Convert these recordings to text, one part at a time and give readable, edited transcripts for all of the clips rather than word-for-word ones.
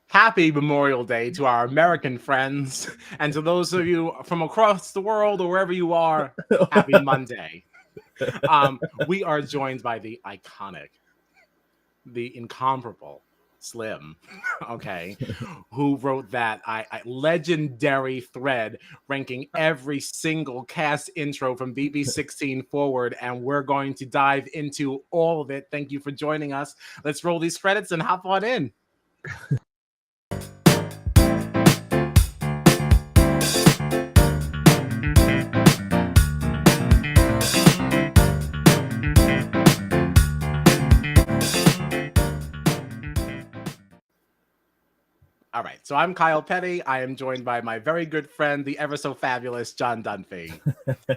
Happy Memorial Day to our American friends, and to those of you from across the world or wherever you are, happy Monday. We are joined by the iconic, the incomparable Slimm, okay, who wrote that legendary thread ranking every single cast intro from BB16 forward, and we're going to dive into all of it. Thank you for joining us. Let's roll these credits and hop on in. All right, so I'm Kyle Petty. I am joined by my very good friend, the ever so fabulous John Dunphy.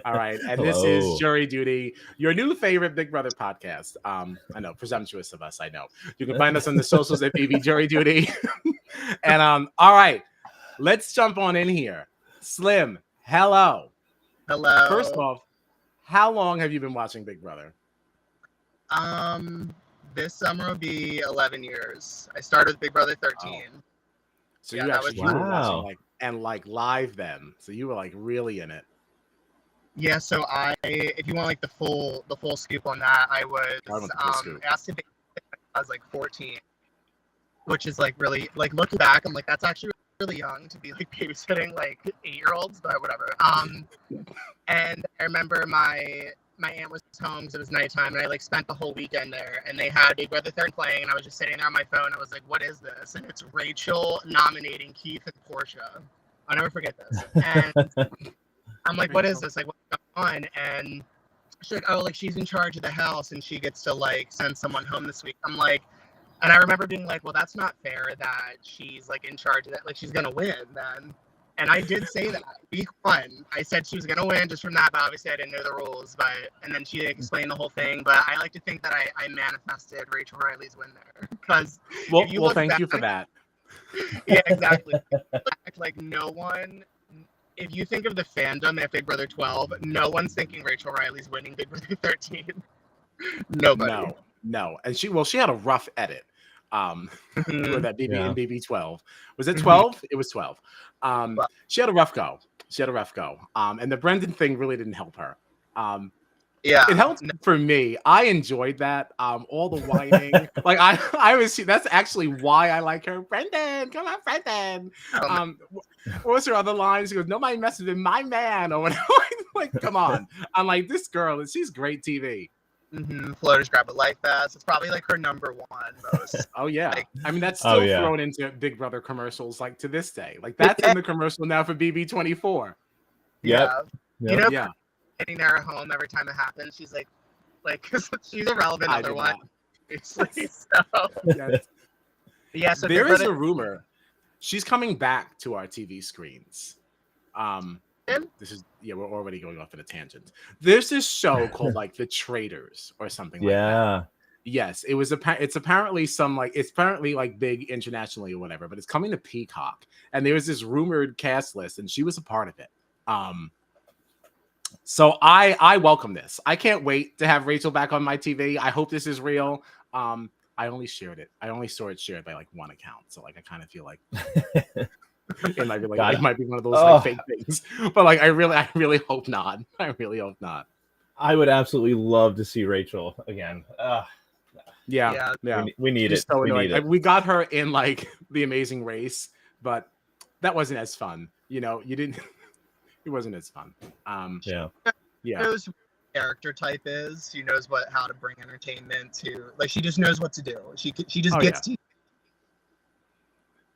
All right, and This is Jury Duty, your new favorite Big Brother podcast. I know, presumptuous of us, I know. You can find us on the socials at BB Jury Duty. And all right, let's jump on in here. Slimm, hello. Hello. First off, how long have you been watching Big Brother? This summer will be 11 years. I started with Big Brother 13. Oh. So yeah, you were watching live then. So you were like really in it. Yeah, so if you want the full scoop on that, I was asked to be when I was 14, which is really looking back, I'm that's actually really young to be babysitting 8-year-olds, but whatever. And I remember my aunt was home because it was nighttime, and I spent the whole weekend there, and they had Big Brother 13 playing, and I was just sitting there on my phone. I was like, what is this? And it's Rachel nominating Keith and Portia. I'll never forget this. And I'm like, what is this? What's going on? And she's like, oh, she's in charge of the house, and she gets to send someone home this week. I'm like, and I remember being like, well, that's not fair that she's in charge of that. She's gonna win then. And I did say that week 1. I said she was going to win just from that, but obviously I didn't know the rules. And then she explained the whole thing. But I like to think that I manifested Rachel Riley's win there. Because thank you for that. Yeah, exactly. No one, if you think of the fandom at Big Brother 12, no one's thinking Rachel Riley's winning Big Brother 13. Nobody. No. And she had a rough edit. For that BB and BB 12. Was it 12? It was 12. She had a rough go. And the Brendan thing really didn't help her. Yeah, it helped for me. I enjoyed that. All the whining. I was. That's actually why I like her. Brendan, come on, Brendan. What was her other line? She goes, "Nobody messes with my man," or whatever. Come on. I'm like, this girl. She's great TV. Floaters grab a life vest. It's probably her number 1 most. Oh yeah, that's still thrown into Big Brother commercials to this day. That's in the commercial now for BB24. Yeah. Sitting there at home every time it happens, she's because she's irrelevant otherwise. So there is a rumor she's coming back to our TV screens. This is we're already going off on a tangent. There's this show called The Traitors or something like that. Yes, it's apparently it's apparently big internationally or whatever, but it's coming to Peacock. And there was this rumored cast list, and she was a part of it. So I welcome this. I can't wait to have Rachel back on my TV. I hope this is real. I only shared it. I only saw it shared by 1 account. So I kind of feel like it might be it might be one of those fake things, but I really hope not. I really hope not. I would absolutely love to see Rachel again. Yeah. We need it. So we got her in The Amazing Race, but that wasn't as fun. You didn't. It wasn't as fun. Yeah. Knows what character type is. She knows how to bring entertainment to. She just knows what to do. She just gets to.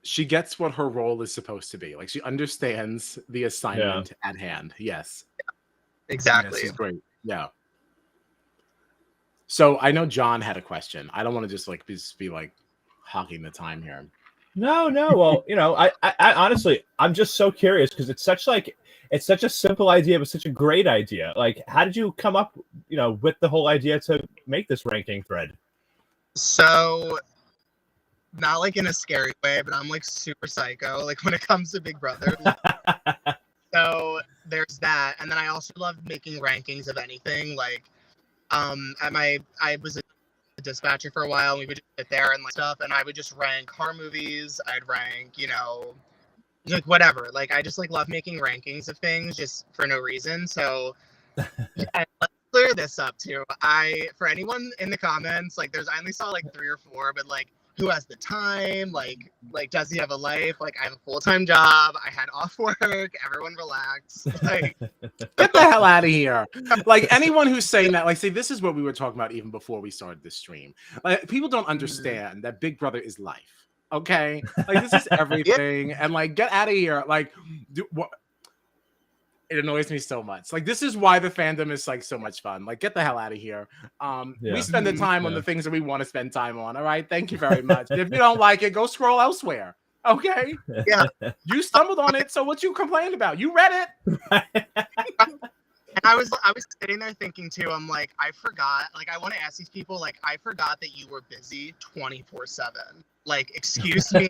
She gets what her role is supposed to be. She understands the assignment at hand. Yes. Exactly. Yes, she's great. Yeah. So I know John had a question. I don't want to just be hogging the time here. No. Well, I honestly, I'm just so curious because it's such a simple idea, but such a great idea. How did you come up, with the whole idea to make this ranking thread? So not like in a scary way, but I'm like super psycho. Like when it comes to Big Brother. So there's that, and then I also love making rankings of anything. Like, I was a dispatcher for a while, and we would just sit there and like stuff, and I would just rank horror movies. I'd rank, like whatever. Like I just like love making rankings of things just for no reason. So yeah, let's clear this up too. For anyone in the comments, like I only saw like 3 or 4, but like who has the time? Like does he have a life? Like I have a full-time job. I had off work. Everyone relax. Like get the hell out of here. Like anyone who's saying that, like, see, this is what we were talking about even before we started this stream. Like people don't understand that Big Brother is life. Okay, like this is everything, and like get out of here. Like, what? It annoys me so much. Like this is why the fandom is like so much fun. Like get the hell out of here. We spend the time on the things that we want to spend time on. All right, thank you very much. If you don't like it, go scroll elsewhere. Okay. Yeah. You stumbled on it, so what you complained about? You read it. And I was sitting there thinking too, I'm like, I forgot, like I want to ask these people, like, I forgot that you were busy 24/7. Like, excuse me.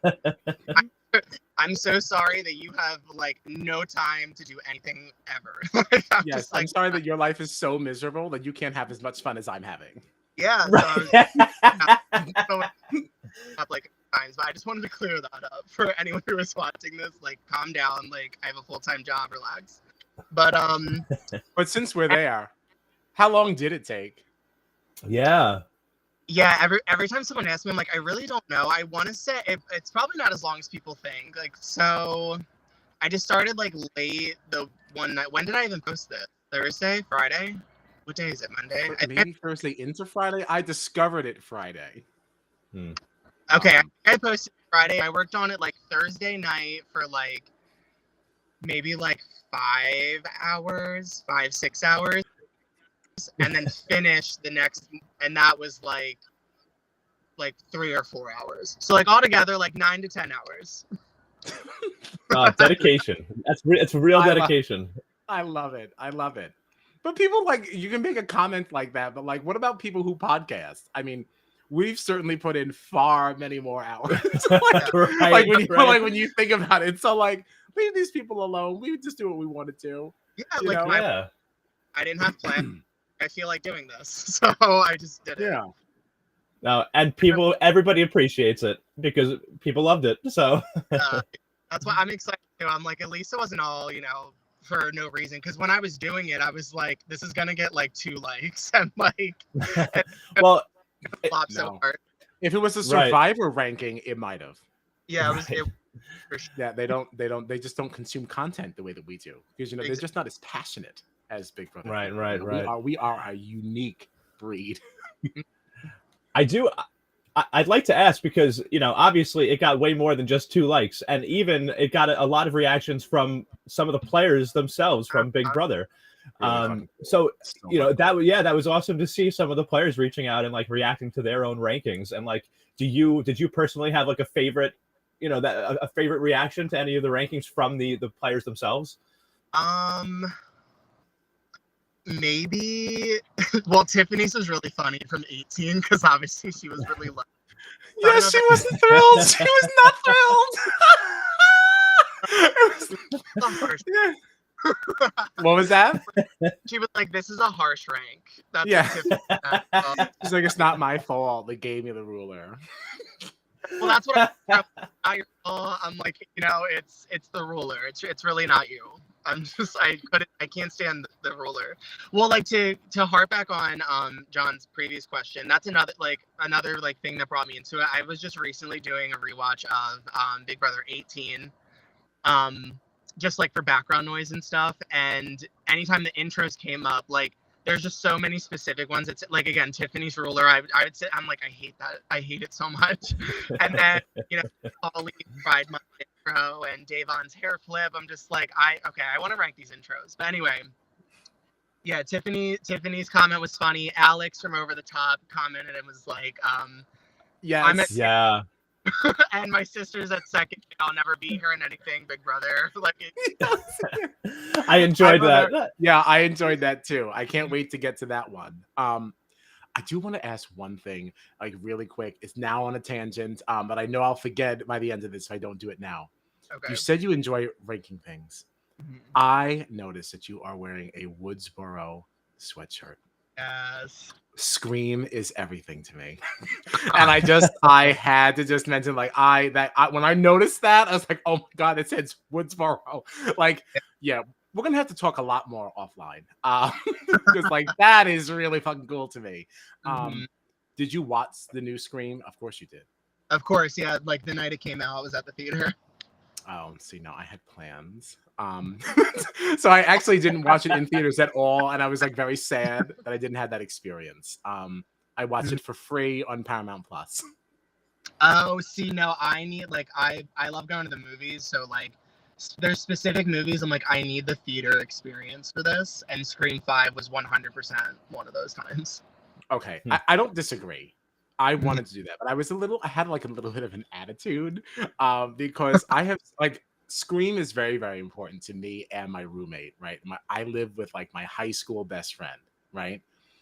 I'm so sorry that you have like no time to do anything ever. Like, I'm sorry that your life is so miserable that you can't have as much fun as I'm having. Yeah. So up like times, but I just wanted to clear that up for anyone who was watching this. Like, calm down. Like, I have a full-time job. Relax. But since we're there, how long did it take? Yeah, every time someone asks me, I'm like, I really don't know. I want to say it's probably not as long as people think. Like, so I just started like late the one night. When did I even post this? Thursday? Friday? What day is it? Monday? Maybe Thursday into Friday. I discovered it Friday. Okay, I posted Friday. I worked on it like Thursday night for like maybe like 6 hours, and then finished the next, and that was like 3 or 4 hours. So like altogether like 9 to 10 hours. Dedication. It's real dedication. I love it. But people, like, you can make a comment like that, but like, what about people who podcast? I mean, we've certainly put in far many more hours. When you think about it, so like, leave these people alone. We just do what we wanted to. Yeah, I didn't have plans. I feel like doing this, so I just did it. Yeah. No, and everybody appreciates it because people loved it. So that's why I'm excited too. I'm like, at least it wasn't all, for no reason. Because when I was doing it, I was like, this is gonna get like 2 likes, and like, well, flop so hard. If it was a Survivor ranking, it might have. Yeah, it was. Right. Yeah, they just don't consume content the way that we do because they're just not as passionate as Big Brother. Right. We are a unique breed. I'd like to ask because obviously it got way more than just 2 likes, and even it got a lot of reactions from some of the players themselves from Big Brother. So that was awesome to see some of the players reaching out and like reacting to their own rankings. And like, did you personally have like a favorite, a favorite reaction to any of the rankings from the players themselves? Maybe. Well, Tiffany's was really funny from 18 because obviously she was really low. Yeah, she wasn't thrilled. She was not thrilled. What was that? She was like, "This is a harsh rank." That's She's like, "It's not my fault. They gave me the ruler." Well, that's what I'm like. It's the ruler. It's really not you. I can't stand the ruler. Well, like to harp back on John's previous question, that's another thing that brought me into it. I was just recently doing a rewatch of Big Brother 18, just like for background noise and stuff. And anytime the intros came up, like there's just so many specific ones. It's like, again, Tiffany's ruler. I would say, I'm like, I hate that. I hate it so much. And then Holly Pride Month intro and Davon's hair flip. I'm just like, I want to rank these intros. But anyway, yeah, Tiffany's comment was funny. Alex from Over the Top commented and was like, yeah. And my sister's at second. I'll never beat her in anything, Big Brother. Like, I enjoyed that. Yeah, I enjoyed that too. I can't wait to get to that one. I do want to ask one thing, like really quick. It's now on a tangent, but I know I'll forget by the end of this if I don't do it now. Okay. You said you enjoy ranking things. Mhm. I noticed that you are wearing a Woodsboro sweatshirt. Yes. Scream is everything to me. And I had to just mention, like, when I noticed that, I was like, oh my God, it says Woodsboro. Like, yeah, we're gonna have to talk a lot more offline. Because like that is really fucking cool to me. Did you watch the new Scream? Of course you did. Of course, yeah. Like the night it came out, I was at the theater. Oh, see, no, I had plans. So I actually didn't watch it in theaters at all, and I was like very sad that I didn't have that experience. I watched it for free on Paramount Plus. Oh, see, no, I need like I love going to the movies, so like there's specific movies I'm like I need the theater experience for this, and Scream 5 was 100% one of those times. Okay, I don't disagree. I wanted to do that, but I had like a little bit of an attitude because I have like Scream is very, very important to me and my roommate, right? I live with like my high school best friend, right?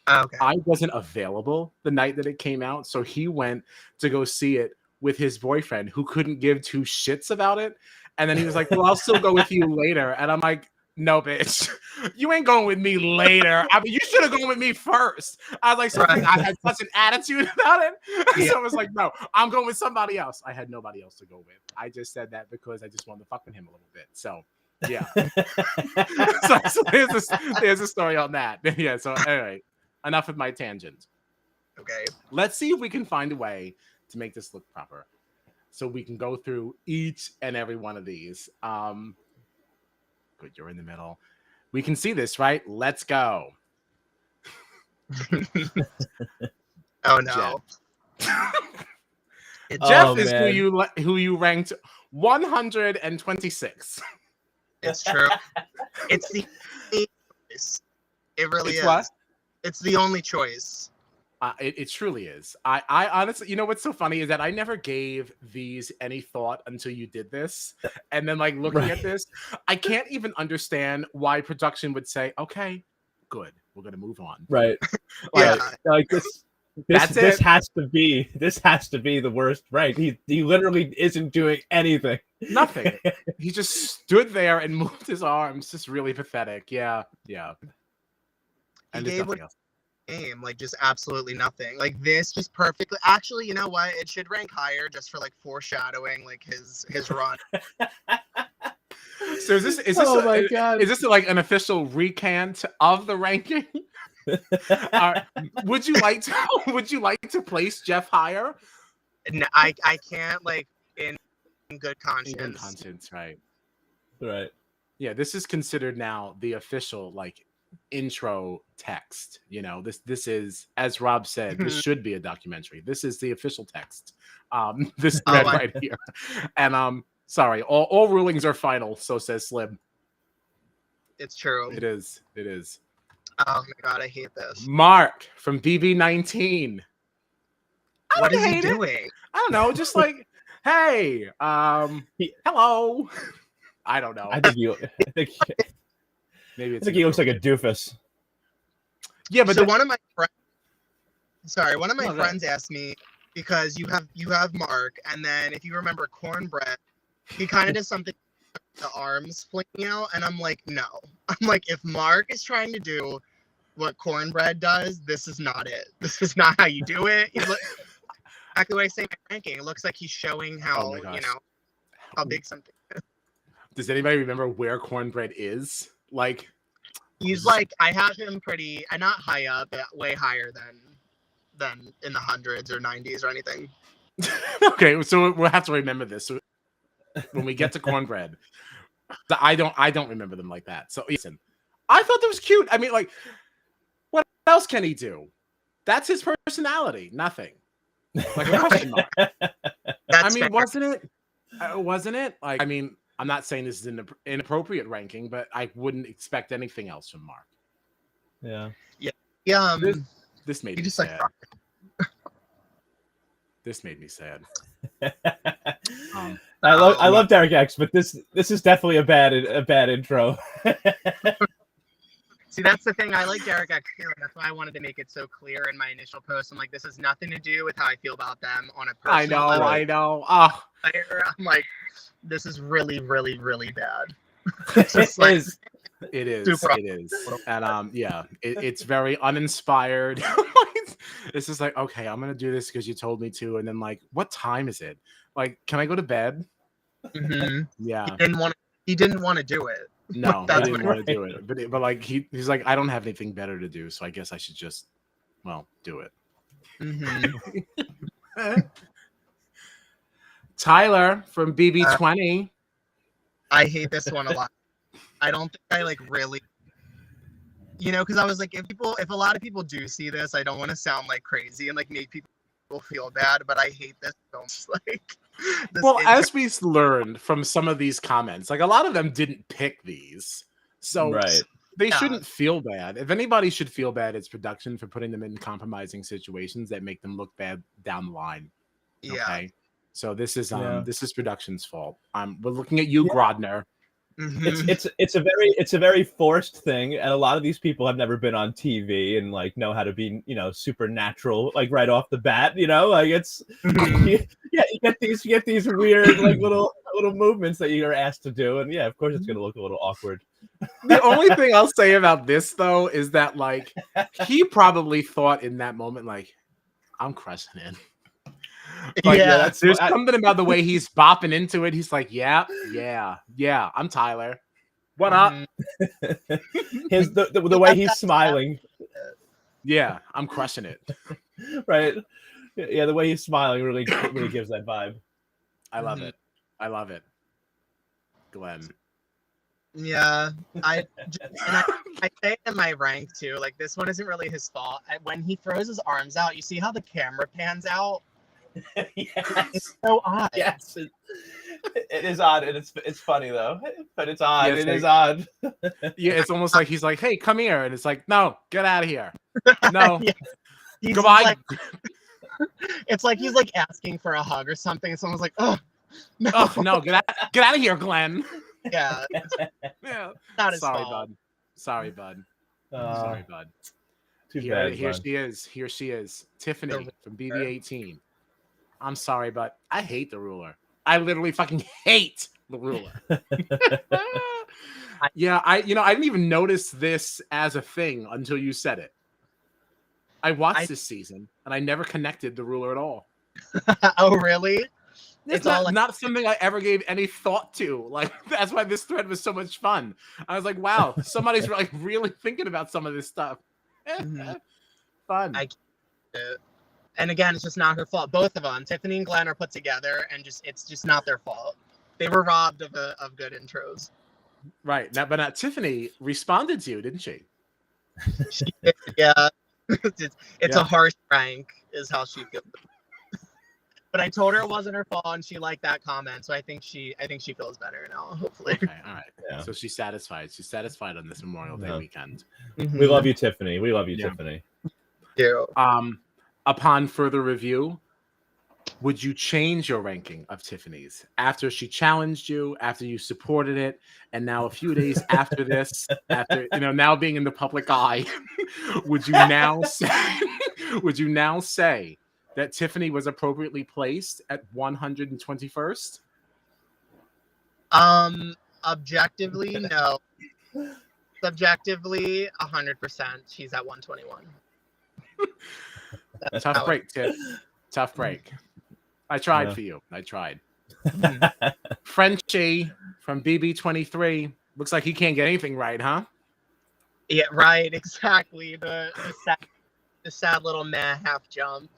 Okay. I wasn't available the night that it came out, so he went to go see it with his boyfriend who couldn't give two shits about it. And then he was like, well, I'll still go with you later. And I'm like, no, bitch, you ain't going with me later. I mean, you should have gone with me first. I was like, so I had such an attitude about it. Yeah. So I was like, no, I'm going with somebody else. I had nobody else to go with. I just said that because I just wanted to fuck with him a little bit. So yeah. so there's a story on that. Yeah. So anyway, enough of my tangent. Okay. Let's see if we can find a way to make this look proper, so we can go through each and every one of these. Good, you're in the middle. We can see this, right? Let's go. Oh no. Jeff is who you ranked 126. It's true. It's the choice. It really is. What? It's the only choice. It truly is. I honestly, you know what's so funny is that I never gave these any thought until you did this. And then like looking at this, I can't even understand why production would say, okay, good, we're gonna move on. Right. Yeah. Like this has to be the worst, right? He literally isn't doing anything. Nothing. He just stood there and moved his arms. Just really pathetic. Yeah. And there's nothing else. Game, like just absolutely nothing. Like this just perfectly. Actually, you know what? It should rank higher just for like foreshadowing like his run. So is this like an official recant of the ranking? Would you like to place Jeff higher? No, I can't, like in good conscience. In good conscience, right? Right. Yeah, this is considered now the official like intro text. You know, this is, as Rob said, this should be a documentary. This is the official text. This thread right here. And sorry, all rulings are final, so says Slimm. It's true. It is. Oh my God, I hate this. Mark from BB19. What is he doing? I don't know, just like, hey, hello. I don't know. I think maybe it's he looks like a doofus. Yeah, but so one of my friends asked me, because you have Mark, and then if you remember Cornbread, he kind of does something with the arms flinging out, and I'm like, no. I'm like, if Mark is trying to do what Cornbread does, this is not it. This is not how you do it. Exactly what I say in my ranking. It looks like he's showing how how big something is. Does anybody remember where Cornbread is? Like, he's like, I have him pretty, not high up, but way higher than in the hundreds or 90s or anything. Okay, so we'll have to remember this. So when we get to Cornbread, I don't remember them like that. So listen, I thought that was cute. I mean, like, what else can he do? That's his personality. Nothing. Like a question mark. I mean, fair. Wasn't it? Like, I mean, I'm not saying this is an inappropriate ranking, but I wouldn't expect anything else from Mark. Yeah. This made me just sad. Like, this made me sad. I love Derek X, but this is definitely a bad intro. See, that's the thing. I like Derek X too, and that's why I wanted to make it so clear in my initial post. I'm like, this has nothing to do with how I feel about them on a personal level. I know. Oh. I'm like, this is really, really, really bad. It is. And it's very uninspired. It's just like, okay, I'm gonna do this because you told me to, and then like, what time is it? Like, can I go to bed? Mm-hmm. Yeah. He didn't want to do it. No, he didn't want to do it. But like he's like, I don't have anything better to do, so I guess I should just, do it. Mm-hmm. Tyler from BB20. I hate this one a lot. I don't think I like really, because I was like, if a lot of people do see this, I don't want to sound like crazy and like make people feel bad, but I hate this so much. As we learned from some of these comments, like a lot of them didn't pick these, so they shouldn't feel bad. If anybody should feel bad, it's production for putting them in compromising situations that make them look bad down the line. Okay, so this is production's fault. We're looking at you, Grodner. Mm-hmm. It's a very forced thing, and a lot of these people have never been on TV and like know how to be supernatural like right off the bat. Like it's you get these weird like little movements that you're asked to do, and of course it's gonna look a little awkward. The only thing I'll say about this though is that like he probably thought in that moment like, I'm crushing it. Like, there's something about the way he's bopping into it. He's like, yeah, I'm Tyler. What up? The way he's smiling. Yeah, I'm crushing it. Right. Yeah, the way he's smiling really gives that vibe. I love it. I love it. Glenn. Yeah, I say in my rank too. Like this one isn't really his fault. When he throws his arms out, you see how the camera pans out. Yes. It's so odd. Yes, it is odd, and it's funny though. But it's odd. Yeah, it is odd. Yeah, it's almost like he's like, "Hey, come here," and it's like, "No, get out of here." No, goodbye. Like, it's like he's like asking for a hug or something, and someone's like, "Oh, no, no, get out of here, Glenn." Yeah, not his Sorry, fault. bud. Sorry, bud. Too bad. Here she is. Tiffany from BB18. I'm sorry, but I hate the ruler. I literally fucking hate the ruler. I didn't even notice this as a thing until you said it. I watched this season and I never connected the ruler at all. Oh, really? It's not something I ever gave any thought to. Like, that's why this thread was so much fun. I was like, wow, somebody's like really thinking about some of this stuff. Fun. And again, it's just not her fault. Both of them, Tiffany and Glenn, are put together, and it's just not their fault. They were robbed of good intros. Right. But Tiffany responded to you, didn't she? Yeah. It's a harsh rank, is how she feels. But I told her it wasn't her fault, and she liked that comment, so I think she feels better now. Hopefully. Okay. All right. Yeah. So she's satisfied. She's satisfied on this Memorial Day weekend. Mm-hmm. We love you, Tiffany. We love you, Tiffany. Yeah. Upon further review, would you change your ranking of Tiffany's after she challenged you, after you supported it, and now a few days after this, after now being in the public eye, would you now say that Tiffany was appropriately placed at 121st? Objectively, no. Subjectively, 100%. She's at 121. Tough break, Tiff. Tough break. I tried for you. I tried. Frenchie from BB23. Looks like he can't get anything right, huh? Yeah, right. Exactly. The sad little meh half jump.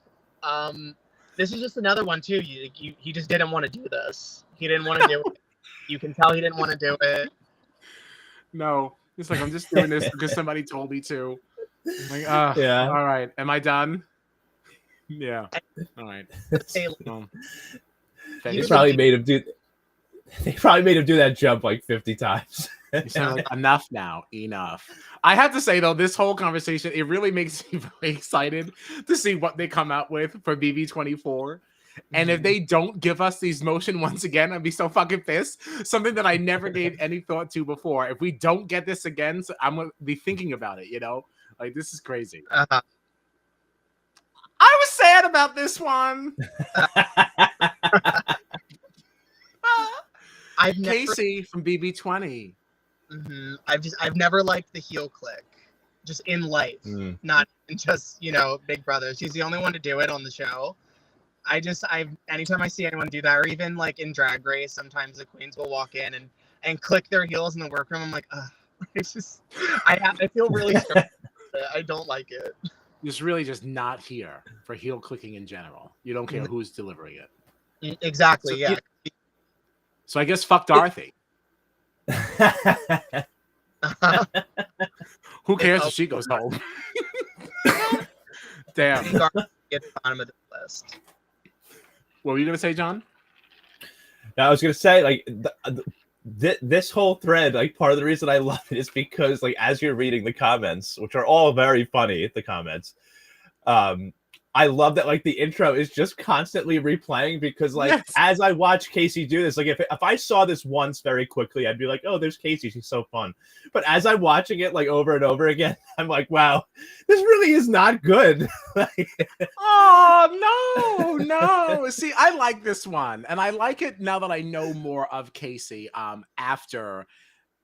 This is just another one too. He just didn't want to do this. He didn't want to do it. You can tell he didn't want to do it. No, it's like, I'm just doing this because somebody told me to. I'm like, all right. Am I done? Yeah. All right. They probably made him do that jump like 50 times. You sound like, enough now. Enough. I have to say, though, this whole conversation, it really makes me very excited to see what they come out with for BB24. And if they don't give us these motion once again, I'd be so fucking pissed. Something that I never gave any thought to before. If we don't get this again, so I'm gonna be thinking about it, you know? Like, this is crazy. Uh-huh. I was sad about this one. Casey from BB20. Mm-hmm. I've never liked the heel click, just in life, not just, you know, Big Brother. She's the only one to do it on the show. Anytime I see anyone do that, or even like in Drag Race, sometimes the queens will walk in and click their heels in the workroom. I'm like, it's just, I feel really stressed. I don't like it. It's really just not here for heel clicking in general. You don't care who's delivering it. Exactly. So, yeah. So I guess fuck Dorothy. Who cares if she goes home? Damn. At the bottom of the list. What were you gonna say, John? Now, I was gonna say, like, this whole thread, like, part of the reason I love it is because, like, as you're reading the comments, which are all very funny, the comments, I love that, like, the intro is just constantly replaying because, like, as I watch Casey do this, like, if I saw this once very quickly, I'd be like, oh, there's Casey, she's so fun. But as I'm watching it, like, over and over again, I'm like, wow, this really is not good. Oh, no. See, I like this one. And I like it now that I know more of Casey after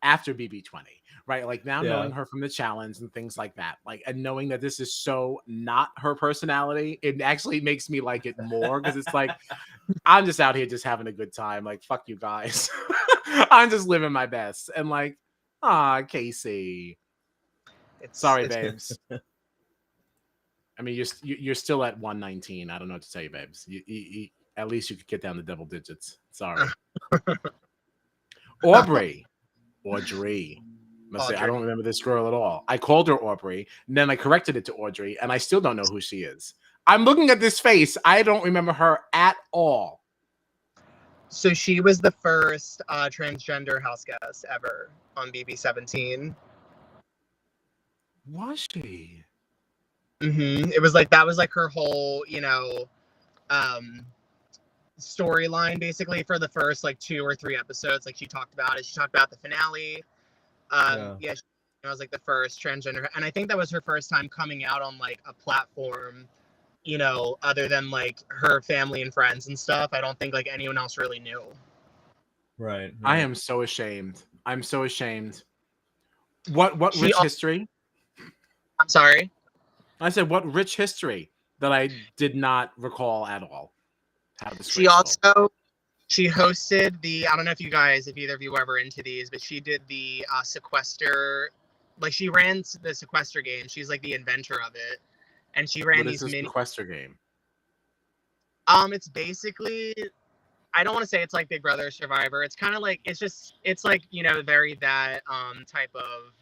BB20. Right, like now knowing her from the challenge and things like that, like, and knowing that this is so not her personality, it actually makes me like it more because it's like I'm just out here just having a good time. Like, fuck you guys, I'm just living my best. And like, Casey, sorry, babes. I mean, you're still at 119. I don't know what to tell you, babes. You at least you could get down to double digits. Sorry. Audrey. I don't remember this girl at all. I called her Aubrey, and then I corrected it to Audrey, and I still don't know who she is. I'm looking at this face. I don't remember her at all. So she was the first transgender house guest ever on BB17. Was she? Mm-hmm. It was like, that was like her whole, you know, storyline basically for the first like 2 or 3 episodes. Like, she talked about it. She talked about the finale. She was like the first transgender, and I think that was her first time coming out on like a platform, you know, other than like her family and friends and stuff. I don't think like anyone else really knew. Right. I am so ashamed. I'm so ashamed. What rich history? I'm sorry? I said, what rich history that I did not recall at all. She hosted the, I don't know if either of you were ever into these, but she did the sequester, like she ran the sequester game. She's like the inventor of it. And she ran these mini sequester game. It's basically, I don't want to say it's like Big Brother Survivor. It's kind of like, it's like, you know, very that type of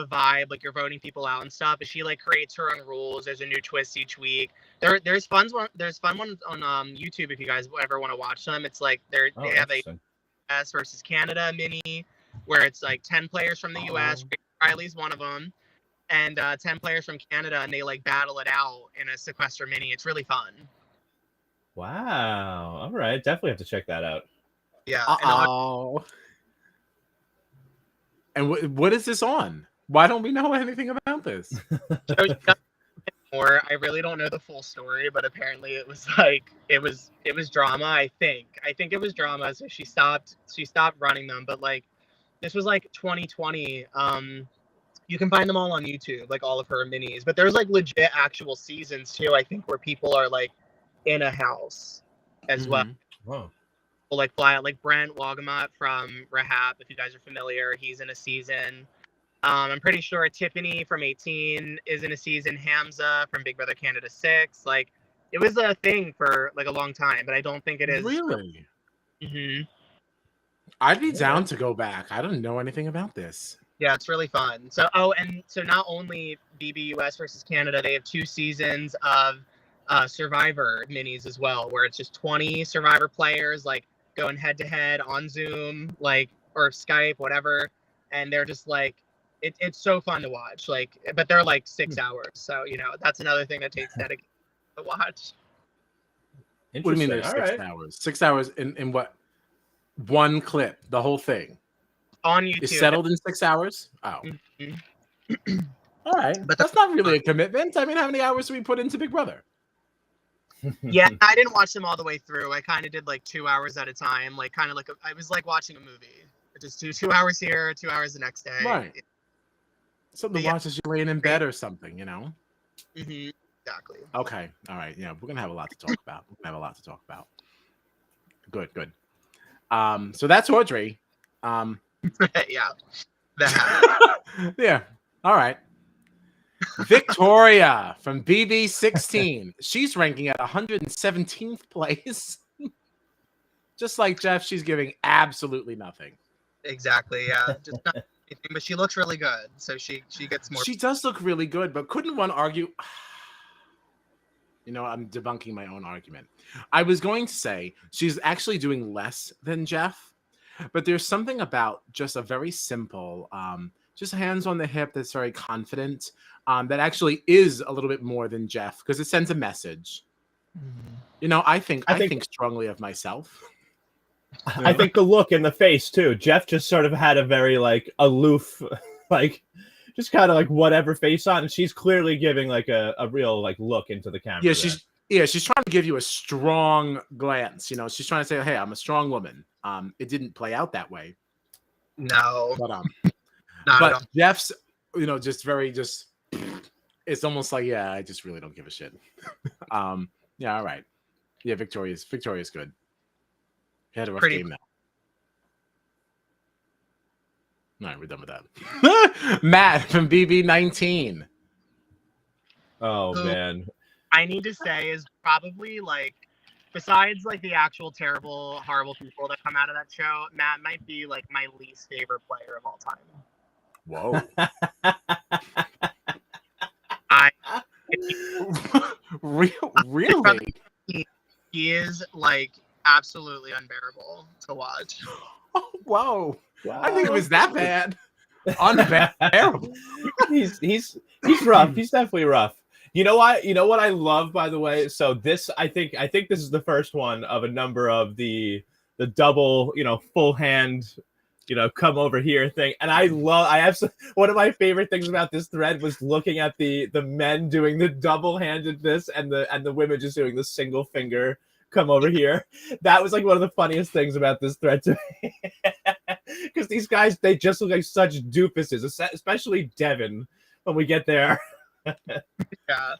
vibe, like you're voting people out and stuff, but she like creates her own rules. There's a new twist each week. There's fun ones on YouTube if you guys ever want to watch them. It's like they have a US versus Canada mini where it's like 10 players from the US. Riley's one of them, and 10 players from Canada, and they like battle it out in a sequester mini. It's really fun. Wow. All right, definitely have to check that out. Yeah. And what is this on? Why don't we know anything about this? I really don't know the full story, but apparently it was like it was drama. I think it was drama, so she stopped running them. But like this was like 2020. You can find them all on YouTube, like all of her minis. But there's like legit actual seasons too. I think where people are like in a house as well. Wow. Like fly out, like Brent Wagamot from Rahab, if you guys are familiar, he's in a season. I'm pretty sure Tiffany from 18 is in a season. Hamza from Big Brother Canada 6. Like, it was a thing for like a long time, but I don't think it is. Really? Mm-hmm. I'd be down to go back. I don't know anything about this. Yeah, it's really fun. So, so not only BB US versus Canada, they have 2 seasons of Survivor minis as well, where it's just 20 Survivor players, like, going head to head on Zoom, like, or Skype, whatever, and they're just like, it's so fun to watch. Like, but they're like 6 hours, so you know that's another thing that takes dedication to watch. What do you mean there's 6 hours? 6 hours in what? One clip, the whole thing on YouTube. Is settled in 6 hours? Oh. Mm-hmm. All right. But that's not really a commitment. I mean, how many hours do we put into Big Brother? Yeah, I didn't watch them all the way through. I kind of did like 2 hours at a time, like kind of like I was like watching a movie. Just 2 hours here, 2 hours the next day. Right. Something to watch as you're laying in bed or something, you know? Mm-hmm. Exactly. Okay. All right. Yeah, we're gonna have a lot to talk about. Good. So that's Audrey. Yeah. That yeah. All right. Victoria from BB16. She's ranking at 117th place. Just like Jeff, she's giving absolutely nothing. Exactly. Yeah. Just not anything, but she looks really good, so she gets more. She does look really good, but couldn't one argue? You know, I'm debunking my own argument. I was going to say she's actually doing less than Jeff, but there's something about just a very simple, just hands on the hip that's very confident, that actually is a little bit more than Jeff because it sends a message. Mm-hmm. You know, I think strongly of myself. I think the look in the face too. Jeff just sort of had a very like aloof, like just kind of like whatever face on, and she's clearly giving like a real like look into the camera. Yeah, she's trying to give you a strong glance. You know, she's trying to say, "Hey, I'm a strong woman." It didn't play out that way. No, but Jeff's, you know, it's almost like, yeah, I just really don't give a shit. Yeah, all right. Yeah, Victoria's good. He had a rough game now. All right, we're done with that. Matt from BB19. Oh, man. I need to say is probably like, besides like the actual terrible, horrible people that come out of that show, Matt might be like my least favorite player of all time. Whoa. Really? He is like absolutely unbearable to watch. Oh, whoa. I think it was that bad. Unbearable. He's rough. He's definitely rough. You know what I love, by the way? So this, I think this is the first one of a number of the double, you know, full hand, you know, come over here thing. And one of my favorite things about this thread was looking at the men doing the double-handedness and the women just doing the single finger come over here. That was like one of the funniest things about this thread to me. Because these guys, they just look like such doofuses, especially Devin when we get there. Yeah.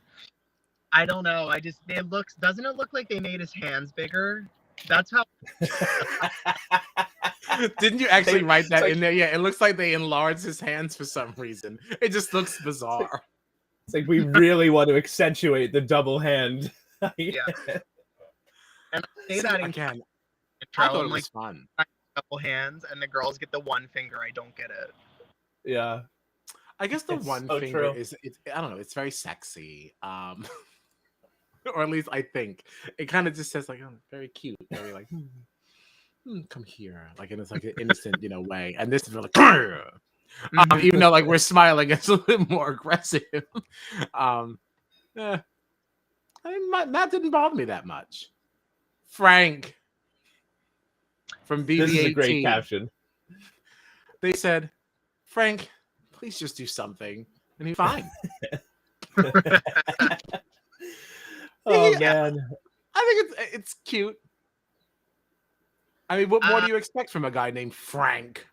I don't know. Doesn't it look like they made his hands bigger? That's how. Didn't you actually write that in there? Yeah, it looks like they enlarged his hands for some reason. It just looks bizarre. It's like we really want to accentuate the double hand. Yeah. And I say that again. I thought it was fun. Couple hands, and the girls get the one finger. I don't get it. Yeah. I guess the one finger is, I don't know, it's very sexy. Or at least I think. It kind of just says like, oh, very cute. Very like, come here. Like, and it's like an innocent, you know, way. And this is like, even though like we're smiling, it's a little bit more aggressive. Yeah. I mean, that didn't bother me that much. Frank from BB18. This is a great caption. They said, Frank, please just do something. And he's fine. Oh, man. I think it's cute. I mean, what more do you expect from a guy named Frank?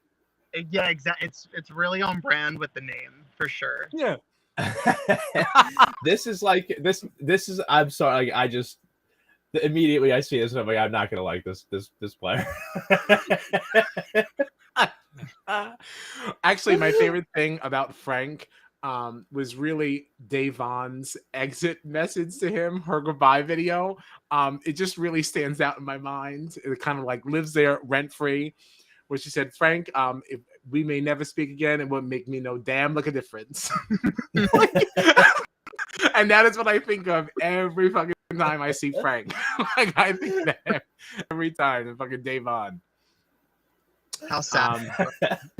Yeah, exactly. It's really on brand with the name, for sure. Yeah. This is I'm sorry, like, I just immediately I see this and I'm like, I'm not gonna like this player. Actually, my favorite thing about Frank was really Davon's exit message to him, her goodbye video. It just really stands out in my mind. It kind of like lives there rent free, where she said, Frank, if we may never speak again, it wouldn't make me no damn look a difference. And that is what I think of every fucking time I see Frank. Like, I think that every time, the fucking Davon. How sad.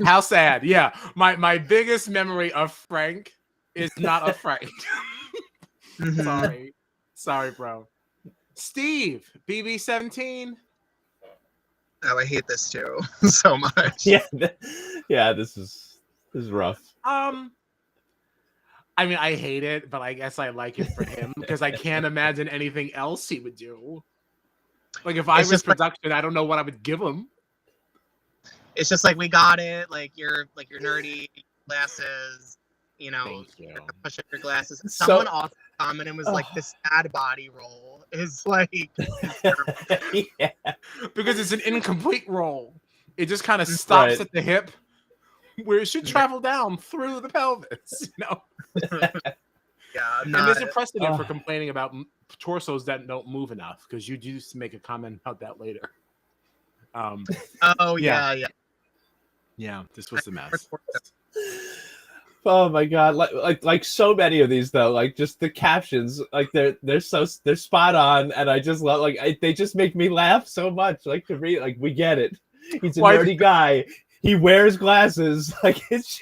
How sad. Yeah. My biggest memory of Frank is not of Frank. Sorry, bro. Steve, BB17. Oh, I hate this too so much. Yeah, this is rough. I mean, I hate it, but I guess I like it for him because I can't imagine anything else he would do. Like if I was production, I don't know what I would give him. It's just like we got it. Like you're nerdy glasses. Push up your glasses. Someone also commented and was like, "The sad body roll is like," yeah. Because it's an incomplete roll. It just kind of stops at the hip, where it should travel down through the pelvis. Yeah, and there's a precedent for complaining about torsos that don't move enough because you used to make a comment about that later. Yeah. This was a mess. Oh my god, like so many of these though, like just the captions, like they're spot on, and I just love they just make me laugh so much. Like to read, like we get it. He's a nerdy guy. He wears glasses. Like it's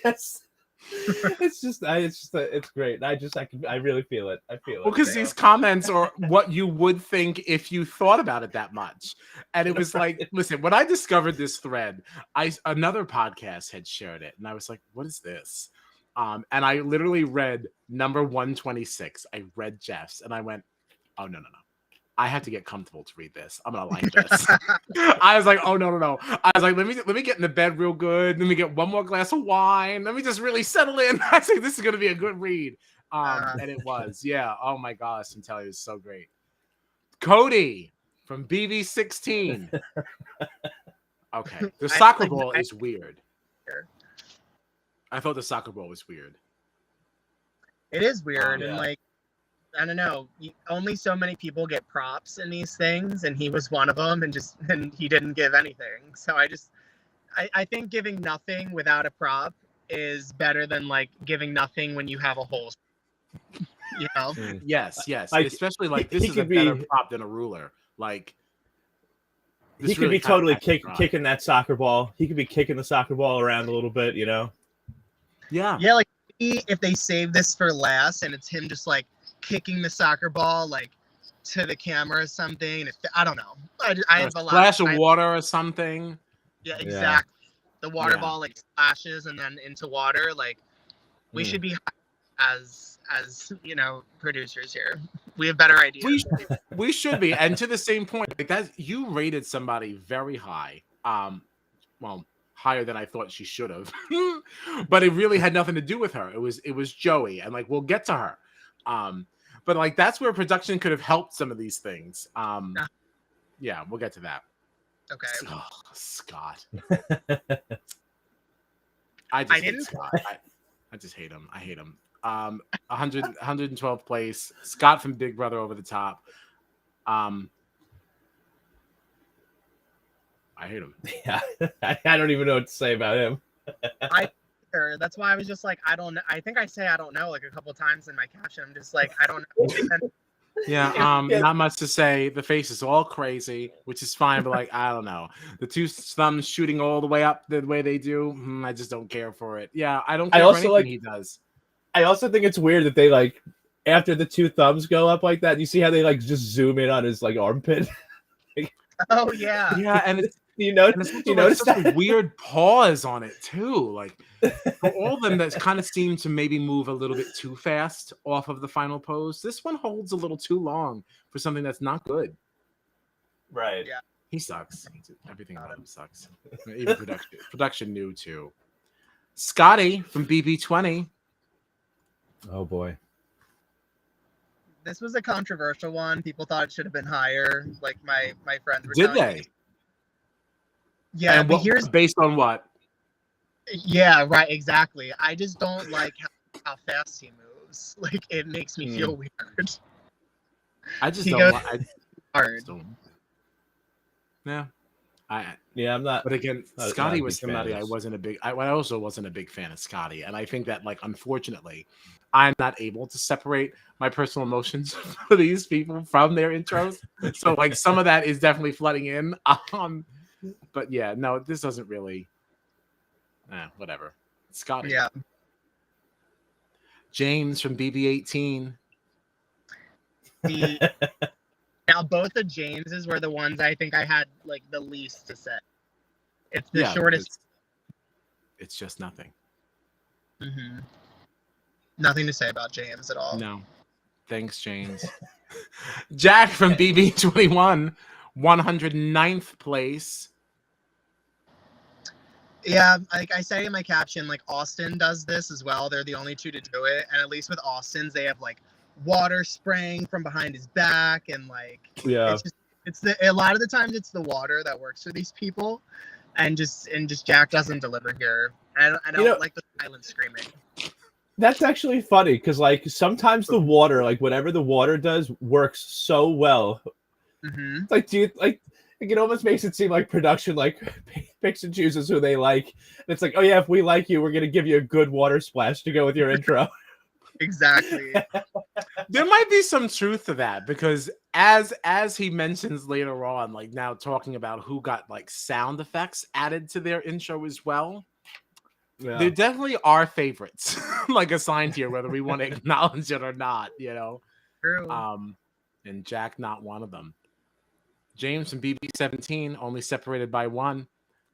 great. I really feel it. I feel it. Well, because these comments are what you would think if you thought about it that much. And it was like, listen, when I discovered this thread, another podcast had shared it, and I was like, what is this? And I literally read number 126. I read Jeff's, and I went, oh no. I have to get comfortable to read this. I'm gonna like this. I was like, oh no. I was like, let me get in the bed real good. Let me get one more glass of wine. Let me just really settle in. I think this is gonna be a good read. And it was, yeah. Oh my gosh, I'm telling you, it was so great. Cody from BB16. Okay, the soccer ball is weird. I thought the soccer ball was weird. It is weird, and like, I don't know. Only so many people get props in these things, and he was one of them, and he didn't give anything. So I think giving nothing without a prop is better than like giving nothing when you have a whole. Yes. Especially like this is a better prop than a ruler. Like he could be totally kicking that soccer ball. He could be kicking the soccer ball around a little bit, Yeah. Like if they save this for last, and it's him just like kicking the soccer ball like to the camera or something. I don't know. I have a splash of water or something. Yeah, exactly. The water ball like splashes and then into water. Like we should be as producers here. We have better ideas. We should be. And to the same point, like that, you rated somebody very high. Well, higher than I thought she should have. But it really had nothing to do with her. It was Joey, and like we'll get to her. But like that's where production could have helped some of these things. Yeah, we'll get to that. Okay. Oh, Scott. I just hate him. I hate him. 112th place. Scott from Big Brother over the top. I hate him. Yeah, I don't even know what to say about him. That's why I was just like, I don't know. I think I say I don't know like a couple times in my caption. I'm just like, I don't know. Yeah, not much to say. The face is all crazy, which is fine, but like, I don't know. The two thumbs shooting all the way up the way they do, I just don't care for it. Yeah, I don't care for anything he does. I also think it's weird that they like, after the two thumbs go up like that, you see how they like just zoom in on his like armpit? Oh, yeah. Yeah, and it's, you notice such a weird pause on it too. Like for all of them that kind of seem to maybe move a little bit too fast off of the final pose. This one holds a little too long for something that's not good. Right. Yeah. He sucks. Everything about him sucks. Even production knew too. Scotty from BB20. Oh boy. This was a controversial one. People thought it should have been higher. Like my friends were. Did they? Me. Yeah, and here's based on what? Yeah, right. Exactly. I just don't like how fast he moves. Like it makes me feel weird. I just don't. Hard. Yeah. I'm not. But again, Scotty was somebody I wasn't a big. I also wasn't a big fan of Scotty, and I think that like unfortunately, I'm not able to separate my personal emotions for these people from their intros. So like some of that is definitely flooding in. But yeah, no, this doesn't really. Whatever. Scotty. Yeah. James from BB18. Now, both of James's were the ones I think I had like the least to say. It's the shortest. It's just nothing. Mm-hmm. Nothing to say about James at all. No. Thanks, James. Jack from BB21, 109th place. Yeah, like I say in my caption, like Austin does this as well. They're the only two to do it, and at least with Austin's, they have like water spraying from behind his back, and like a lot of the times it's the water that works for these people, and just Jack doesn't deliver here. I don't like the silent screaming. That's actually funny because like sometimes the water, like whatever the water does, works so well. Mm-hmm. Like, do you like? It almost makes it seem like production like picks and chooses who they like. And it's like, oh yeah, if we like you, we're gonna give you a good water splash to go with your intro. Exactly. There might be some truth to that because as he mentions later on, like now talking about who got like sound effects added to their intro as well. Yeah. There definitely are favorites like assigned here, whether we want to acknowledge it or not, you know. True. And Jack not one of them. James from BB17 only separated by one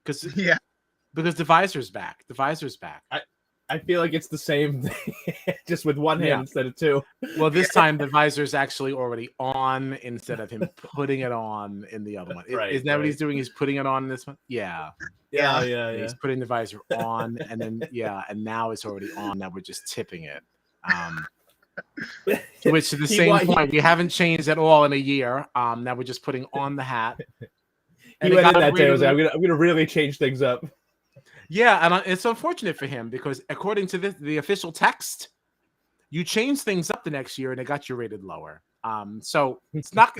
because the visor's back. The visor's back. I feel like it's the same thing, just with one hand instead of two. Well, this time the visor's actually already on instead of him putting it on in the other one. Isn't that what he's doing? He's putting it on in this one? Yeah. He's putting the visor on and then and now it's already on. Now we're just tipping it. Which to the same point, we haven't changed at all in a year. Now we're just putting on the hat. And he went in that day. I was like, I'm gonna really change things up. Yeah, and it's unfortunate for him because according to the official text, you changed things up the next year and it got you rated lower. So it's not.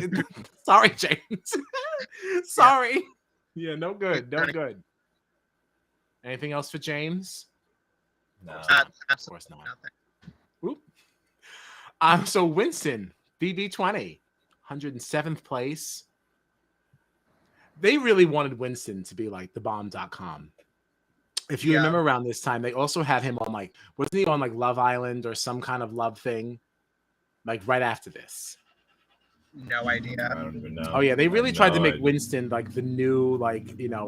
Sorry, James. Sorry. Yeah, no good. No good. Anything else for James? No, of course not. Oop. So Winston, BB20, 107th place. They really wanted Winston to be like thebomb.com. If you remember around this time, they also had him on like, wasn't he on like Love Island or some kind of love thing? Like right after this. No idea. I don't even know. Oh yeah, they really tried to make Winston like the new like, you know,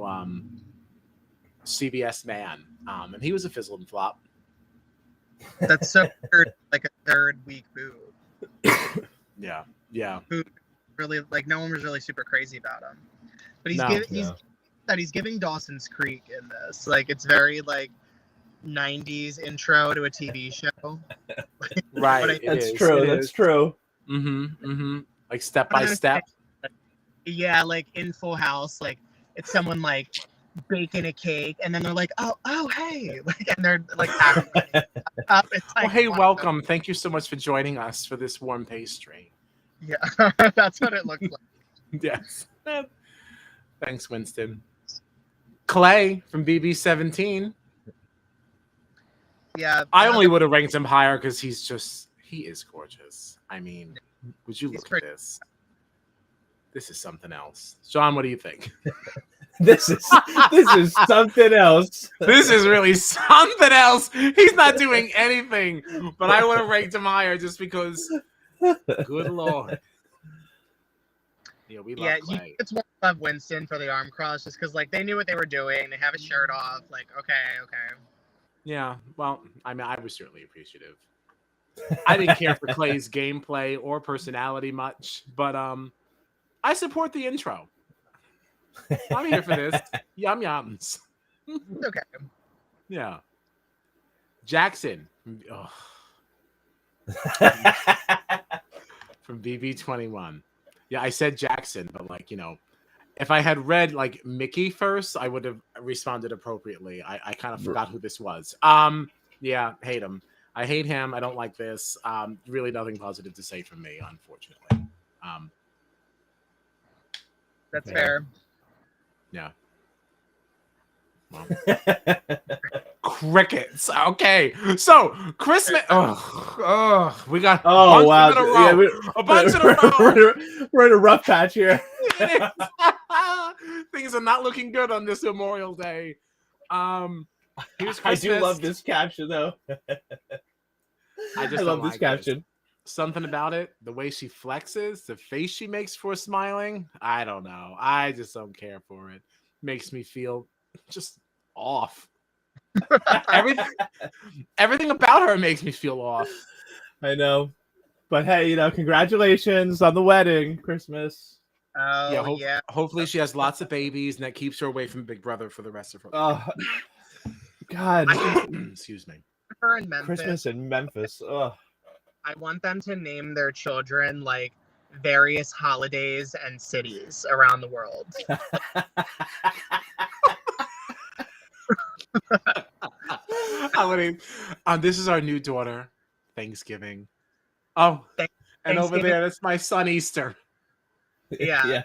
CBS man. And he was a fizzle and flop. That's so weird, like a third week boo. Yeah. Who really like no one was really super crazy about him. But he's giving Dawson's Creek in this. Like it's very like 90s intro to a TV show. Right. That's true. Mm-hmm. Like step by step. Yeah, like in Full House, like it's someone like baking a cake and then they're like, oh hey, like, and they're like up. It's like, well, hey, welcome. Thank you so much for joining us for this warm pastry. Yeah, that's what it looks like. Yes. Thanks, Winston. Clay from BB17. Yeah. I only would have ranked him higher because he is gorgeous. I mean, would you look at this? This is something else. Sean, what do you think? This is something else. This is really something else. He's not doing anything, but I would have ranked him higher just because. Good Lord. Yeah, we love Clay. It's one of Winston for the arm cross just because like they knew what they were doing. They have a shirt off. Like okay. Yeah. Well, I mean, I was certainly appreciative. I didn't care for Clay's gameplay or personality much, but I support the intro. I'm here for this. Yum yums. Okay. Yeah. Jackson. From BB21. Yeah, I said Jackson, but like, you know, if I had read like Mickey first, I would have responded appropriately. I kind of forgot who this was. Yeah, hate him. I hate him. I don't like this. Really nothing positive to say from me, unfortunately. That's fair. Yeah. Well. Crickets. Okay. So Christmas. We got a bunch in a row. We're in a rough patch here. Things are not looking good on this Memorial Day. Here's Christmas. I do love this caption though. I love this caption. something about it, the way she flexes, the face she makes for smiling, I don't know. I just don't care for it. Makes me feel just off. Everything about her makes me feel off. I know. But hey, congratulations on the wedding, Christmas. Oh, yeah. Hopefully she has lots of babies and that keeps her away from Big Brother for the rest of her life. Oh, God. Excuse me. Her in Memphis. Christmas in Memphis. Ugh. I want them to name their children like various holidays and cities around the world. This is our new daughter, Thanksgiving. Oh, and over there, that's my son, Easter. Yeah.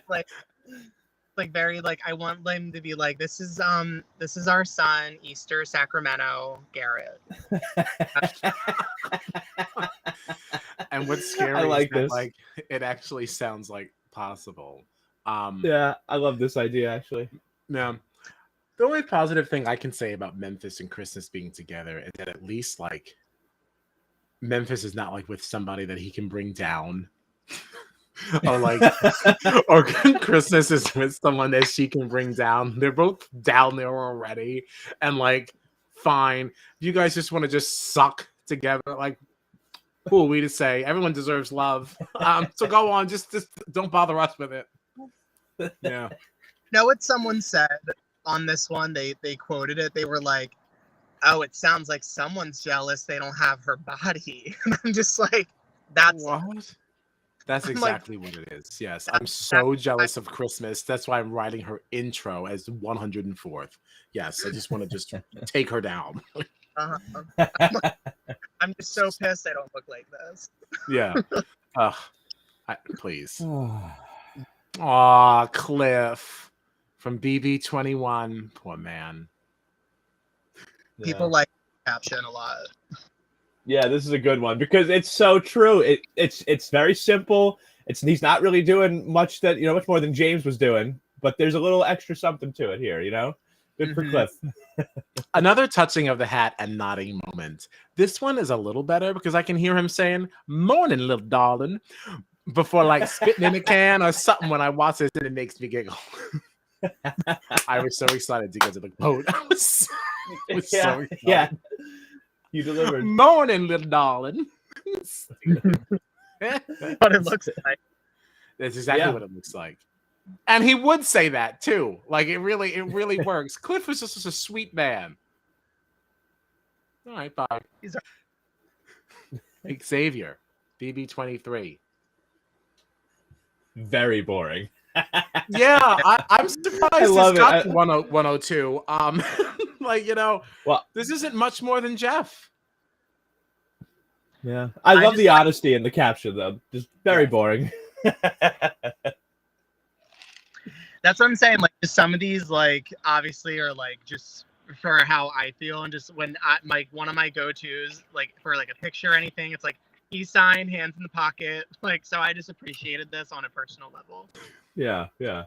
Like very like I want them to be like this is our son, Easter, Sacramento, Garrett. And what's scary I like is that, this. like, it actually sounds like possible. Yeah, I love this idea actually. Yeah. The only positive thing I can say about Memphis and Christmas being together is that at least like Memphis is not like with somebody that he can bring down. Or like or Christmas is with someone that she can bring down. They're both down there already. And like, fine. You guys just want to just suck together. Like, who are we to say? Everyone deserves love. So go on, just don't bother us with it. Yeah. Know what someone said on this one? They quoted it. They were like, "Oh, it sounds like someone's jealous they don't have her body." And I'm just like, "That's what." That's exactly what it is. Yes, I'm so jealous of Christmas. That's why I'm writing her intro as 104th. Yes, I just want to just take her down. I'm just so pissed I don't look like this. Yeah. Please. Aw, Cliff from BB21. Poor man. People like the caption a lot. Yeah, this is a good one because it's so true. It's very simple. He's not really doing much much more than James was doing, but there's a little extra something to it here, Good for Cliff. Another touching of the hat and nodding moment. This one is a little better because I can hear him saying, "Morning, little darling," before like spitting in a can or something when I watch this, and it makes me giggle. I was so excited to go to the boat. I was so excited. Yeah. You delivered. Morning, little darling. What it looks like. That's exactly what it looks like. And he would say that too. Like it really works. Cliff was just a sweet man. All right, bye. Xavier, BB23. Very boring. Yeah, I'm surprised I love this got it. 102. Like, well, this isn't much more than Jeff. Yeah. I love the honesty in the caption, though. Just very boring. That's what I'm saying. Like, just some of these, like, obviously are, like, just for how I feel. And just when one of my go-tos, like, for, like, a picture or anything, it's like, peace sign, hands in the pocket. Like, so I just appreciated this on a personal level. Yeah. Yeah,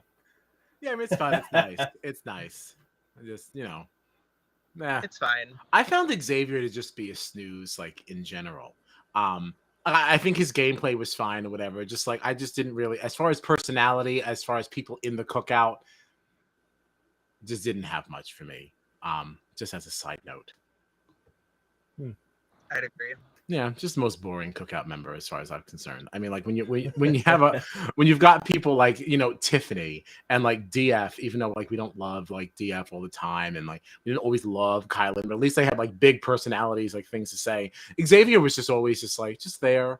I mean, it's fun. It's nice. It's nice. Just, It's fine. I found Xavier to just be a snooze, like, in general. I think his gameplay was fine or whatever. Just like I just didn't really, as far as personality, as far as people in the cookout, just didn't have much for me. Just as a side note. I'd agree. Yeah, just the most boring cookout member as far as I'm concerned. I mean, like when you have when you've got people like Tiffany and like DF, even though like we don't love like DF all the time, and like we didn't always love Kylan, but at least they had like big personalities, like things to say. Xavier was just always just there.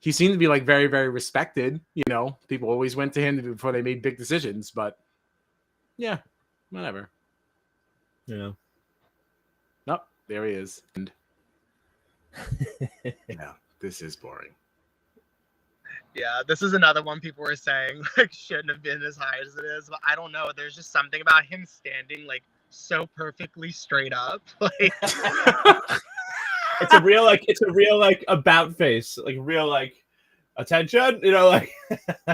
He seemed to be like very, very respected. People always went to him before they made big decisions. But yeah, whatever. Yeah. Nope, there he is. And yeah, this is boring. Yeah, this is another one people were saying like shouldn't have been as high as it is, but I don't know. There's just something about him standing like so perfectly straight up. Like it's a real like about face, like real like attention. Like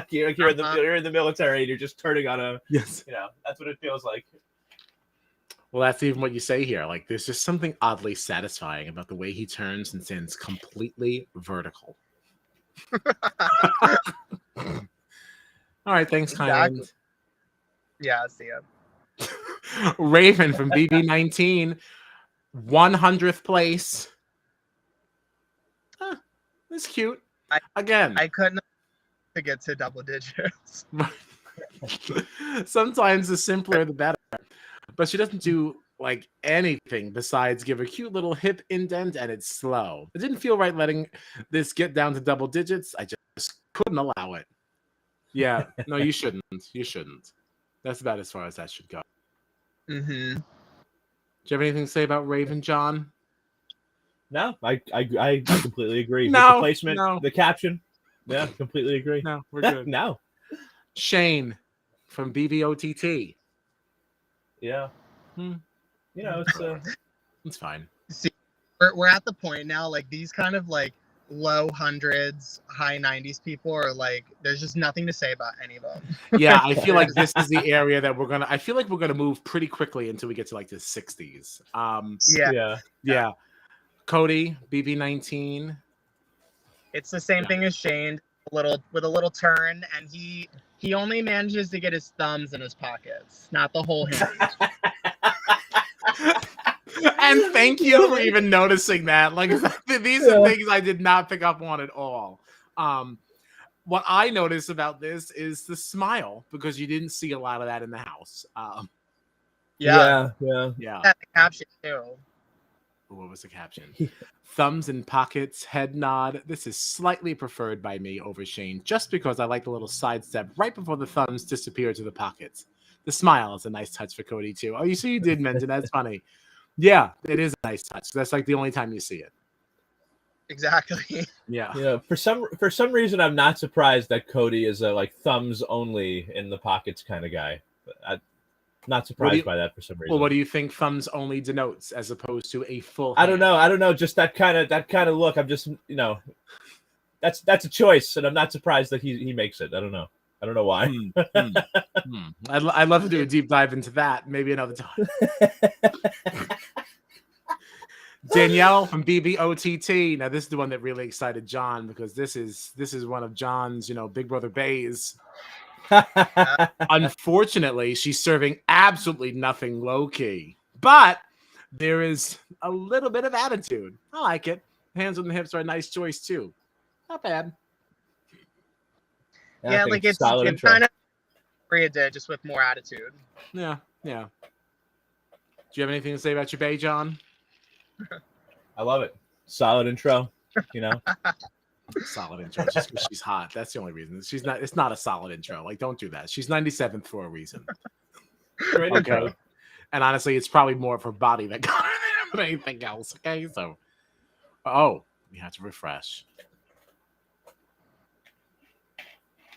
you're in the military and you're just turning on a yes. That's what it feels like. Well, that's even what you say here. Like, there's just something oddly satisfying about the way he turns and stands completely vertical. All right, thanks, Kyland. Yeah, see ya. Raven from BB19, 100th place. It's cute. I couldn't to get to double digits. Sometimes the simpler the better. But she doesn't do like anything besides give a cute little hip indent, and it's slow. It didn't feel right letting this get down to double digits. I just couldn't allow it. Yeah, no, you shouldn't. You shouldn't. That's about as far as that should go. Mm-hmm. Do you have anything to say about Raven, John? No, I completely agree. No, with the placement, no. the caption. Yeah, completely agree. No, we're good. No. Shane from BBOTT. Yeah. You know, it's fine. See, we're at the point now, like these kind of like low hundreds, high 90s people are like, there's just nothing to say about any of them. Yeah, I feel like this is the area that I feel like we're gonna move pretty quickly until we get to like the 60s. Yeah. Cody, BB19. It's the same thing as Shane, with a little turn, and he only manages to get his thumbs in his pockets, not the whole hand. And thank you for even noticing that. Like, these are things I did not pick up on at all. What I noticed about this is the smile, because you didn't see a lot of that in the house. Yeah. That's the caption too. What was the caption? Thumbs in pockets, head nod. This is slightly preferred by me over Shane, just because I like the little sidestep right before the thumbs disappear to the pockets. The smile is a nice touch for Cody too. Oh, you see, you did mention that's funny. Yeah, it is a nice touch. That's like the only time you see it. Exactly. Yeah. For some reason, I'm not surprised that Cody is a like thumbs only in the pockets kind of guy. I'm not surprised by that for some reason. Well, what do you think thumbs only denotes as opposed to a full? I don't know. Just that kind of look. I'm just, that's a choice, and I'm not surprised that he makes it. I don't know why. I'd love to do a deep dive into that. Maybe another time. Danielle from BBOTT. Now, this is the one that really excited John, because this is one of John's, Big Brother bays. Unfortunately, she's serving absolutely nothing low key, but there is a little bit of attitude. I like it. Hands on the hips are a nice choice too. Not bad. Yeah, like it's kind of Rhea did, just with more attitude. Yeah. Do you have anything to say about your bae, John? I love it. Solid intro. Solid intro. Just because she's hot. That's the only reason. It's not a solid intro. Like, don't do that. She's 97th for a reason. Okay. And honestly, it's probably more of her body that got her there than anything else. Okay. So, we have to refresh.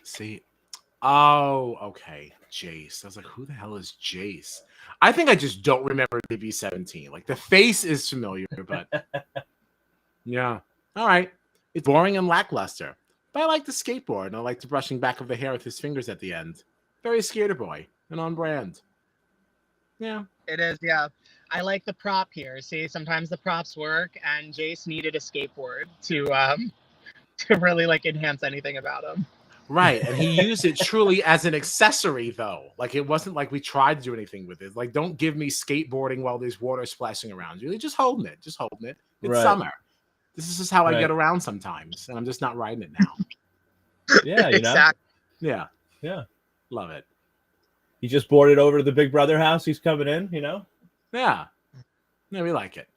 See. Oh, okay. Jace. I was like, who the hell is Jace? I think I just don't remember BB17. Like, the face is familiar, but yeah. All right. It's boring and lackluster, but I like the skateboard, and I like the brushing back of the hair with his fingers at the end. Very skater boy and on brand. Yeah. It is, yeah. I like the prop here. See, sometimes the props work, and Jace needed a skateboard to really like enhance anything about him. Right, and he used it truly as an accessory, though. Like, it wasn't like we tried to do anything with it. Like, don't give me skateboarding while there's water splashing around you. You're just holding it. It's right. Summer. This is just how I get around sometimes, and I'm just not riding it now. Yeah, exactly. Yeah. Love it. He just boarded over to the Big Brother house. He's coming in, Yeah, we like it.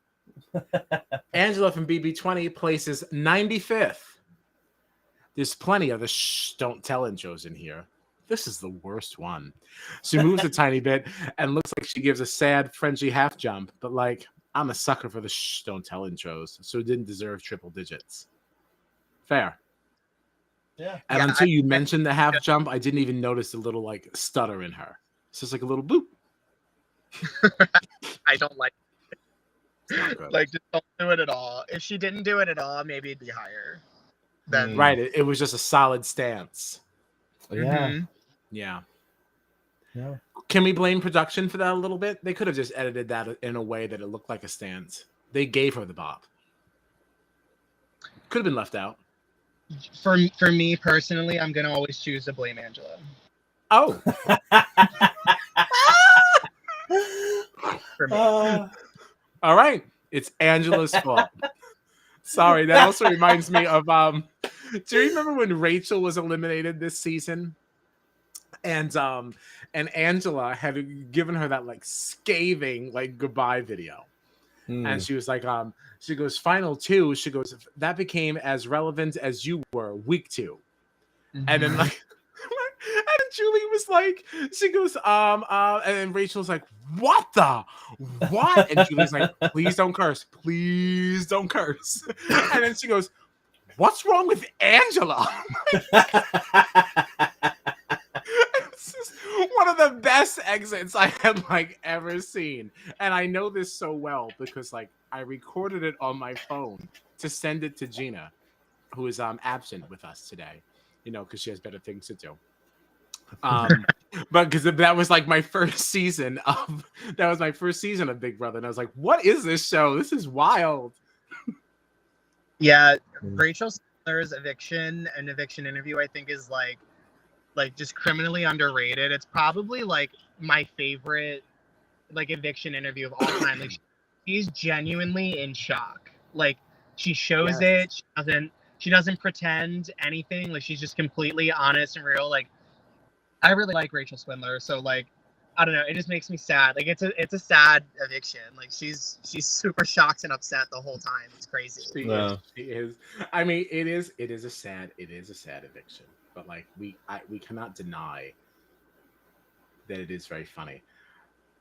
Angela from BB20 places 95th. There's plenty of the don't tell intros in here. This is the worst one. She moves a tiny bit and looks like she gives a sad Frenchie half jump, but like, I'm a sucker for the don't tell intros, so it didn't deserve triple digits. Fair. Yeah. And until you mentioned the half jump, I didn't even notice the little like stutter in her. It's just like a little boop. I don't like it. Like, just don't do it at all. If she didn't do it at all, maybe it'd be higher. Right. It was just a solid stance. Yeah. Yeah. Yeah. Can we blame production for that a little bit? They could have just edited that in a way that it looked like a stance. They gave her the bop. Could have been left out. For me personally, I'm gonna always choose to blame Angela. Oh. For me. All right. It's Angela's fault. Sorry, that also reminds me of do you remember when Rachel was eliminated this season? And Angela had given her that like scathing like goodbye video. And she was like, she goes, final 2, she goes, that became as relevant as you were week 2. And then like and Julie was like, she goes, and then Rachel's like, what? And Julie's like, please don't curse. Please don't curse. And then she goes, what's wrong with Angela? It's just one of the best exits I had like ever seen. And I know this so well because like I recorded it on my phone to send it to Gina, who is absent with us today, you know, because she has better things to do. But because that was like my first season of Big Brother, and I was like, what is this show? This is wild. Yeah, Rachel Sandler's eviction interview, I think, is like just criminally underrated. It's probably like my favorite like eviction interview of all time. Like she's genuinely in shock. Like she shows it. She doesn't pretend anything. Like she's just completely honest and real. Like I really like Rachel Swindler, so like I don't know, it just makes me sad. Like it's a sad eviction. Like she's super shocked and upset the whole time. It's crazy. She is. I mean, it is a sad eviction, but like we cannot deny that it is very funny.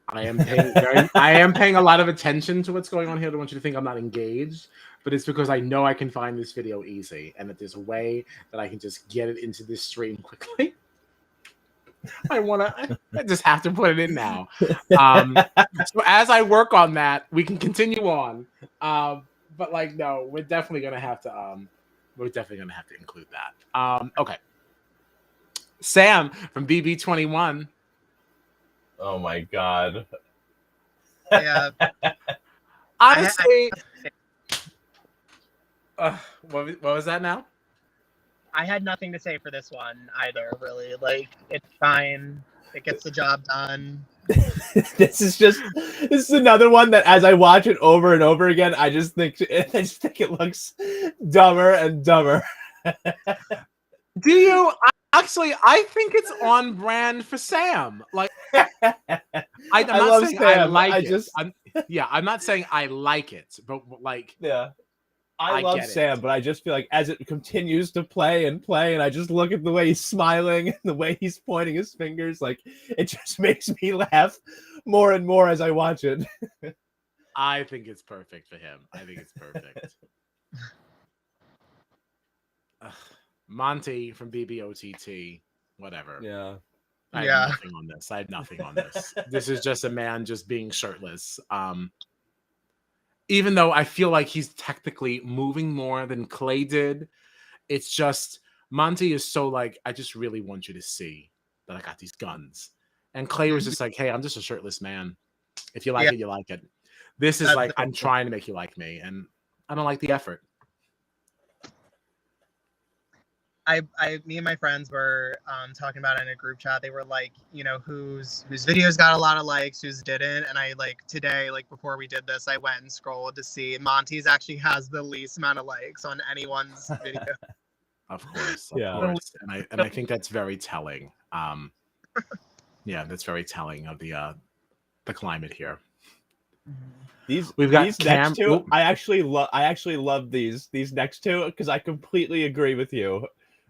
I am paying a lot of attention to what's going on here. I don't want you to think I'm not engaged, but it's because I know I can find this video easy and that there's a way that I can just get it into this stream quickly. I just have to put it in now. So as I work on that, we can continue on. But like, no, we're definitely gonna have to include that. Okay. Sam from BB21. Oh my god. Yeah. Honestly, what was that now? I had nothing to say for this one either, really. Like, it's fine. It gets the job done. This is another one that as I watch it over and over again, I just think it looks dumber and dumber. Do you? Actually, I think it's on brand for Sam. Like, I'm not saying Sam. I like it. I'm not saying I like it, but like, yeah. I love Sam, but I just feel like as it continues to play, and I just look at the way he's smiling and the way he's pointing his fingers, like it just makes me laugh more and more as I watch it. I think it's perfect for him. I think it's perfect. Monty from BBOTT, whatever. Yeah. I have nothing on this. This is just a man just being shirtless. Even though I feel like he's technically moving more than Clay did, it's just Monty is so like, I just really want you to see that I got these guns. And Clay was just like, hey, I'm just a shirtless man. If you like it, you like it. This is like, I'm trying to make you like me, and I don't like the effort. Me and my friends were talking about it in a group chat. They were like, you know, whose videos got a lot of likes, whose didn't. And I like today, like before we did this, I went and scrolled to see Monty's actually has the least amount of likes on anyone's video. Of course. And I think that's very telling. That's very telling of the climate here. We've got these next two. I actually love these next two because I completely agree with you,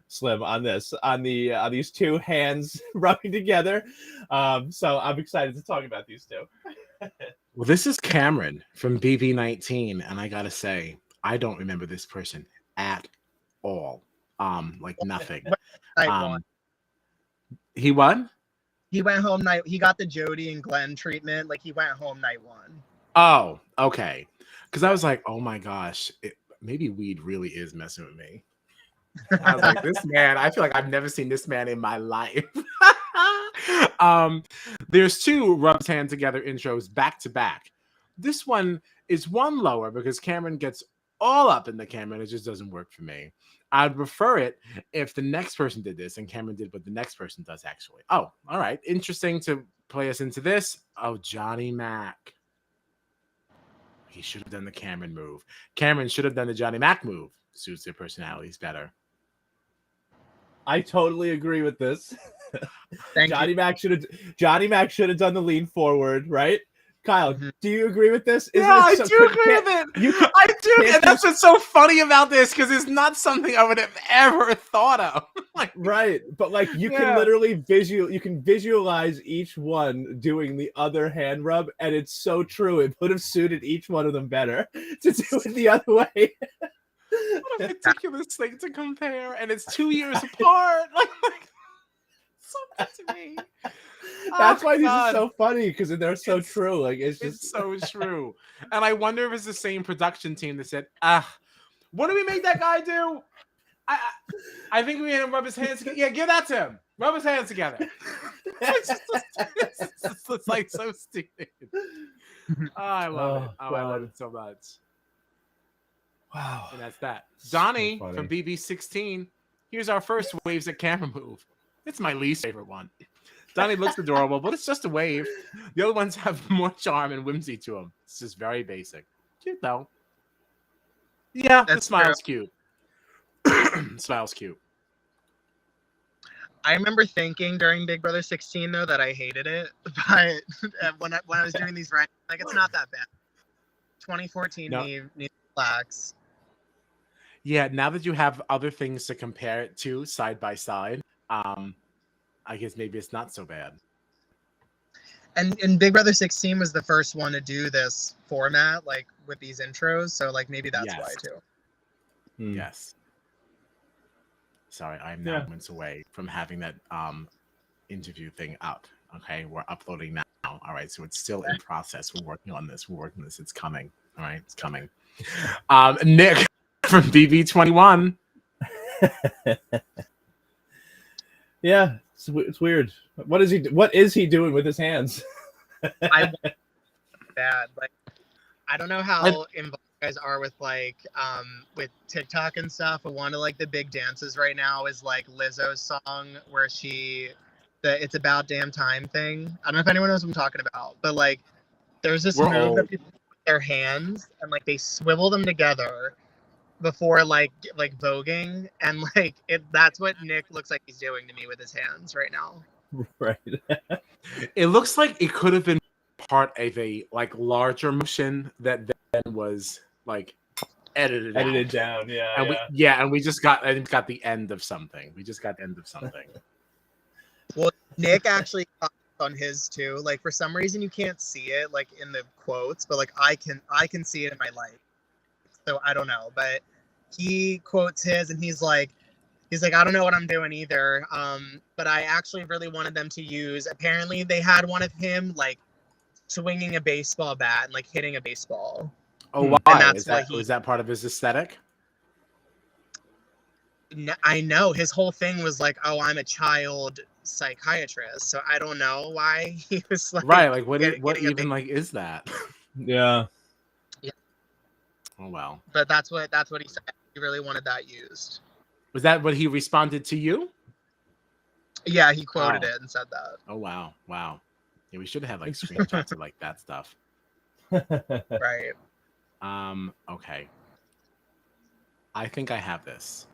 Slimm, on this, on these two hands rubbing together. So I'm excited to talk about these two. Well, this is Cameron from BB19, and I gotta say, I don't remember this person at all. Like nothing. He won? He went home night. He got the Jody and Glenn treatment. Like he went home night 1. Oh, okay. Because I was like, oh my gosh, maybe weed really is messing with me. I was like, this man, I feel like I've never seen this man in my life. There's two rub his hand together intros back to back. This one is one lower because Cameron gets all up in the camera and it just doesn't work for me. I'd prefer it if the next person did this and Cameron did what the next person does actually. Oh, all right. Interesting to play us into this. Oh, Johnny Mac. He should have done the Cameron move. Cameron should have done the Johnny Mac move. Suits their personalities better. I totally agree with this. Johnny Mac should have done the lean forward, right? Kyle, do you agree with this? I do agree with it. I do, and that's what's so funny about this because it's not something I would have ever thought of. Right, but like you can literally visualize each one doing the other hand rub, and it's so true. It would have suited each one of them better to do it the other way. What a ridiculous thing to compare, and it's 2 years apart. Like so good to me. That's why these are so funny because they're so true. Like it's so true. And I wonder if it's the same production team that said, what do we make that guy do? I think we made him rub his hands together. Yeah, give that to him. Rub his hands together. It's like so stupid. I love it. I love it so much. Wow. And that's that. Donnie from BB16. Here's our first waves at camera move. It's my least favorite one. Donnie looks adorable, but it's just a wave. The other ones have more charm and whimsy to them. It's just very basic. Cute, though. Yeah, the smile's cute. Smile's cute. I remember thinking during Big Brother 16, though, that I hated it. But when I was doing these rankings, like, it's not that bad. 2014 needs to relax. Yeah, now that you have other things to compare it to side by side, I guess maybe it's not so bad. And Big Brother 16 was the first one to do this format, like with these intros. So like maybe that's why too. Yes. Sorry, I'm now months away from having that interview thing up. Okay, we're uploading now. All right, so it's still in process. We're working on this. It's coming. All right, it's coming. Nick from BB21. Yeah, it's weird. What is he doing with his hands? I bad. Like I don't know how involved you guys are with like with TikTok and stuff, but one of like the big dances right now is like Lizzo's song where it's about damn time thing. I don't know if anyone knows what I'm talking about, but like there's this move that people put their hands and like they swivel them together before like voguing, and like that's what Nick looks like he's doing to me with his hands right now. Right. It looks like it could have been part of a like larger motion that then was like edited down. And we just got the end of something. Well, Nick actually on his too. Like for some reason you can't see it like in the quotes, but like I can see it in my life. So I don't know, but he quotes his and he's like, I don't know what I'm doing either. But I actually really wanted them to use. Apparently, they had one of him like swinging a baseball bat and like hitting a baseball. Oh, why? Is that part of his aesthetic? I know his whole thing was like, oh, I'm a child psychiatrist, so I don't know why he was like. Right, like what even like is that? Yeah. Oh well. But that's what he said. He really wanted that used. Was that what he responded to you? Yeah, he quoted it and said that. Oh wow. Yeah, we should have like screenshots of like that stuff. Right. Okay. I think I have this.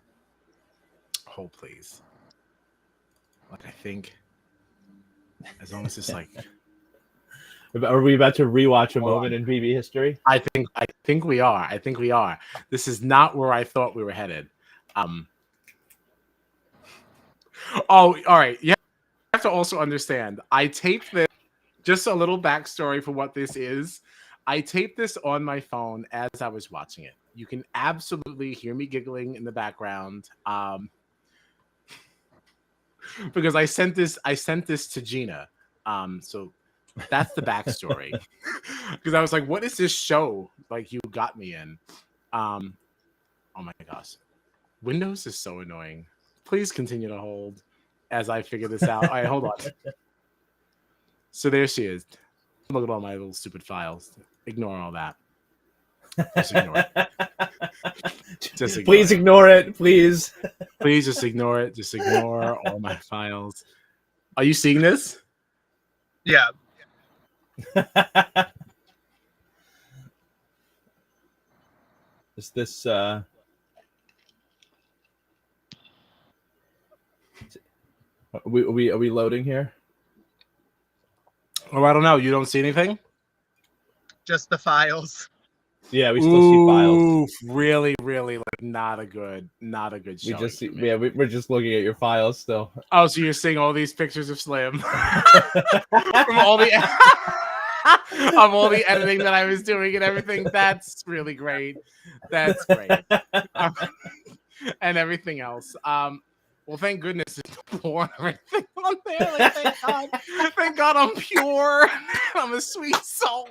Hold please. Like I think as long as it's like Are we about to rewatch a moment in BB history? I think we are. This is not where I thought we were headed. Oh, all right. You have to also understand. I taped this. Just a little backstory for what this is. I taped this on my phone as I was watching it. You can absolutely hear me giggling in the background. Because I sent this to Gina. So that's the backstory. Because I was like, what is this show like you got me in? Oh my gosh. Windows is so annoying. Please continue to hold. as I figure this out. All right, hold on. So there she is. Look at all my little stupid files. Ignore all that. Just ignore it. Please ignore it. Please. Please just ignore it. Just ignore all my files. Are you seeing this? Yeah. Is this Are we loading here? Oh, I don't know. You don't see anything? Just the files. Yeah, we still see files. Really, really, like not a good show. We just see, we're just looking at your files still. Oh, so you're seeing all these pictures of Slimm from all the of all the editing that I was doing and everything. That's really great. That's great. And everything else. Well, thank goodness there's no porn or anything on there. Like, thank God I'm pure. I'm a sweet soul.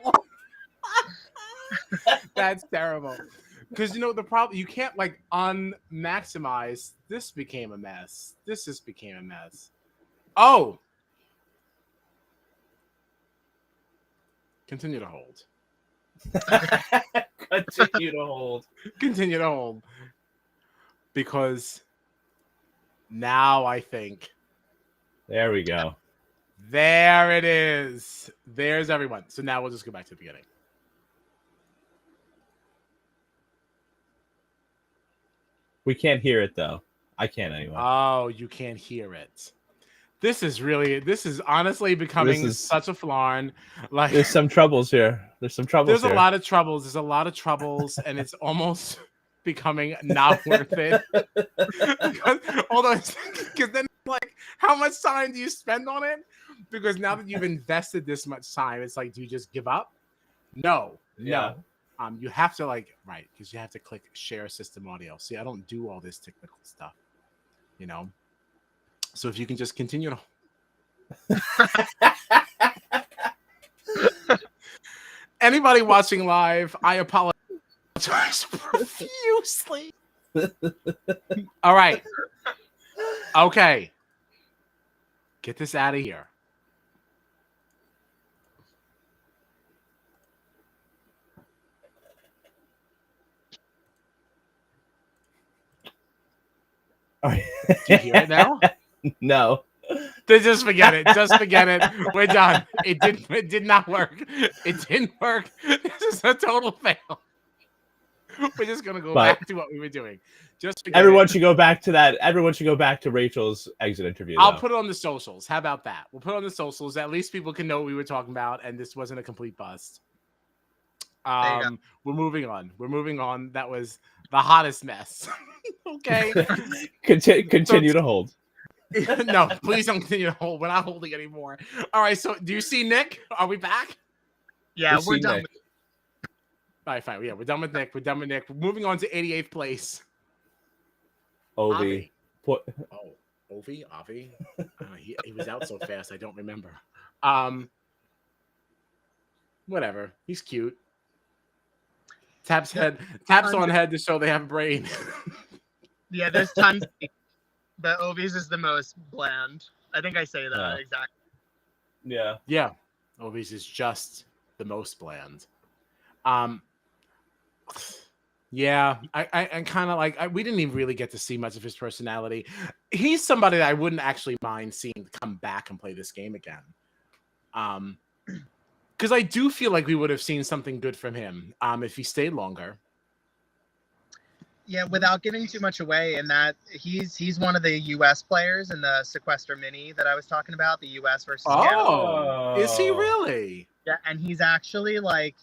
That's terrible. Because the problem, you can't like unmaximize. This became a mess. This just became a mess. Oh. Continue to hold. Continue to hold. Continue to hold. Because now I think. There we go. There it is. There's everyone. So now we'll just go back to the beginning. We can't hear it though. I can't anyway. Oh, you can't hear it. This is honestly becoming such a flarn. Like, there's some troubles here. There's a lot of troubles. There's a lot of troubles, and it's almost becoming not worth it. Because then, like, how much time do you spend on it? Because now that you've invested this much time, it's like, do you just give up? No. You have to because you have to click share system audio. See, I don't do all this technical stuff, So if you can just continue to. Anybody watching live, I apologize profusely. All right. Okay. Get this out of here. Do you hear it now? No. Just forget it. Just forget it. We're done. It did not work. It didn't work. This is a total fail. We're just gonna go back to what we were doing. Just forget everyone it. should go back to that. Everyone should go back to Rachel's exit interview. I'll put it on the socials. How about that? We'll put it on the socials. At least people can know what we were talking about, and this wasn't a complete bust. We're moving on. That was the hottest mess. Okay. Continue to hold. No, please don't continue to hold. We're not holding anymore. All right. So, do you see Nick? Are we back? Yeah, we're done. All right, fine. Yeah, we're done with Nick. We're moving on to 88th place. Ovi. Ovi? Avi? He was out so fast, I don't remember. Whatever. He's cute. Taps on head to show they have a brain. Yeah, there's tons. But Ovi's is the most bland. I think I say that exactly. Yeah. Yeah. Ovi's is just the most bland. Yeah, I kind of like. We didn't even really get to see much of his personality. He's somebody that I wouldn't actually mind seeing come back and play this game again. Because I do feel like we would have seen something good from him if he stayed longer. Yeah, without giving too much away, and that he's one of the U.S. players in the Sequester Mini that I was talking about, the U.S. versus Canada. Is he really? Yeah, and he's actually like,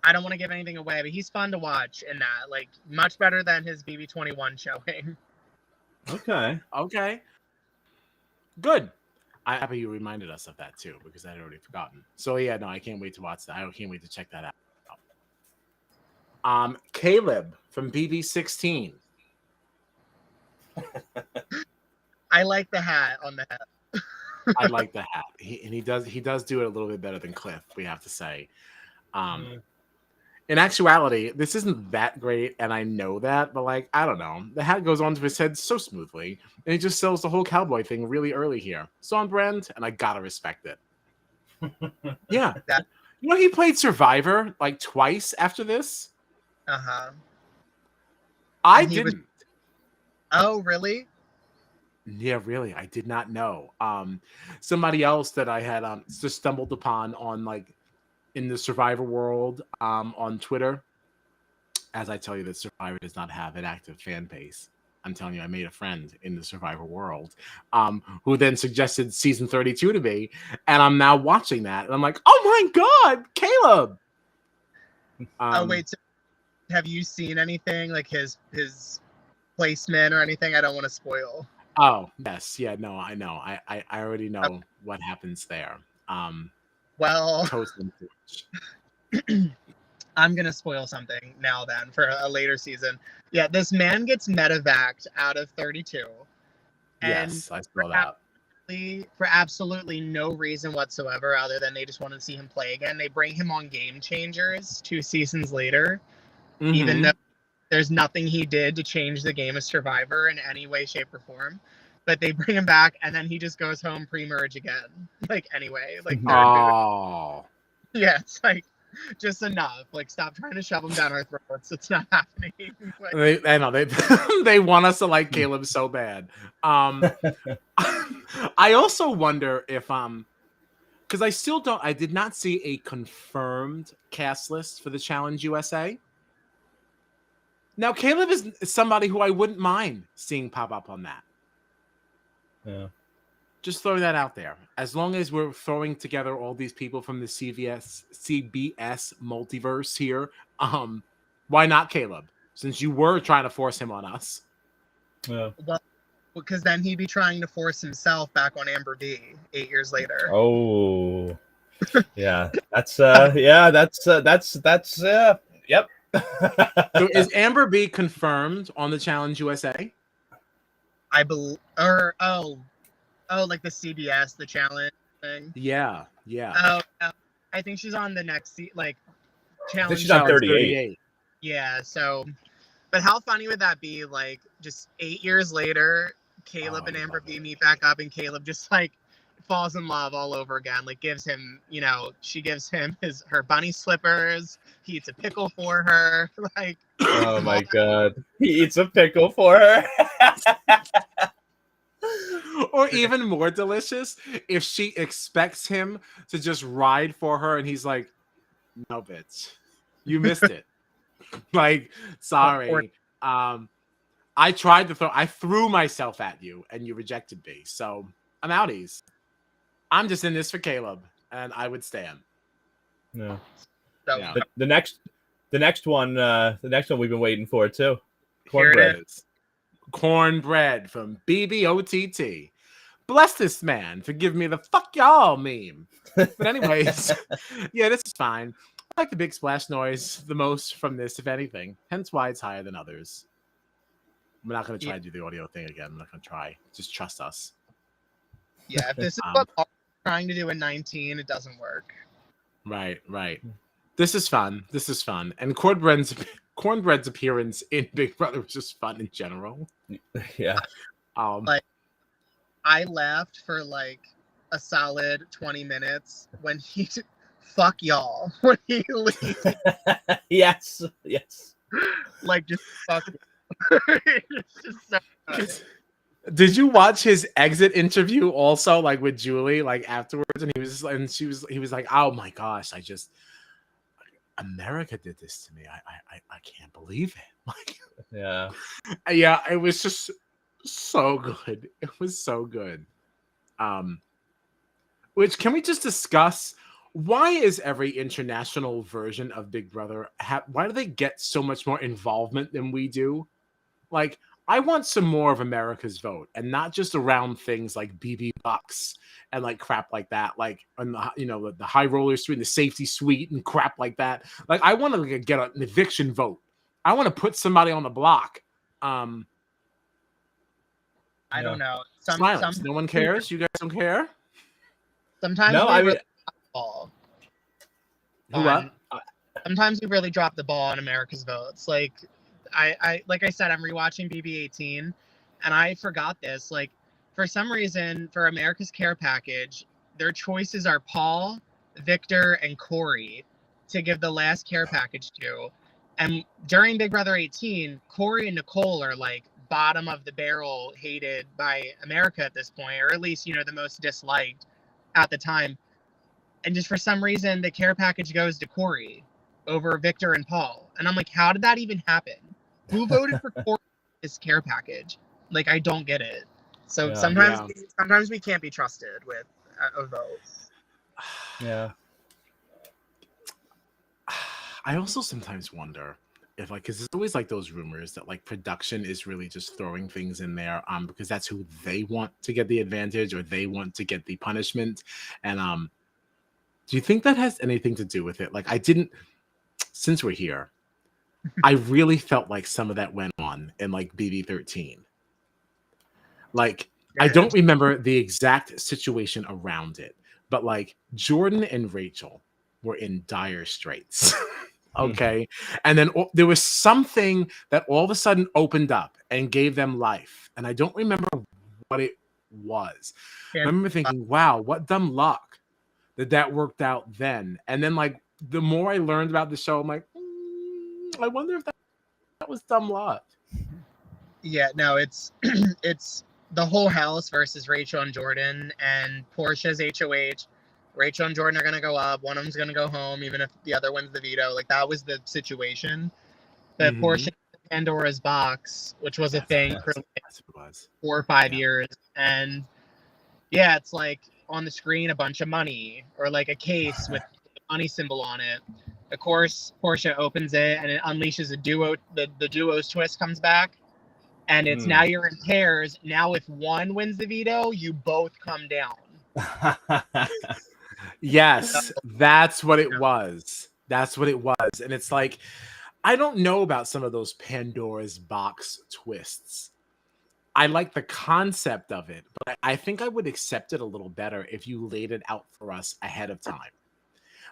I don't want to give anything away, but he's fun to watch in that, like, much better than his BB21 showing. Okay. Good. I'm happy you reminded us of that too, because I'd already forgotten. So yeah, no, I can't wait to watch that. I can't wait to check that out. Caleb from BB16. I like the hat on the hat. I like the hat. He does do it a little bit better than Cliff, we have to say. In actuality, this isn't that great, and I know that, but like, I don't know. The hat goes onto his head so smoothly, and he just sells the whole cowboy thing really early here. So on brand, and I gotta respect it. Yeah. You know, he played Survivor like twice after this. I didn't. Oh, really? Yeah, really. I did not know. Somebody else that I had just stumbled upon on like in the Survivor world on Twitter. As I tell you that Survivor does not have an active fan base. I'm telling you, I made a friend in the Survivor world who then suggested season 32 to me. And I'm now watching that. And I'm like, oh my God, Caleb. Oh, wait. So have you seen anything like his placement or anything? I don't want to spoil. Oh, yes. Yeah, no, I know. I already know what happens there. Well, toasting. I'm going to spoil something now then for a later season. Yeah, this man gets medevaced out of 32. Yes, I saw that. For absolutely no reason whatsoever other than they just want to see him play again. They bring him on Game Changers 2 seasons later, even though there's nothing he did to change the game of Survivor in any way, shape, or form. But they bring him back, and then he just goes home pre-merge again. Like, anyway. Like, oh. Yeah, it's like, just enough. Like, stop trying to shove them down our throats. It's not happening. Like, I know they want us to like Caleb so bad. I also wonder if because I did not see a confirmed cast list for the Challenge USA. Now Caleb is somebody who I wouldn't mind seeing pop up on that. Yeah. Just throwing that out there. As long as we're throwing together all these people from the CBS multiverse here, why not Caleb? Since you were trying to force him on us. Yeah. Well, because then he'd be trying to force himself back on Amber B 8 years later. Oh. Yeah. That's yep. So is Amber B confirmed on the Challenge USA? I believe, like the CBS, the challenge thing. Yeah. Oh, I think she's on the next challenge. She's on 38. Yeah. So, but how funny would that be? Like, just 8 years later, Caleb and Amber B meet back up, and Caleb just like falls in love all over again. Like, gives him, she gives him her bunny slippers. He eats a pickle for her. Like, oh my God, he eats a pickle for her. Or even more delicious, if she expects him to just ride for her and he's like, no, bitch, you missed it. Like, sorry. I threw myself at you and you rejected me. So I'm outies. I'm just in this for Caleb and I would stand. Yeah. Yeah. The next one we've been waiting for too. Cornbread from BBOTT. Bless this man for giving me the fuck y'all meme. But anyways, yeah, this is fine. I like the big splash noise the most from this, if anything. Hence why it's higher than others. I'm not going to try to do the audio thing again. I'm not going to try. Just trust us. Yeah, if this is what I'm trying to do in 19, it doesn't work. Right. This is fun. And Cornbread's appearance in Big Brother was just fun in general. Yeah. I laughed for like a solid 20 minutes when he fuck y'all when he leaves. Yes. Like, just fuck. It's just so funny. Did you watch his exit interview also, like with Julie, like afterwards? And he was like, oh my gosh, America did this to me. I can't believe it. Like, yeah, it was just so good. It was so good. Which, can we just discuss, why is every international version of Big Brother why do they get so much more involvement than we do? Like, I want some more of America's vote, and not just around things like BB Bucks and like crap like that, like on the high roller suite, the safety suite, and crap like that. Like, I want to get an eviction vote. I want to put somebody on the block. I don't know. Silence. No one cares. You guys don't care. Sometimes no, I mean, fall. What? sometimes we really drop the ball on America's votes. Like like I said, I'm rewatching BB18, and I forgot this. Like, for some reason, for America's Care Package, their choices are Paul, Victor, and Corey to give the last care package to. And during Big Brother 18, Corey and Nicole are like bottom of the barrel, hated by America at this point, or at least, you know, the most disliked at the time. And just for some reason, the care package goes to Corey over Victor and Paul. And I'm like, how did that even happen? Who voted for Corey this care package? Like, I don't get it. So sometimes we can't be trusted with a vote. Yeah. I also sometimes wonder if, like, because there's always like those rumors that like production is really just throwing things in there because that's who they want to get the advantage or they want to get the punishment. And do you think that has anything to do with it? Like, since we're here, I really felt like some of that went on in like BB13. Like, I don't remember the exact situation around it, but like Jordan and Rachel were in dire straits. Okay. And then there was something that all of a sudden opened up and gave them life. And I don't remember what it was. I remember thinking, wow, what dumb luck that worked out then. And then, like, the more I learned about the show, I'm like, I wonder if that was dumb luck. Yeah, no, it's it's the whole house versus Rachel and Jordan, and Portia's HOH. Rachel and Jordan are going to go up. One of them's going to go home, even if the other wins the veto. Like, that was the situation. But Portia Pandora's box, which was a thing for like 4 or 5 years. And yeah, it's like on the screen, a bunch of money or like a case with a money symbol on it. Of course, Portia opens it and it unleashes a duo. The duo's twist comes back. And it's now you're in pairs. Now, if one wins the veto, you both come down. Yes, that's what it was. That's what it was. And it's like, I don't know about some of those Pandora's box twists. I like the concept of it, but I think I would accept it a little better if you laid it out for us ahead of time.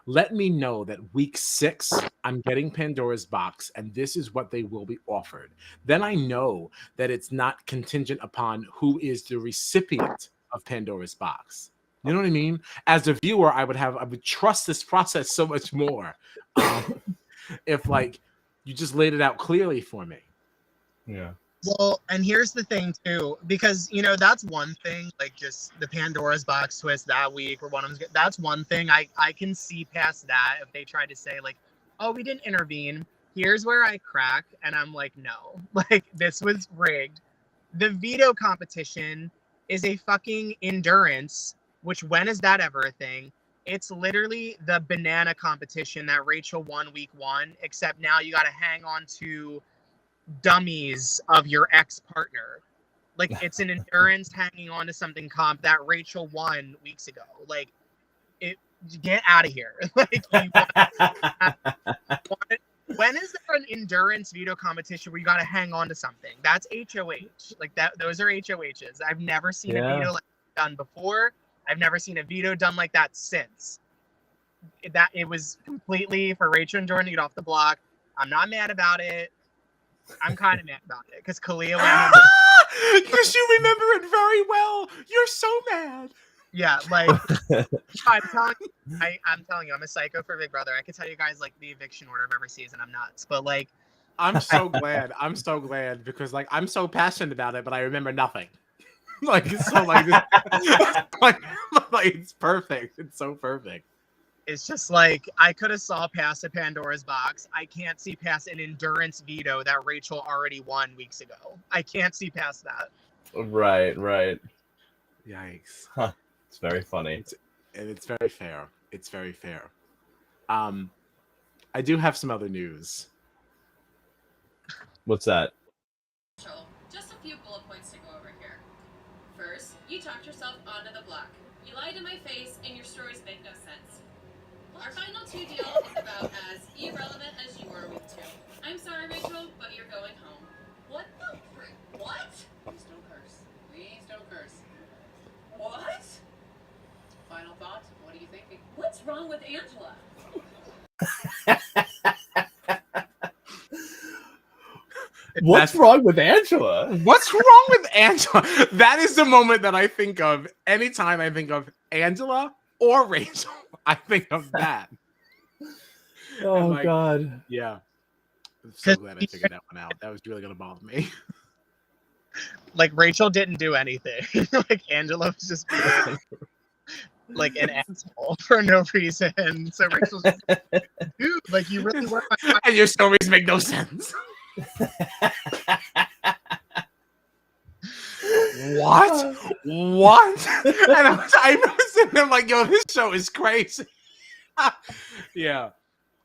Let me know that week 6, I'm getting Pandora's box, and this is what they will be offered. Then I know that it's not contingent upon who is the recipient of Pandora's box. You know what I mean? As a viewer, I would trust this process so much more if, like, you just laid it out clearly for me. Yeah. Well, and here's the thing too, because, you know, that's one thing, like just the Pandora's box twist that week or one of them. That's one thing I can see past that if they tried to say like, oh, we didn't intervene. Here's where I crack. And I'm like, no, like this was rigged. The veto competition is a fucking endurance, which when is that ever a thing? It's literally the banana competition that Rachel won week 1, except now you got to hang on to dummies of your ex-partner. Like, it's an endurance hanging on to something comp that Rachel won weeks ago. Like, get out of here. Like, when is there an endurance veto competition where you got to hang on to something? That's HOH. Like, those are HOHs. I've never seen a veto like that done before. I've never seen a veto done like that since. That it was completely for Rachel and Jordan to get off the block. I'm not mad about it. I'm kind of mad about it because Kalia went. Because you remember it very well. You're so mad. Yeah, like I'm telling you, I'm a psycho for Big Brother. I could tell you guys like the eviction order of every season. I'm nuts, but like, I'm so glad. I'm so glad because like I'm so passionate about it, but I remember nothing. Like so, like it's perfect. It's so perfect. It's just like I could have saw past a Pandora's box. I can't see past an endurance veto that Rachel already won weeks ago. I can't see past that. Right. Yikes. Huh. It's very funny. It's very fair. It's very fair. I do have some other news. What's that? Just a few bullet points to go over here. First, you talked yourself onto the block. You lied to my face, and your stories make no sense. Our final 2 deal is about as irrelevant as you were week 2. I'm sorry, Rachel, but you're going home. What the frick? What? Please don't curse. Please don't curse. What? Final thoughts? What are you thinking? What's wrong with Angela? What's wrong with Angela? What's wrong with Angela? That is the moment that I think of anytime I think of Angela or Rachel. I think of that. Oh, like, God. Yeah. I'm so glad I figured that one out. That was really going to bother me. Like, Rachel didn't do anything. Like, Angela was just being, like, an asshole for no reason. So Rachel's just like, dude, like, you really were. And your stories make no sense. What? What? And I remember sitting there like, yo, this show is crazy. Yeah.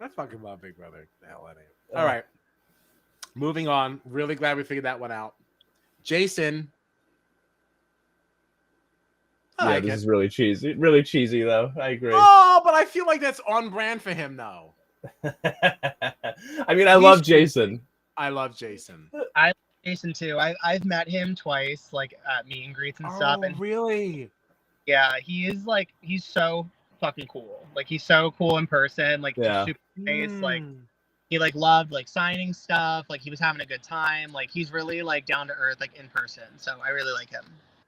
I fucking love Big Brother. The hell out of it. All right. Moving on. Really glad we figured that one out. Jason. Yeah, this is really cheesy. Really cheesy, though. I agree. Oh, but I feel like that's on brand for him, though. I mean, I love Jason. I love Jason. I love Jason, too. I've met him twice, like, at meet and greets and stuff. And really? Yeah, he is, like, he's so fucking cool. Like, he's so cool in person. Like, yeah. Super nice. Like, he, like, loved, like, signing stuff. Like, he was having a good time. Like, he's really, like, down to earth, like, in person. So I really like him.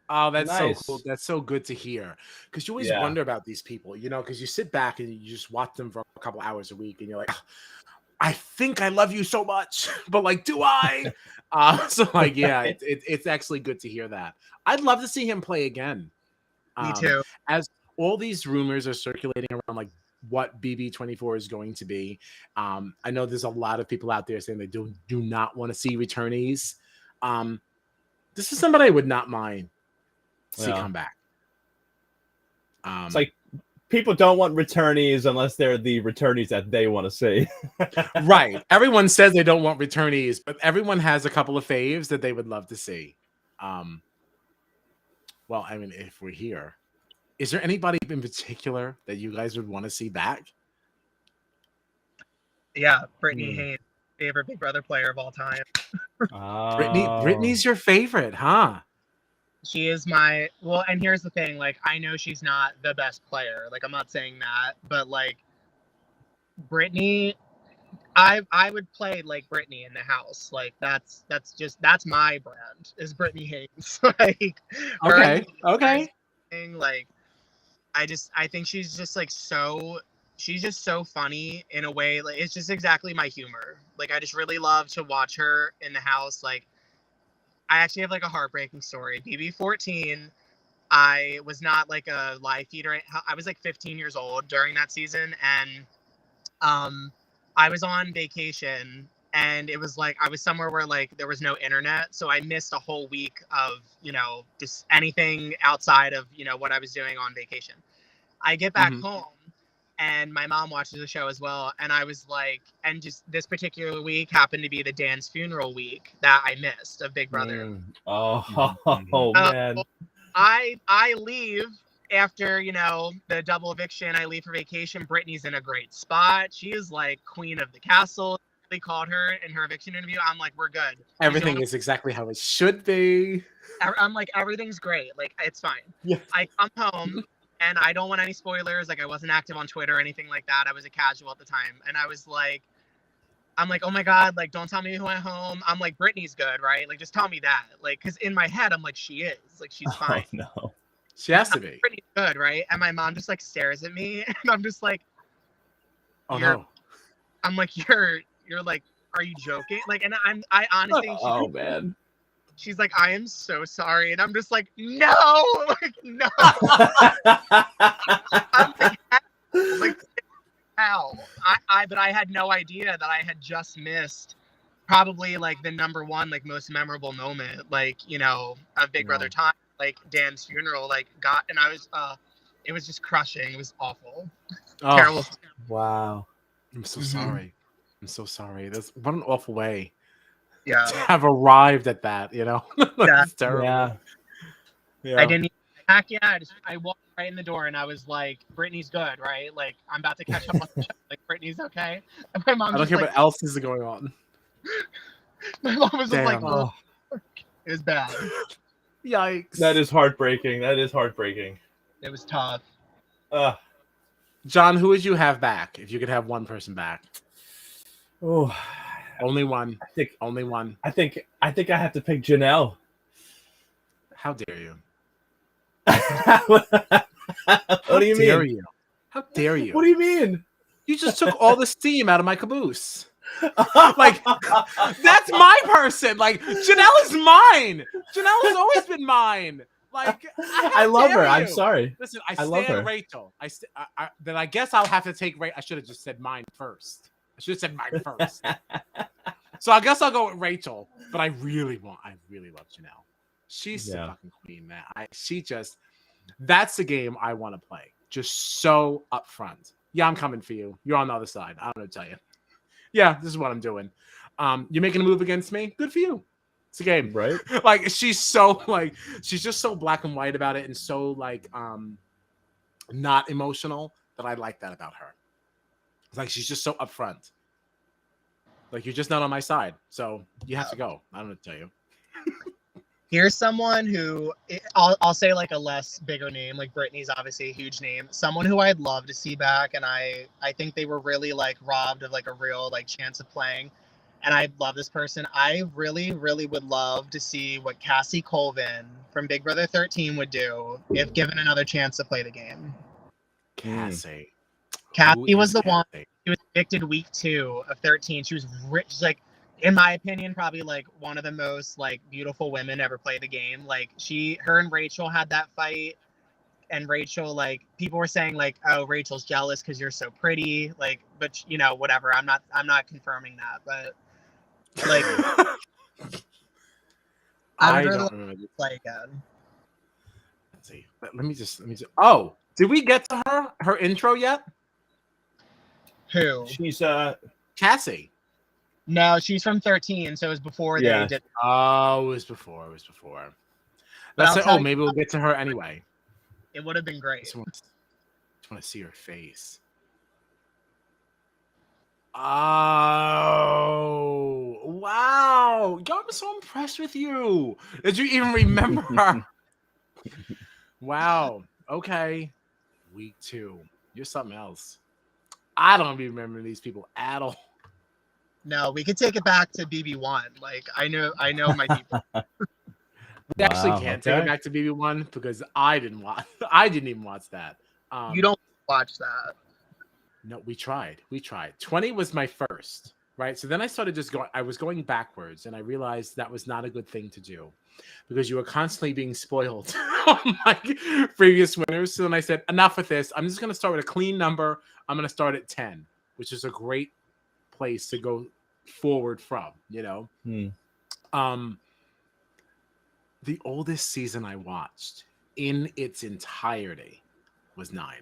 Oh, that's nice. so cool. That's so good to hear. Because you always wonder about these people, you know, because you sit back and you just watch them for a couple hours a week and you're like, oh, I think I love you so much, but like, do I? So like, yeah, it's actually good to hear that. I'd love to see him play again. Me too. As all these rumors are circulating around like what BB24 is going to be. I know there's a lot of people out there saying they do not want to see returnees. This is somebody I would not mind see come back. It's like people don't want returnees unless they're the returnees that they want to see. Right. Everyone says they don't want returnees, but everyone has a couple of faves that they would love to see. Well, I mean, if we're here, is there anybody in particular that you guys would want to see back? Yeah, Brittany Haynes, favorite Big Brother player of all time. Brittany's your favorite, huh? She is my and here's the thing, like, I know she's not the best player, like, I'm not saying that, but like Brittany, I would play like Brittany in the house. Like, that's my brand is Brittany Haynes. Like, okay. Like, I think she's just like she's just so funny in a way. Like, it's just exactly my humor. Like, I just really love to watch her in the house. Like, I actually have like a heartbreaking story. BB14, I was not like a live feeder. I was like 15 years old during that season, and I was on vacation, and it was like I was somewhere where like there was no internet, so I missed a whole week of, you know, just anything outside of, you know, what I was doing on vacation. I get back home, and my mom watches the show as well, and I was like, and just this particular week happened to be the Dan's funeral week that I missed of Big Brother. Man. I leave after, you know, the double eviction. I leave for vacation. Brittany's in a great spot. She is like queen of the castle. They called her in her eviction interview. I'm like, we're good. Everything is exactly how it should be. I'm like, everything's great. Like, it's fine. Yeah. I come home. And I don't want any spoilers. Like, I wasn't active on Twitter or anything like that. I was a casual at the time. And I was like, I'm like, oh my God, like, don't tell me who went home. I'm like, Brittany's good, right? Like, just tell me that. Like, because in my head, I'm like, she is. Like, she's fine. No. She has to be. Brittany's good, right? And my mom just, like, stares at me. And I'm just like, oh, no. I'm like, you're like, are you joking? Like, and I honestly. Oh, man. She's like, I am so sorry. And I'm just like, no, like, no. I'm like, how? But I had no idea that I had just missed probably like the number one, like, most memorable moment, like, you know, of Big Brother time, like Dan's funeral, like, and I was, it was just crushing. It was awful. Oh, terrible. Wow. I'm so sorry. I'm so sorry. That's what an awful way. Yeah, to have arrived at that, you know. That's terrible. Yeah. I didn't even pack yet. I walked right in the door and I was like, Brittany's good, right? Like, I'm about to catch up on the show. Like, Brittany's okay. And my mom, I don't care what else is going on. My mom was just like, oh, it was bad. Yikes. That is heartbreaking. It was tough. John, who would you have back if you could have one person back? Oh, Only one. I think Only one. I think I have to pick Janelle. How dare you? What do you dare mean? you? How dare you? What do you mean? You just took all the steam out of my caboose. Like, that's my person. Like, Janelle is mine. Janelle has always been mine. Like, I love her. I'm sorry. Listen, I love her. Rachel. Then I guess I'll have to take Rachel. I should have just said mine first. I should have said mine first. So I guess I'll go with Rachel. But I really love Janelle. She's the fucking queen, man. That's the game I want to play. Just so upfront. Yeah, I'm coming for you. You're on the other side. I don't know what to tell you. Yeah, this is what I'm doing. You're making a move against me? Good for you. It's a game. Right? Like, she's just so black and white about it and so, like, not emotional that I like that about her. It's like, she's just so upfront. Like, you're just not on my side. So you have to go. I don't know what to tell you. Here's someone who I'll say like a less bigger name, like Brittany's obviously a huge name. Someone who I'd love to see back, and I think they were really like robbed of like a real like chance of playing. And I love this person. I really, really would love to see what Cassie Colvin from Big Brother 13 would do if given another chance to play the game. Cassie was the one. She was evicted week 2 of 13. She was rich, like, in my opinion, probably like one of the most like beautiful women ever play the game. Like her and Rachel had that fight, and Rachel, like, people were saying like, oh, Rachel's jealous because you're so pretty. Like, but you know, whatever. I'm not confirming that, but like, I would really like to play again. Let's see. Let me just. Oh, did we get to her intro yet? Who? She's Cassie. No, she's from 13, so it was before they did. Oh, it was before. Let's say, maybe we'll get to her anyway. It would have been great. I just want to see her face. Oh, wow. Yo, I'm so impressed with you. Did you even remember her? Wow. Okay. Week 2. You're something else. I don't even remember these people at all. No, we could take it back to BB1. Like, I know my people. We actually can't take it back to BB1 because I didn't even watch that. You don't watch that. No, we tried. 20 was my first, right? So then I started I was going backwards, and I realized that was not a good thing to do because you were constantly being spoiled on my previous winners. So then I said, enough with this. I'm just going to start with a clean number. I'm going to start at 10, which is a great place to go forward from, you know. The oldest season I watched in its entirety was 9,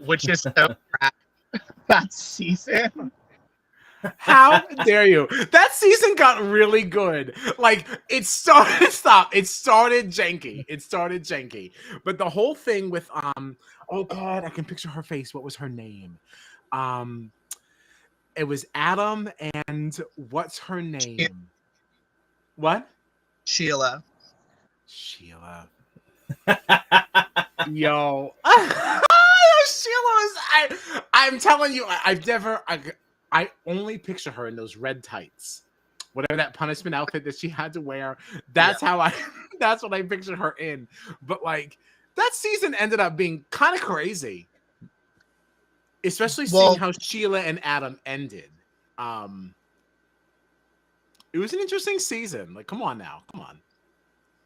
which is so crap. That season. How dare you? That season got really good. Like, it started janky. But the whole thing with oh god, I can picture her face. What was her name? It was Adam and what's her name? What? Sheila. Yo. Sheila was I'm telling you, I only picture her in those red tights. Whatever that punishment outfit that she had to wear. That's that's what I pictured her in. But like, that season ended up being kind of crazy. Especially seeing how Sheila and Adam ended. It was an interesting season. Like, come on now. Come on.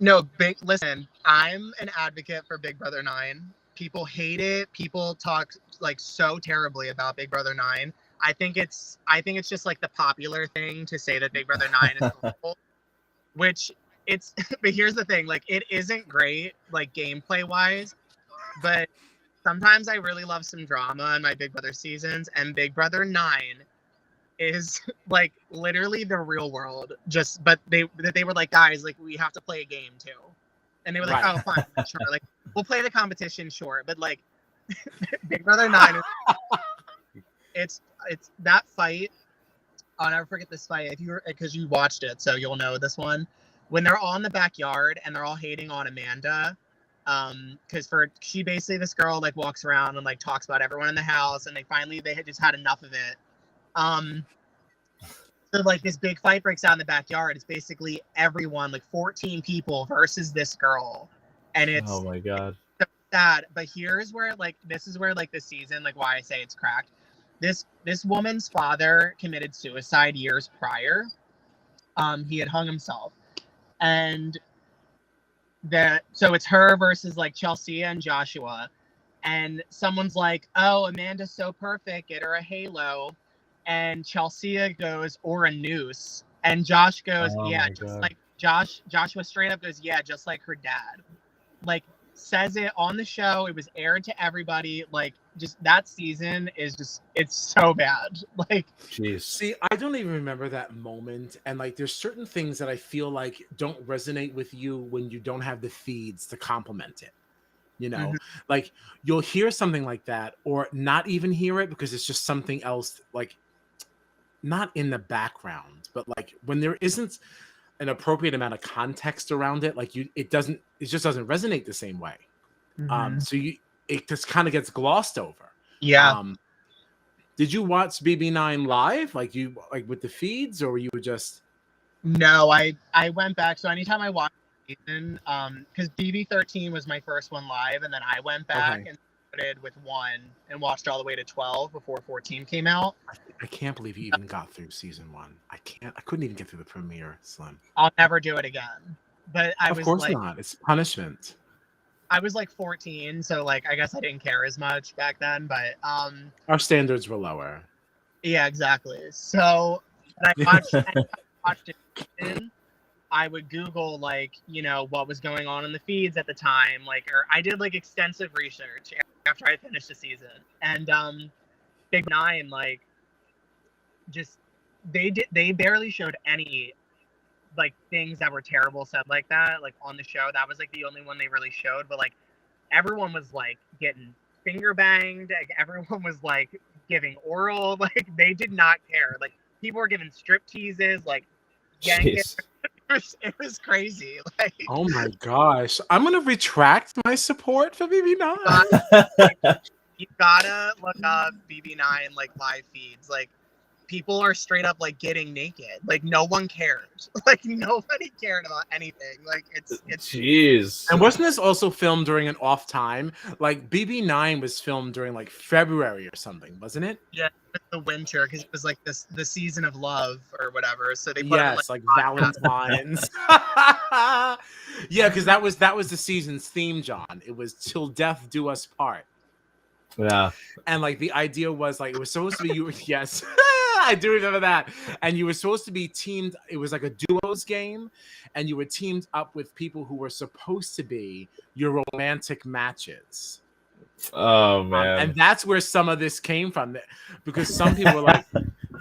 No, listen, I'm an advocate for Big Brother 9. People hate it. People talk like so terribly about Big Brother 9. I think it's just like the popular thing to say that Big Brother 9 is cool, which it's, but here's the thing, like, it isn't great, like, gameplay wise, but sometimes I really love some drama in my Big Brother seasons, and Big Brother 9 is like literally the real world. But they were like, guys, like, we have to play a game too, and they were like, oh, fine, sure, like, we'll play the competition, sure, but like, Big Brother 9 is, it's that fight. I'll never forget this fight because you watched it, so you'll know this one. When they're all in the backyard and they're all hating on Amanda, because she basically, this girl like walks around and like talks about everyone in the house, and they had just had enough of it, So like this big fight breaks out in the backyard. It's basically everyone, like 14 people versus this girl, and it's oh my god, so sad. But here's where like this is where like the season, like why I say it's cracked. This woman's father committed suicide years prior. He had hung himself, and so it's her versus like Chelsea and Joshua, and someone's like, "Oh, Amanda's so perfect, get her a halo," and Chelsea goes, "Or a noose," and Josh goes, oh "Yeah, my just god. like Joshua straight up goes, "Yeah, just like her dad," like says it on the show. It was aired to everybody. Like, just that season is just it's so bad. Like, Jeez. See, I don't even remember that moment, and like, there's certain things that I feel like don't resonate with you when you don't have the feeds to complement it. You know, like you'll hear something like that, or not even hear it because it's just something else, like not in the background, but like when there isn't an appropriate amount of context around it, like it just doesn't resonate the same way. So it just kind of gets glossed over. yeah. Did you watch BB9 live, like with the feeds, or were you just? No, I went back. So anytime I watch season, because BB13 was my first one live, and then I went back and started with 1 and watched all the way to 12 before 14 came out. I can't believe you even got through season 1. I couldn't even get through the premiere, Slimm. I'll never do it again. But Of course not. It's punishment. I was like 14, so like I guess I didn't care as much back then. But our standards were lower. Yeah, exactly. So when I watched it. I would Google like, what was going on in the feeds at the time, like, or I did like extensive research after I finished the season. And Big 9, like, just they barely showed any like things that were terrible said like that, like on the show. That was like the only one they really showed, but like everyone was like getting finger banged, like everyone was like giving oral, like they did not care. Like people were giving strip teases, like yanking. It was crazy. Like, oh my gosh, I'm gonna retract my support for BB9. You gotta look up BB9 like live feeds. Like people are straight up like getting naked. Like no one cares. Like nobody cared about anything. Like it's jeez. And wasn't this also filmed during an off time? Like BB9 was filmed during like February or something, wasn't it? Yeah, the winter, because it was like the season of love or whatever. So they put yes, like Valentine's. Yeah, because that was the season's theme, John. It was "Till Death Do Us Part." Yeah, and like the idea was like it was supposed to be you. Yes, I do remember that. And you were supposed to be teamed. It was like a duos game, and you were teamed up with people who were supposed to be your romantic matches. Oh man! And that's where some of this came from, because some people were like,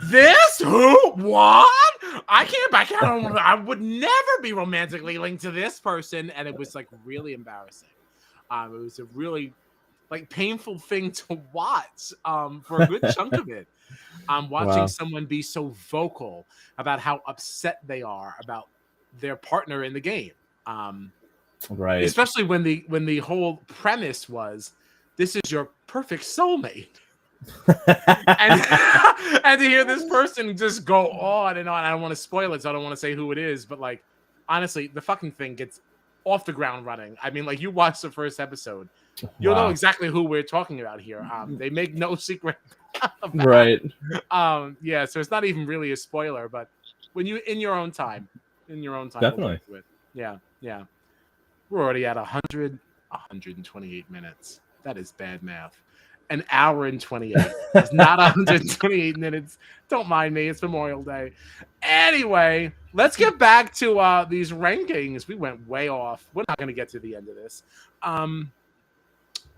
"This who what? I can't back out. I would never be romantically linked to this person," and it was like really embarrassing. It was a really like painful thing to watch for a good chunk of it. Watching someone be so vocal about how upset they are about their partner in the game. Right. Especially when the whole premise was, this is your perfect soulmate. and to hear this person just go on and on. I don't want to spoil it, so I don't want to say who it is, but like honestly, the fucking thing gets off the ground running. I mean, like you watch the first episode, you'll know exactly who we're talking about here. They make no secret about right. Yeah, so it's not even really a spoiler, but when you in your own time, definitely. Yeah. We're already at 128 minutes. That is bad math. An hour and 28. It's not 128 minutes. Don't mind me. It's Memorial Day. Anyway, let's get back to these rankings. We went way off. We're not going to get to the end of this. Well,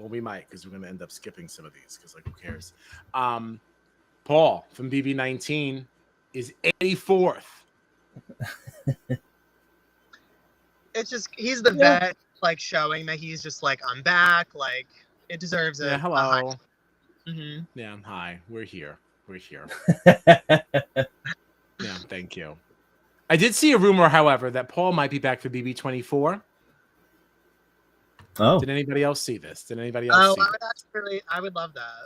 we might, because we're going to end up skipping some of these, because like, who cares? Paul from BB19 is 84th. It's just he's the vet, like showing that he's just like, I'm back. Like it deserves it. Yeah, hello. Yeah, hi. We're here. Yeah, thank you. I did see a rumor, however, that Paul might be back for BB24. Oh, did anybody else see this? Did anybody else see I would love that.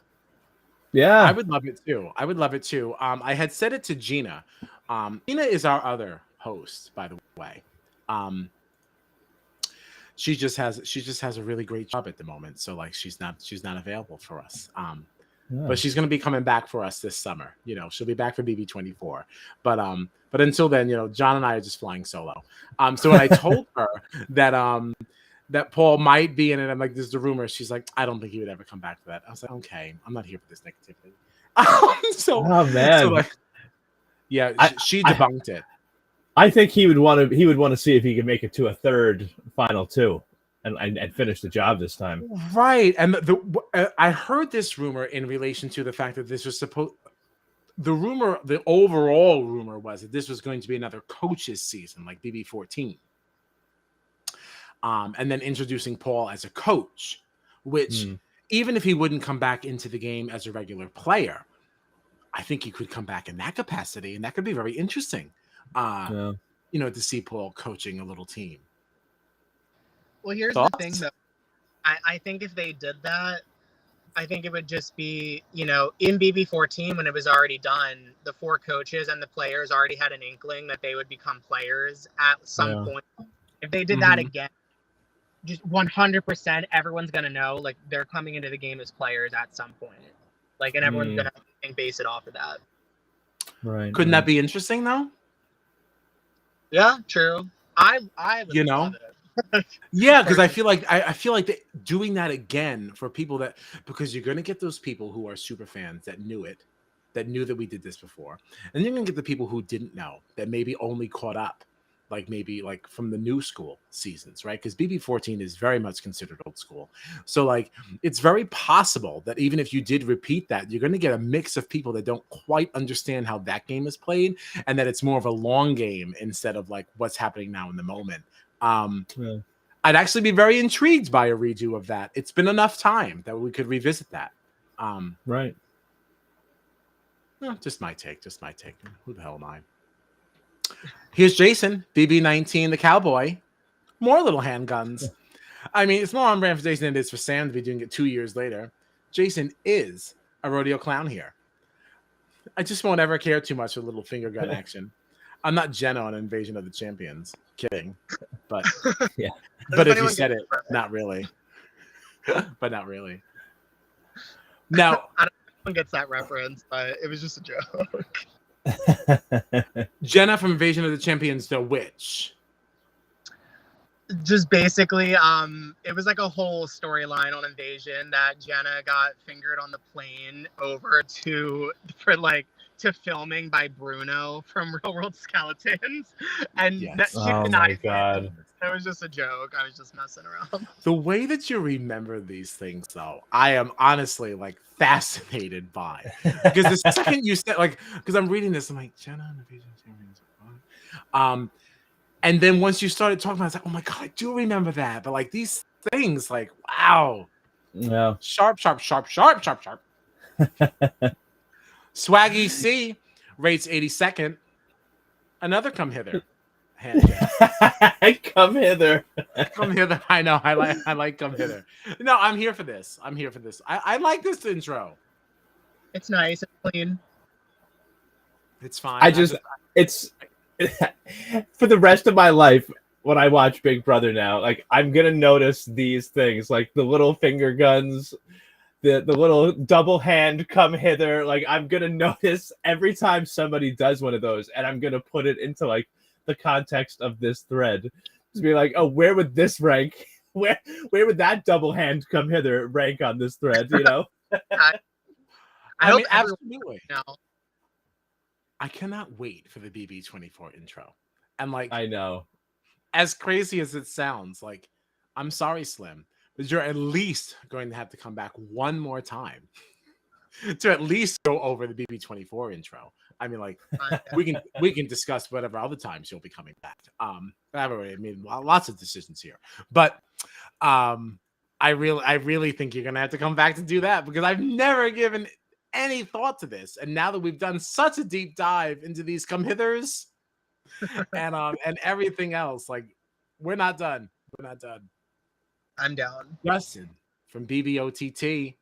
Yeah. I would love it too. I would love it too. I had said it to Gina. Gina is our other host, by the way. She just has a really great job at the moment, so like she's not available for us. But she's going to be coming back for us this summer. You know, she'll be back for BB24. But until then, you know, John and I are just flying solo. So when I told her that Paul might be in it, I'm like, this is a rumor. She's like, I don't think he would ever come back for that. I was like, okay, I'm not here for this negativity. Oh man. So like, yeah, she debunked it. I think he would want to see if he could make it to a third final two and finish the job this time. Right. And I heard this rumor in relation to the fact that this was the overall rumor was that this was going to be another coach's season, like BB14. And then introducing Paul as a coach, which even if he wouldn't come back into the game as a regular player, I think he could come back in that capacity, and that could be very interesting. You know, to see Paul coaching a little team. Well, here's the thing, though. I think if they did that, I think it would just be, you know, in BB14 when it was already done, the 4 coaches and the players already had an inkling that they would become players at some point. If they did that again, just 100%, everyone's gonna know like they're coming into the game as players at some point. Like, and everyone's gonna base it off of that. Right. Couldn't that be interesting though? Yeah, true. I would love it. Yeah, because I feel like doing that again for people because you're going to get those people who are super fans that knew that we did this before, and you're going to get the people who didn't know, that maybe only caught up, like maybe like from the new school seasons, right? Because BB14 is very much considered old school, so like it's very possible that even if you did repeat that, you're going to get a mix of people that don't quite understand how that game is played, and that it's more of a long game instead of like what's happening now in the moment. I'd actually be very intrigued by a redo of that. It's been enough time that we could revisit that. Right. Well, just my take. Who the hell am I? Here's Jason, BB19, the cowboy. More little handguns. I mean, it's more on brand for Jason than it is for Sam to be doing it 2 years later. Jason is a rodeo clown here. I just won't ever care too much for little finger gun action. I'm not Jenna on Invasion of the Champions. Kidding. But yeah. But if you said it, not really. But not really. Now, I don't know if anyone gets that reference, but it was just a joke. Jenna from Invasion of the Champions, the witch. Just basically, it was like a whole storyline on Invasion that Jenna got fingered on the plane over to filming by Bruno from Real World Skeletons, and that she denied it. It was just a joke. I was just messing around. The way that you remember these things, though, I am honestly like fascinated by, because the second you said, like, because I'm reading this, I'm like, Jenna and Invasion of the Champions. And then once you started talking about it, I was like, oh my God, I do remember that. But like these things, like, wow. Yeah. Sharp. Swaggy C rates 82nd. Another come hither. Come hither. Come hither. I know. I like come hither. No, I'm here for this. I like this intro. It's nice and clean. It's fine. It's for the rest of my life when I watch Big Brother now, like I'm gonna notice these things, like the little finger guns, the little double hand come hither. Like I'm gonna notice every time somebody does one of those, and I'm gonna put it into like the context of this thread. Just be like, oh, where would this rank? Where would that double hand come hither rank on this thread? You know? I mean, absolutely. Now. I cannot wait for the BB24 intro. And like, I know, as crazy as it sounds, like, I'm sorry, Slimm, but you're at least going to have to come back one more time to at least go over the BB24 intro. I mean, like, we can discuss whatever other times you'll be coming back. I've already made lots of decisions here, but I really think you're gonna have to come back to do that, because I've never given any thought to this, and now that we've done such a deep dive into these come hithers and everything else, like, we're not done. I'm down. Justin from BBOTT,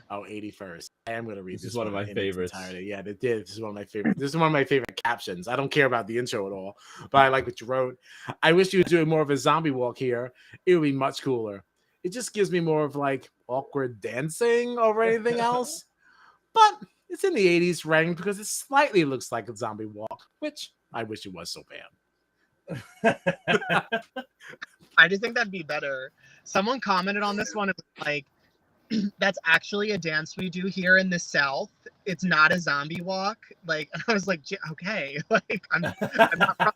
Oh, 81st. I am going to read This this is one of my in its favorites. entirety. Yeah, it did. This is one of my favorite. This is one of my favorite captions. I don't care about the intro at all, but I like what you wrote. I wish you were doing more of a zombie walk here. It would be much cooler. It just gives me more of like awkward dancing over anything else. But it's in the 80s ranked because it slightly looks like a zombie walk, which I wish it was so bad. I just think that'd be better. Someone commented on this one, like, that's actually a dance we do here in the South. It's not a zombie walk. Like, I was like, okay, like, I'm not from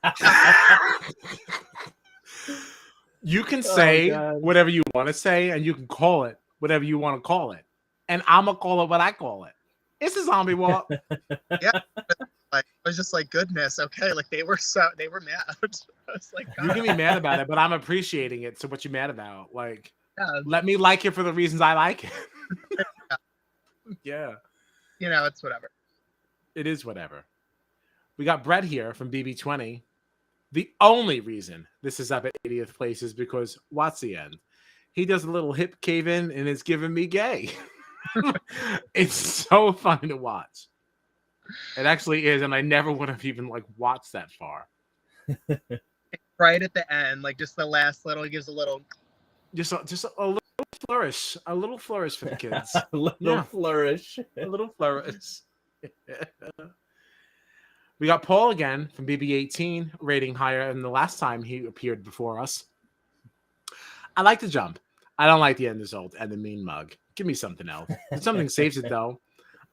You can say whatever you want to say, and you can call it whatever you want to call it. And I'm going to call it what I call it. It's a zombie walk. Yeah. Like, I was just like, goodness, okay. Like, they were mad. I was like, God. You can be mad about it, but I'm appreciating it. So what you mad about? Like, Yeah. let me like it for the reasons I like it. Yeah. You know, it's whatever. It is whatever. We got Brett here from BB20. The only reason this is up at 80th place is because what's the end? He does a little hip cave in and it's giving me gay. It's so funny to watch. It actually is, and I never would have even like watched that far. Right at the end, like just the last little, he gives a little, just a little flourish, for the kids. A little flourish. A little flourish. We got Paul again from BB18, rating higher than the last time he appeared before us. I like the jump. I don't like the end result and the mean mug. Give me something else. If something saves it though.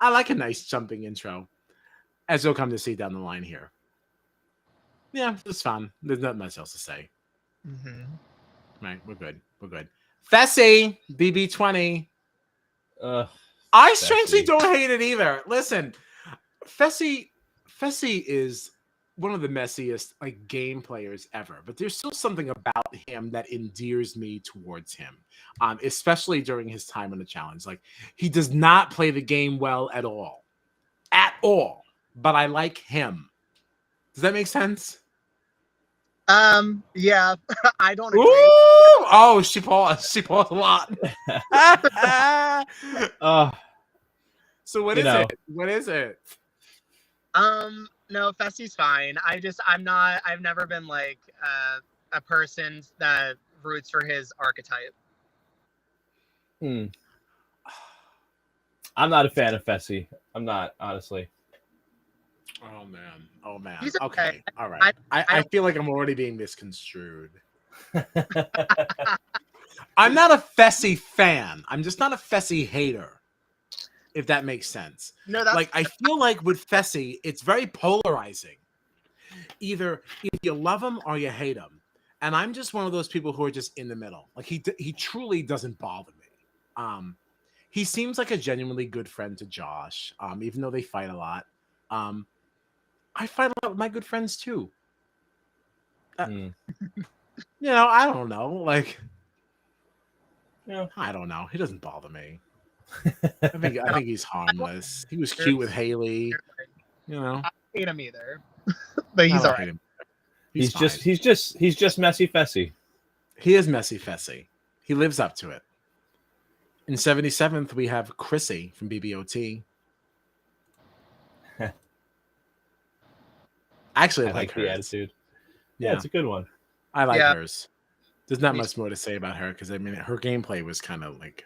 I like a nice jumping intro, as you'll come to see down the line here. Yeah, it's fun. There's nothing much else to say. mm-hmm. Right, we're good. Fessy, BB20. I Fessy. strangely don't hate it either. Listen, Fessy is one of the messiest like game players ever, but there's still something about him that endears me towards him, especially during his time on the challenge. Like, he does not play the game well at all, but I like him. Does that make sense? Yeah. I don't agree. Ooh! Oh, she paused a lot. So what is it? No, Fessy's fine. I've never been like a person that roots for his archetype. I'm not a fan of Fessy. I'm not, honestly. Oh man. He's okay. All right. I feel like I'm already being misconstrued. I'm not a Fessy fan. I'm just not a Fessy hater, if that makes sense. No, that's like, I feel like with Fessy, it's very polarizing. Either you love him or you hate him. And I'm just one of those people who are just in the middle. Like, he truly doesn't bother me. He seems like a genuinely good friend to Josh, even though they fight a lot. I fight a lot with my good friends too. You know, I don't know. Like, I don't know. He doesn't bother me. I think he's harmless. He was cute with Haley. You know, I don't hate him either, but he's alright. He's just messy Fessy. He is messy Fessy. He lives up to it. In 77th, we have Chrissy from BBOT. Actually, I like her attitude. Yeah, it's a good one. I like hers. There's not much more to say about her because I mean her gameplay was kind of like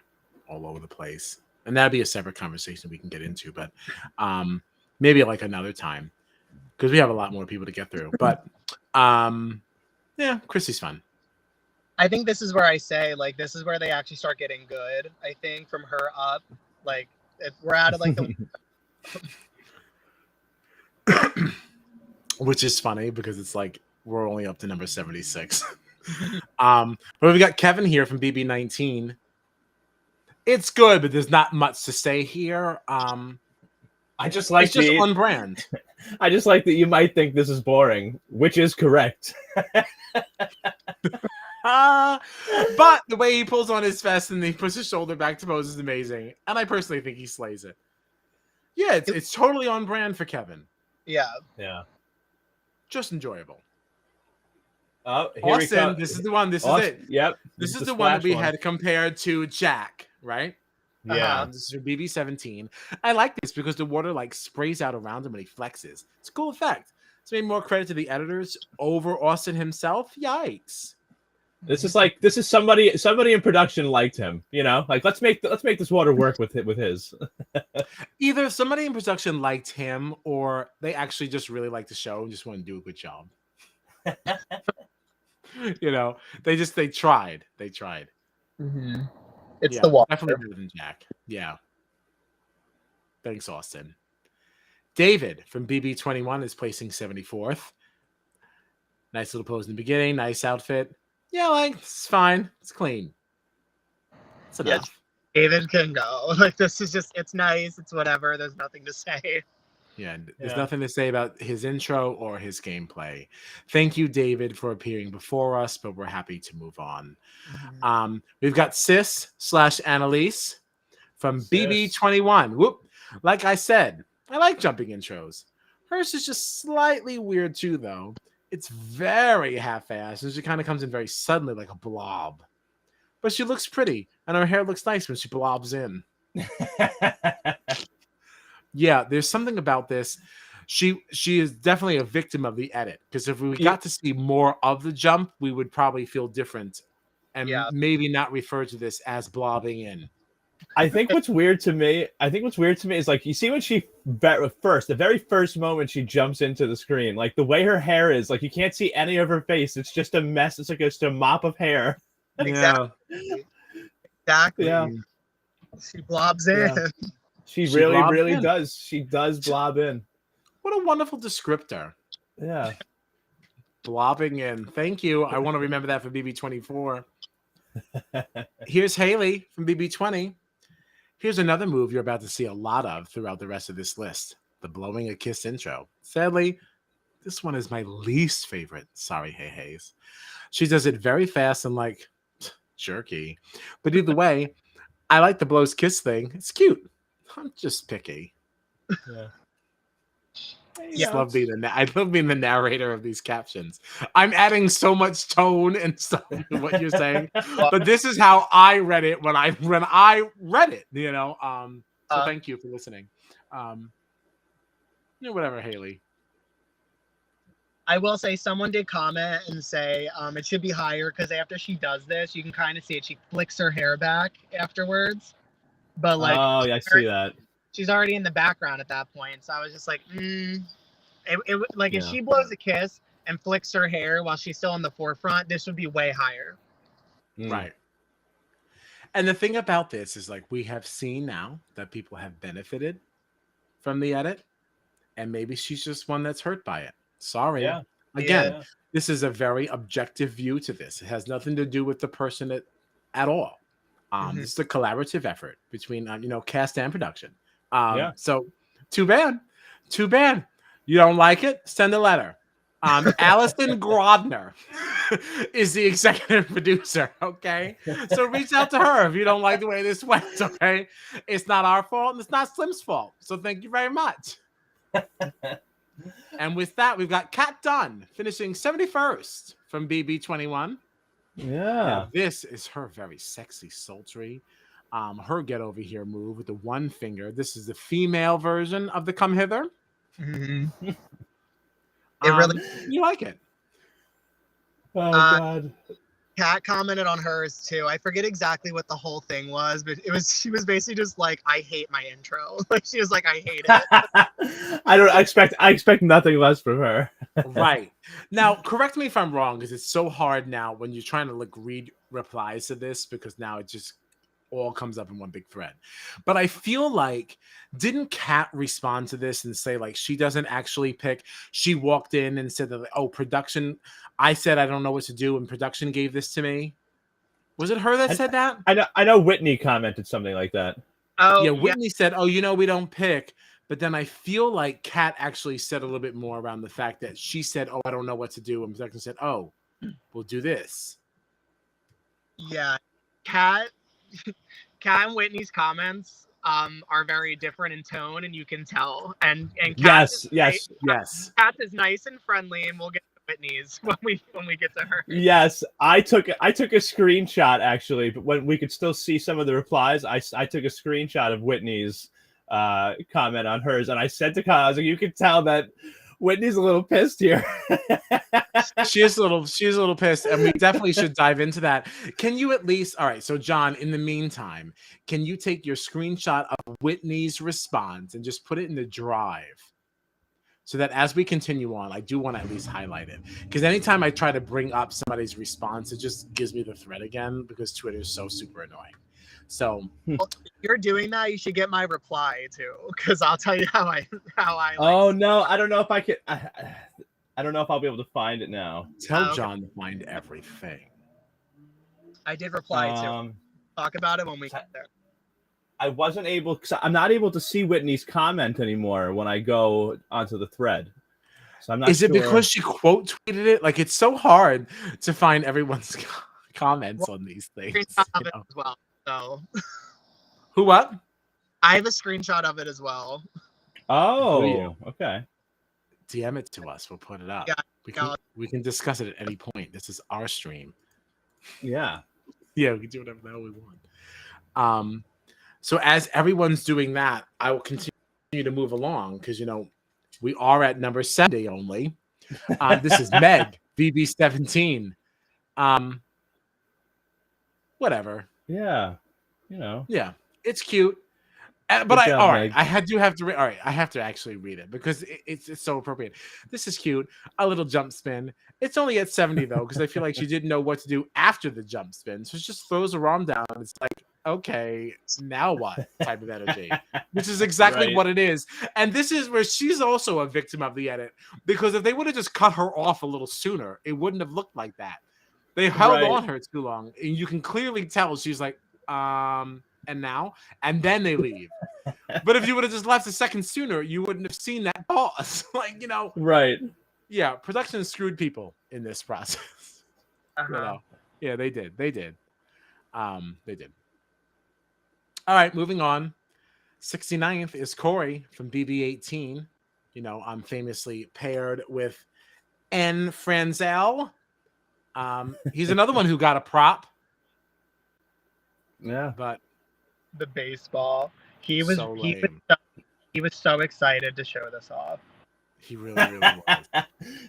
all over the place, and that'd be a separate conversation we can get into. But maybe like another time because we have a lot more people to get through. But yeah, Chrissy's fun. I think this is where I say like this is where they actually start getting good. I think from her up, like if we're out of like the. Which is funny because it's like we're only up to number 76. But we got Kevin here from BB19. It's good, but there's not much to say here. I just like it's just on brand. I just like that you might think this is boring, which is correct. But the way he pulls on his vest and he puts his shoulder back to pose is amazing, and I personally think he slays it. Yeah, it's totally on brand for Kevin. Yeah. Just enjoyable. Austin, this is the one. This is it. Yep. This is the one that we had compared to Jack, right? Yeah. This is for BB17. I like this because the water like sprays out around him when he flexes. It's a cool effect. It's made more credit to the editors over Austin himself. Yikes. This is somebody in production liked him, you know? Like let's make this water work with his. Either somebody in production liked him or they actually just really liked the show and just want to do a good job. You know, they tried. Mm-hmm. It's Yeah, the water. definitely better than Jack. Yeah. Thanks, Austin. David from BB21 is placing 74th. Nice little pose in the beginning. Nice outfit. Yeah, like, it's fine. It's clean. It's enough. Yeah, David can go. Like, this is just, it's nice. It's whatever. There's nothing to say. Yeah, there's nothing to say about his intro or his gameplay. Thank you, David, for appearing before us, but we're happy to move on. Mm-hmm. We've got Sis/Annalise from BB21. Whoop. Like I said, I like jumping intros. Hers is just slightly weird too, though. It's very half-assed, and she kind of comes in very suddenly like a blob. But she looks pretty, and her hair looks nice when she blobs in. Yeah, there's something about this. She is definitely a victim of the edit, because if we got to see more of the jump, we would probably feel different and maybe not refer to this as blobbing in. I think what's weird to me is like, you see when the very first moment she jumps into the screen, like the way her hair is, like you can't see any of her face. It's just a mess. It's like just a mop of hair. Exactly. Yeah. She blobs in. Yeah. She really does. She does blob in. What a wonderful descriptor. Yeah. Blobbing in. Thank you. I want to remember that for BB24. Here's Haley from BB20. Here's another move you're about to see a lot of throughout the rest of this list. The blowing a kiss intro. Sadly, this one is my least favorite. Sorry, Hayes. She does it very fast and like jerky. But either way, I like the blows kiss thing. It's cute. I'm just picky. Yeah. I love being the narrator of these captions. I'm adding so much tone and stuff to what you're saying, but this is how I read it when I read it. You know, so thank you for listening. Whatever, Haley. I will say someone did comment and say it should be higher because after she does this, you can kind of see it. She flicks her hair back afterwards, but like, oh yeah, I see that. She's already in the background at that point, so I was just like, if she blows a kiss and flicks her hair while she's still in the forefront, this would be way higher. Right. And the thing about this is, like, we have seen now that people have benefited from the edit, and maybe she's just one that's hurt by it. Sorry. Yeah. Again, this is a very objective view to this. It has nothing to do with the person at all. This is a collaborative effort between, cast and production. So too bad. You don't like it? Send a letter. Allison Grodner is the executive producer. Okay. So reach out to her if you don't like the way this went. Okay. It's not our fault and it's not Slimm's fault. So thank you very much. And with that, we've got Kat Dunn finishing 71st from BB21. Yeah. Now, this is her very sexy, sultry. Her get over here move with the one finger. This is the female version of the come hither. Mm-hmm. You like it? Oh God. Kat commented on hers too. I forget exactly what the whole thing was, but she was basically just like, I hate my intro. Like she was like, I hate it. I expect nothing less from her. Right. Now, correct me if I'm wrong, because it's so hard now when you're trying to read replies to this, because now it just all comes up in one big thread. But I feel like, didn't Kat respond to this and say like she doesn't actually pick? She walked in and said that, production, I said I don't know what to do, and production gave this to me. Was it her that said that? I know Whitney commented something like that. Oh yeah, Whitney said, we don't pick. But then I feel like Kat actually said a little bit more around the fact that she said, I don't know what to do, and production said, we'll do this. Yeah, Kat and Whitney's comments are very different in tone, and you can tell. And Kat yes. Kat is nice and friendly, and we'll get to Whitney's when we get to her. Yes, I took a screenshot actually, but when we could still see some of the replies, I took a screenshot of Whitney's comment on hers, and I said to Kyle, I was like, you can tell that Whitney's a little pissed here. She is a little pissed, and we definitely should dive into that. Can you at least, all right, so John, in the meantime, can you take your screenshot of Whitney's response and just put it in the drive so that as we continue on, I do want to at least highlight it? Because anytime I try to bring up somebody's response, it just gives me the thread again because Twitter is so super annoying. So well, if you're doing that, you should get my reply too, because I'll tell you how I Oh no, I don't know if I could. I don't know if I'll be able to find it now. Tell John to find everything. I did reply to. Talk about it when we get there. I wasn't able, because I'm not able to see Whitney's comment anymore when I go onto the thread. So I'm not. Is it because she quote tweeted it? Like, it's so hard to find everyone's comments on these things. Screenshot of it as well. So. Who what? I have a screenshot of it as well. Oh, okay. DM it to us. We'll put it up. Yeah, we can discuss it at any point. This is our stream. Yeah. Yeah, we can do whatever the hell we want. So as everyone's doing that, I will continue to move along because, you know, we are at number 70 only. This is Meg, BB17. Whatever. Yeah. You know. Yeah, it's cute. But Meg. I have to actually read it because it's so appropriate. This is cute. A little jump spin. It's only at 70 though, because I feel like she didn't know what to do after the jump spin. So she just throws her arm down. It's like, okay, now what type of energy? This is exactly what it is. And this is where she's also a victim of the edit, because if they would have just cut her off a little sooner, it wouldn't have looked like that. They held on her too long. And you can clearly tell she's like, and now, and then they leave. But if you would have just left a second sooner, you wouldn't have seen that pause. Like, you know, right? Yeah, production screwed people in this process. You know? Yeah, they did. They did. All right, moving on. 69th is Corey from BB18. You know, I'm famously paired with N. Franzel. He's another one who got a prop. Yeah, but the baseball. He was so excited to show this off. He really was.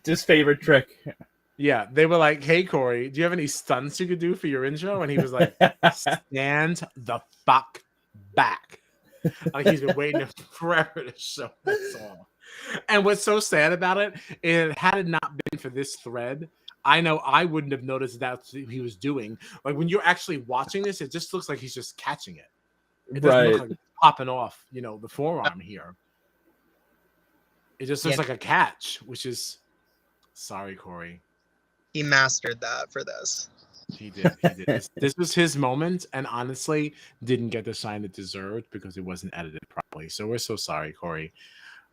His favorite trick. Yeah, they were like, "Hey Corey, do you have any stunts you could do for your intro?" And he was like, "Stand the fuck back." Like he's been waiting forever to show this off. And what's so sad about it is, had it not been for this thread, I know I wouldn't have noticed that's what he was doing. Like when you're actually watching this, it just looks like he's just catching it. It doesn't look like it's popping off, you know, the forearm here. It just looks like a catch, which is sorry, Corey. He mastered that for this. He did. This was his moment, and honestly, didn't get the shine it deserved because it wasn't edited properly. So we're so sorry, Corey.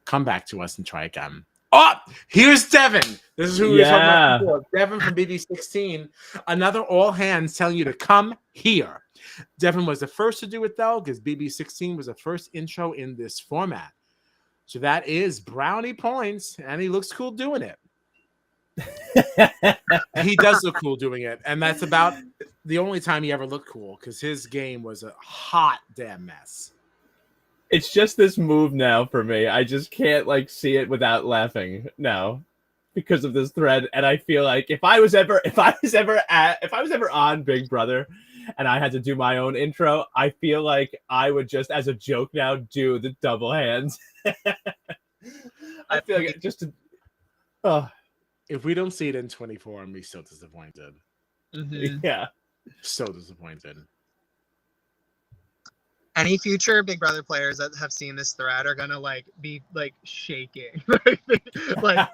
Come back to us and try again. Oh, here's Devin. This is who we were talking about before. Devin from BB16. Another all hands telling you to come here. Devin was the first to do it, though, because BB16 was the first intro in this format. So that is brownie points, and he looks cool doing it. He does look cool doing it, and that's about the only time he ever looked cool, because his game was a hot damn mess. It's just this move now for me. I just can't like see it without laughing now because of this thread. And I feel like if I was ever on Big Brother and I had to do my own intro, I feel like I would just, as a joke now, do the double hands. I feel like it just. If we don't see it in 24, I'm so disappointed. Mm-hmm. Yeah, so disappointed. Any future Big Brother players that have seen this thread are gonna be shaking. Like,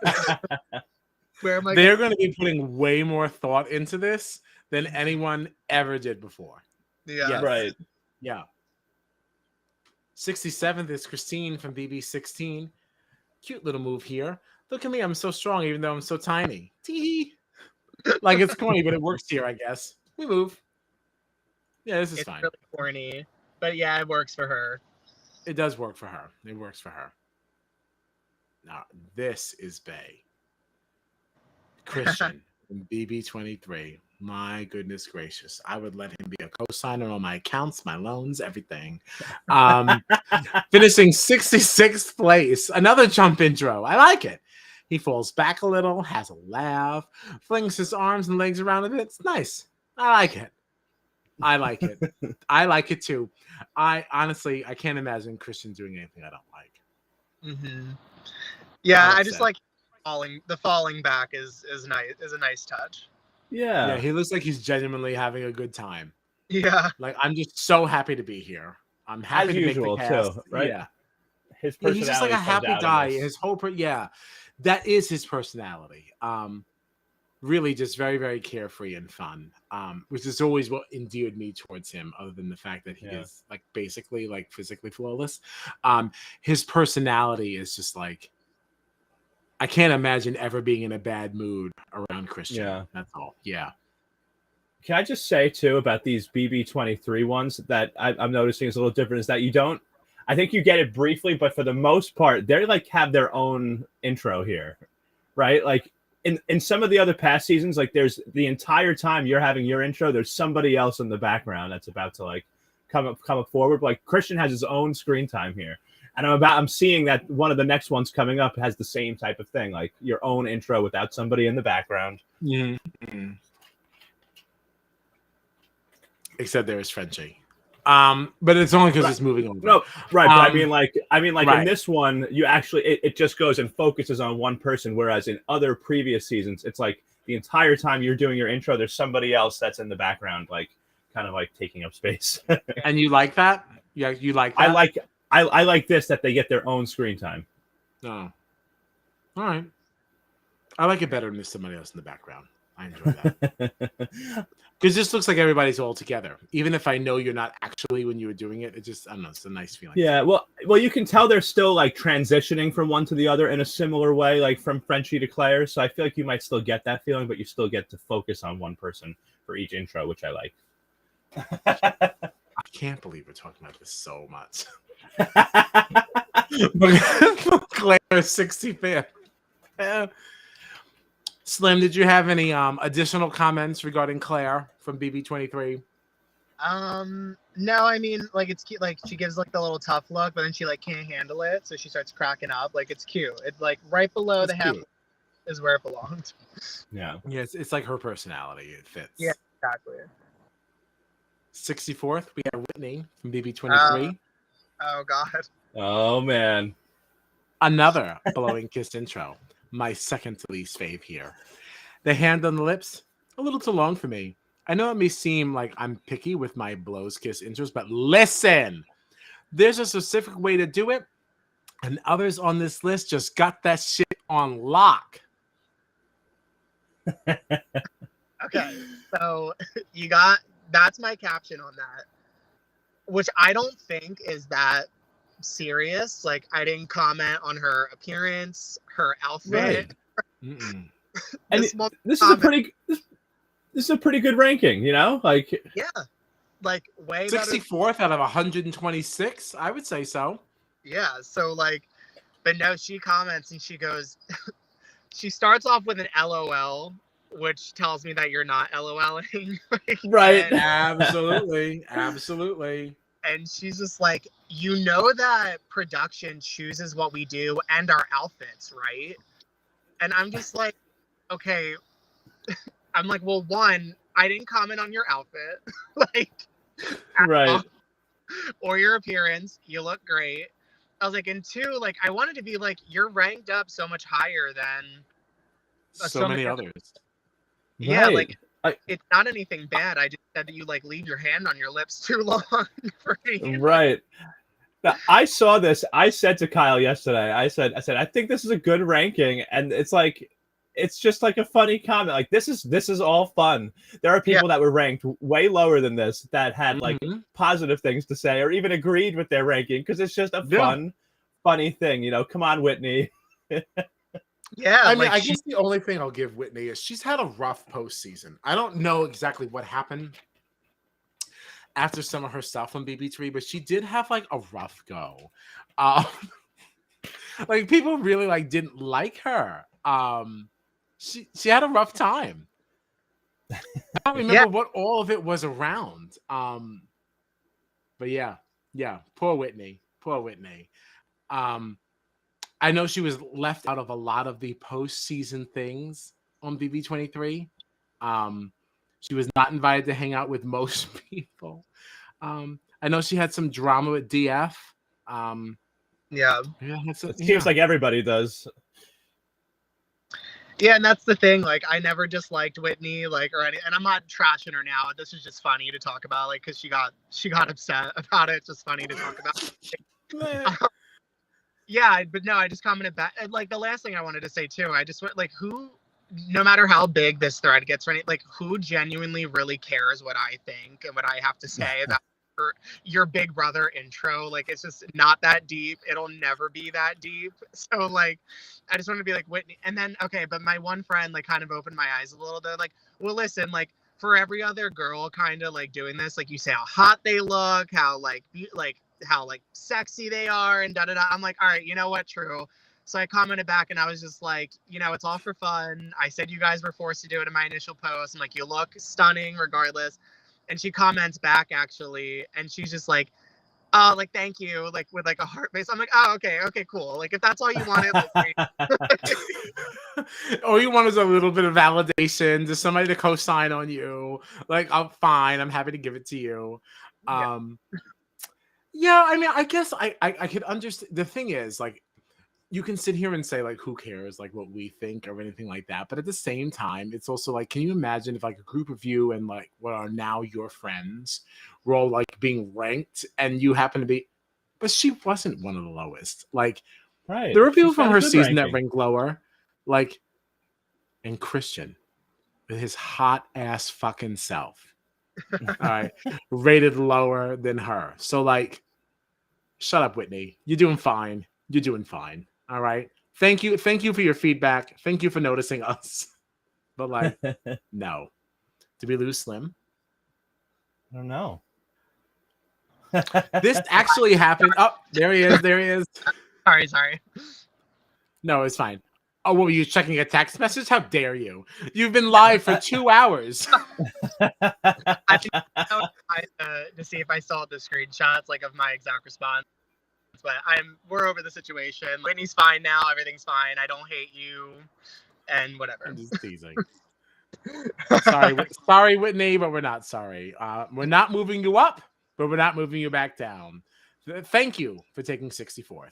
where am I? They're going to be putting way more thought into this than anyone ever did before. Yeah, yes. Right. Yeah. 67th is Christine from BB16. Cute little move here. Look at me, I'm so strong even though I'm so tiny. Tee. Like it's corny, but it works here, I guess. We move. Yeah, this is fine. It's really corny. But yeah, it works for her. It does work for her. It works for her. Now, this is Bay. Christian from BB23. My goodness gracious. I would let him be a co-signer on my accounts, my loans, everything. Finishing 66th place. Another jump intro. I like it. He falls back a little, has a laugh, flings his arms and legs around a bit. It's nice. I like it. I like it. I like it too. I can't imagine Christian doing anything I don't like. Mm-hmm. Yeah, I just like falling back is a nice touch. Yeah, he looks like he's genuinely having a good time. Yeah, like I'm just so happy to be here. I'm happy as to usual make the cast. too, right? Yeah, his personality. He's just like a happy guy. His whole that is his personality. Really just very, very carefree and fun. Which is always what endeared me towards him, other than the fact that he is like basically like physically flawless. His personality is just like, I can't imagine ever being in a bad mood around Christian. Yeah. That's all. Yeah. Can I just say too about these BB23 ones that I'm noticing is a little different is that you don't, I think you get it briefly, but for the most part, they like have their own intro here, right? Like in some of the other past seasons, like there's the entire time you're having your intro, there's somebody else in the background that's about to like come up forward. Like Christian has his own screen time here. And I'm seeing that one of the next ones coming up has the same type of thing, like your own intro without somebody in the background. Mm-hmm. Except there is Frenchie. But it's only because it's moving on. No, right. But I mean, like right. in this one, you actually it just goes and focuses on one person, whereas in other previous seasons, it's like the entire time you're doing your intro, there's somebody else that's in the background, like kind of like taking up space. And you like that? Yeah, you like that? I like this, that they get their own screen time. Oh. All right. I like it better than somebody else in the background. I enjoy that. Because this looks like everybody's all together. Even if I know you're not actually when you were doing it, it just, I don't know, it's a nice feeling. Yeah, well, you can tell they're still like transitioning from one to the other in a similar way, like from Frenchie to Claire. So I feel like you might still get that feeling, but you still get to focus on one person for each intro, which I like. I can't believe we're talking about this so much. Claire 65th. Slimm, did you have any additional comments regarding Claire from BB23? No, I mean, like, it's cute. Like, she gives like the little tough look, but then she like can't handle it, so she starts cracking up. Like, it's cute. It's like right below the half is where it belongs. Yeah. Yeah, it's like her personality. It fits. Yeah, exactly. 64th, we have Whitney from BB23. Oh God. Oh man. Another blowing kiss intro. My second to least fave here. The hand on the lips, a little too long for me. I know it may seem like I'm picky with my blows kiss intros, but listen, there's a specific way to do it, and others on this list just got that shit on lock. Okay, so that's my caption on that, which I don't think is that serious. Like, I didn't comment on her appearance, her outfit. Right. And this is a pretty good ranking, you know? Like, yeah, like way 64th out of 126, I would say so. Yeah, so like, but no, she comments and she goes, she starts off with an LOL, which tells me that you're not LOLing. Right. Absolutely. And she's just like, you know that production chooses what we do and our outfits, right? And I'm just like, okay. I'm like, well, one, I didn't comment on your outfit, like, right, or your appearance. You look great. I was like, and two, like, I wanted to be like, you're ranked up so much higher than so many others. Yeah, right. Like, it's not anything bad. I just said that you like leave your hand on your lips too long for me. Right. Now, I saw this. I said to Kyle yesterday, I said, I think this is a good ranking, and it's like, it's just like a funny comment. Like, this is all fun. There are people that were ranked way lower than this that had like positive things to say or even agreed with their ranking because it's just a funny thing. You know, come on, Whitney. Yeah, I mean, I guess the only thing I'll give Whitney is she's had a rough postseason. I don't know exactly what happened after some of her stuff on BB3, but she did have like a rough go. Like, people really like didn't like her. she had a rough time. I don't remember what all of it was around. But yeah, poor Whitney. I know she was left out of a lot of the postseason things on BB23. She was not invited to hang out with most people. I know she had some drama with DF. It seems like everybody does. Yeah, and that's the thing. Like, I never disliked Whitney, like, or any, and I'm not trashing her now. This is just funny to talk about, like, because she got upset about it. It's just funny to talk about. Yeah, but no, I just commented back. And, like, the last thing I wanted to say too, I just went like, who, no matter how big this thread gets, right? Like, who genuinely really cares what I think and what I have to say about your Big Brother intro? Like, it's just not that deep. It'll never be that deep. So, like, I just want to be like Whitney. And then, okay, but my one friend, like, kind of opened my eyes a little bit. Like, well, listen, like, for every other girl kind of, like, doing this, like, you say how hot they look, how, like, how, like, sexy they are, and da-da-da. I'm like, all right, you know what? True. So I commented back, and I was just like, you know, it's all for fun. I said you guys were forced to do it in my initial post. I'm like, you look stunning regardless. And she comments back, actually, and she's just like, oh, like, thank you, like, with, like, a heart face. I'm like, oh, okay, cool. Like, if that's all you wanted, like, all you want is a little bit of validation, just somebody to co-sign on you. Like, I'm fine. I'm happy to give it to you. Yeah, I mean, I guess I could understand. The thing is, like, you can sit here and say, like, who cares, like, what we think or anything like that. But at the same time, it's also like, can you imagine if, like, a group of you and, like, what are now your friends were all, like, being ranked and you happen to be, but she wasn't one of the lowest. Like, right. There were people from her season that ranked lower, like, and Christian with his hot ass fucking self. All right, rated lower than her. So, like, shut up, Whitney. You're doing fine. All right. Thank you for your feedback. Thank you for noticing us. But, like, no. Did we lose Slimm? I don't know. This actually happened. Oh, there he is. Sorry. No, it's fine. Oh, what were you checking a text message? How dare you? You've been live for 2 hours. I think to see if I saw the screenshots, like, of my exact response. But we're over the situation. Whitney's fine now. Everything's fine. I don't hate you, and whatever. I'm just teasing. Sorry, Whitney, but we're not sorry. We're not moving you up, but we're not moving you back down. Thank you for taking 64th.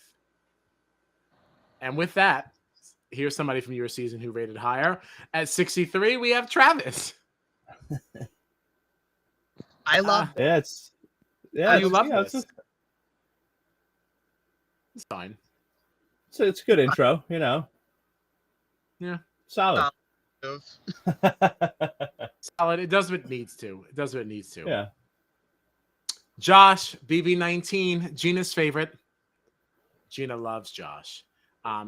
And with that, here's somebody from your season who rated higher. At 63, we have Travis. I love. You love this. It's fine. So it's a good intro, you know. Yeah. Solid. Solid. It does what it needs to. Yeah. Josh, BB19, Gina's favorite. Gina loves Josh.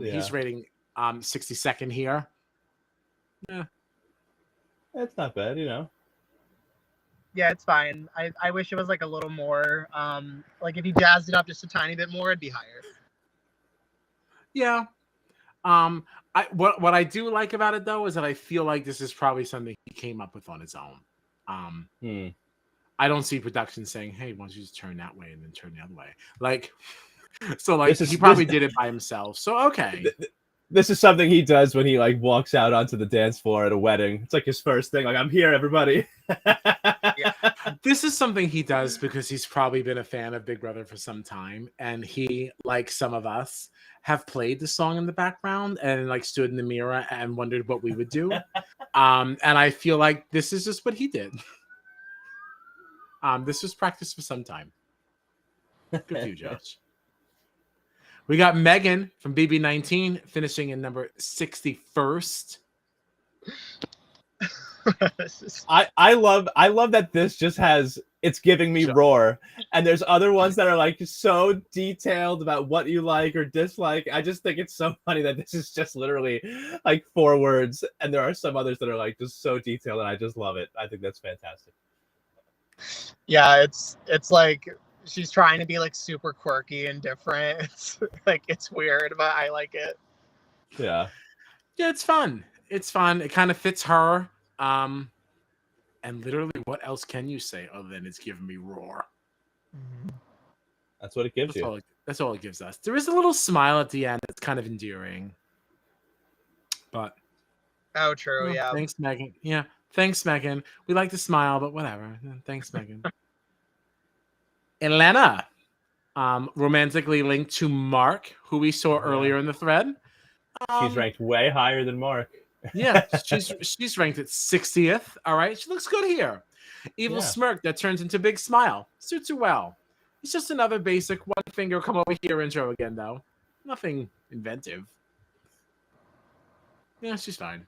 He's rating 62nd here. Yeah. It's not bad, you know. Yeah, it's fine. I wish it was, like, a little more, like, if he jazzed it up just a tiny bit more, it'd be higher. Yeah. What I do like about it, though, is that I feel like this is probably something he came up with on his own. I don't see production saying, hey, why don't you just turn that way and then turn the other way? Like, so, like, he probably did it by himself. So, okay. This is something he does when he, like, walks out onto the dance floor at a wedding. It's like his first thing. Like, I'm here, everybody. Yeah. This is something he does because he's probably been a fan of Big Brother for some time. And he, like some of us, have played the song in the background and, like, stood in the mirror and wondered what we would do. And I feel like this is just what he did. This was practice for some time. Good for you, Josh. We got Megan from BB19 finishing in number 61st. I love that this just has, it's giving me roar, and there's other ones that are, like, so detailed about what you like or dislike. I just think it's so funny that this is just literally, like, 4 words, and there are some others that are, like, just so detailed, and I just love it. I think that's fantastic. Yeah, it's like she's trying to be, like, super quirky and different. It's like, it's weird, but I like it. Yeah, it's fun. It's fun. It kind of fits her. And literally, what else can you say other than it's giving me roar? That's what it gives you. That's all it gives us. There is a little smile at the end. It's kind of endearing. But oh, true, yeah. Thanks, Megan. Yeah, thanks, Megan. We like to smile, but whatever. Thanks, Megan. Elena, romantically linked to Mark, who we saw earlier in the thread. She's ranked way higher than Mark. Yeah, she's ranked at 60th. All right, she looks good here. Evil smirk that turns into big smile. Suits her well. It's just another basic one finger come over here intro again, though. Nothing inventive. Yeah, she's fine.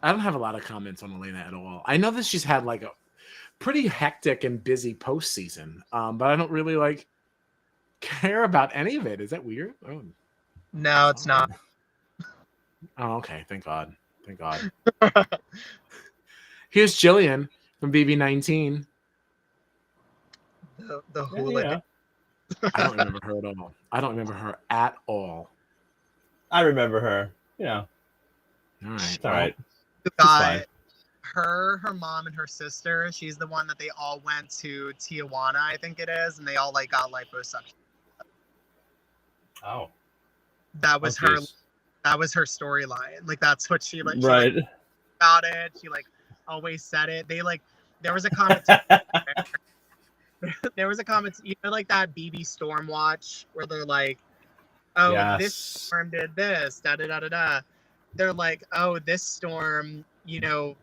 I don't have a lot of comments on Elena at all. I know that she's had like a pretty hectic and busy postseason, but I don't really like care about any of it. Is that weird? Oh. No, it's not. Oh, okay. Thank God. Thank God. Here's Jillian from BB19. The hooligan. I don't remember her at all. I don't remember her at all. I remember her. All right. All right. Her mom and her sister. She's the one that they all went to Tijuana, I think it is, and they all like got liposuction. Oh. That was her. That was her storyline. Like that's what she like. Right. She, like, about it. She like always said it. They like there was a comment. There was a comment. You know, like that BB Stormwatch where they're like, "Oh, this storm did this." Da da da da da. They're like, "Oh, this storm, you know,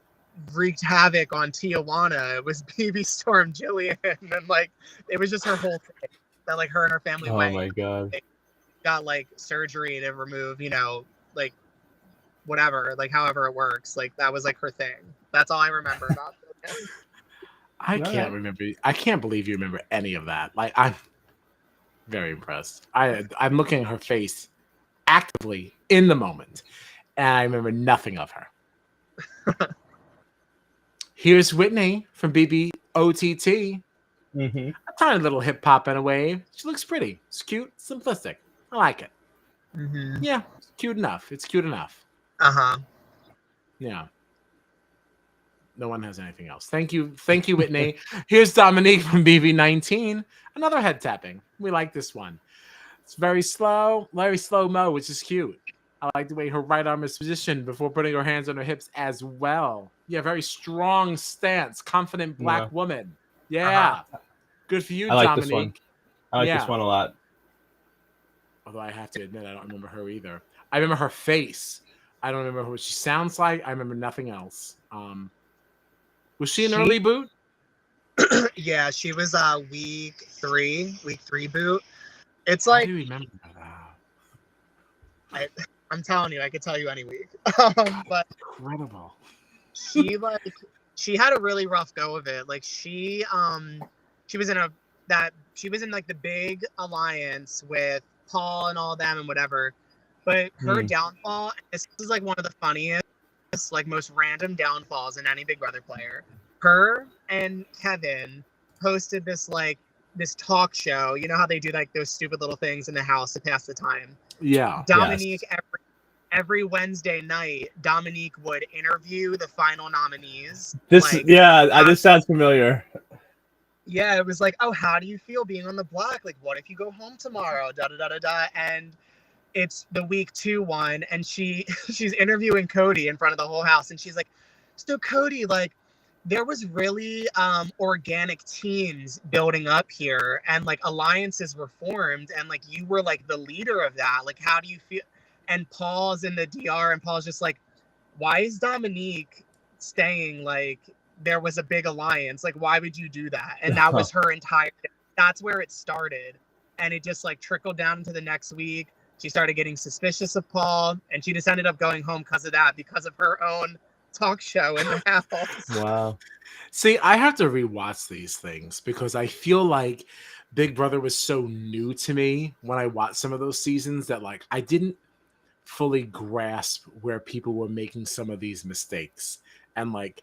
wreaked havoc on Tijuana. It was BB Storm Jillian," and like it was just her whole thing that like her and her family went. Oh my God. They got like surgery to remove, you know, like whatever, like however it works. Like that was like her thing. That's all I remember about it. I can't remember. I can't believe you remember any of that. Like I'm very impressed. I'm looking at her face actively in the moment, and I remember nothing of her. Here's Whitney from BBOTT. A tiny little hip hop in a wave. She looks pretty. It's cute, simplistic. I like it. Yeah, it's cute enough. It's cute enough. Yeah. No one has anything else. Thank you, Whitney. Here's Dominique from BB19. Another head tapping. We like this one. It's very slow mo, which is cute. I like the way her right arm is positioned before putting her hands on her hips as well. Yeah, very strong stance, confident black woman. Yeah. Good for you, I like Dominique. this one. I like this one a lot. Although I have to admit, I don't remember her either. I remember her face. I don't remember what she sounds like. I remember nothing else. Was she an early boot? Yeah, she was week three boot. It's like, I do remember that. I'm telling you, I could tell you any week. But incredible. She had a really rough go of it. Like she was in like the big alliance with Paul and all them and whatever. But her downfall, this is like one of the funniest, like most random downfalls in any Big Brother player. Her and Kevin hosted this talk show. You know how they do like those stupid little things in the house to pass the time. Yeah. Dominique every Wednesday night, Dominique would interview the final nominees. This sounds familiar. Yeah, it was like, oh, how do you feel being on the block? Like, what if you go home tomorrow? Da da da da da. And it's the week 2 one, and she's interviewing Cody in front of the whole house, and she's like, so Cody, like, there was really organic teams building up here, and like alliances were formed, and like you were like the leader of that. Like, how do you feel? And Paul's in the DR, and Paul's just like, why is Dominique staying? Like, there was a big alliance. Like, why would you do that? And that was her entire. That's where it started, and it just like trickled down into the next week. She started getting suspicious of Paul, and she just ended up going home because of that, because of her own talk show in the house. Wow. See, I have to rewatch these things because I feel like Big Brother was so new to me when I watched some of those seasons that like I didn't fully grasp where people were making some of these mistakes and like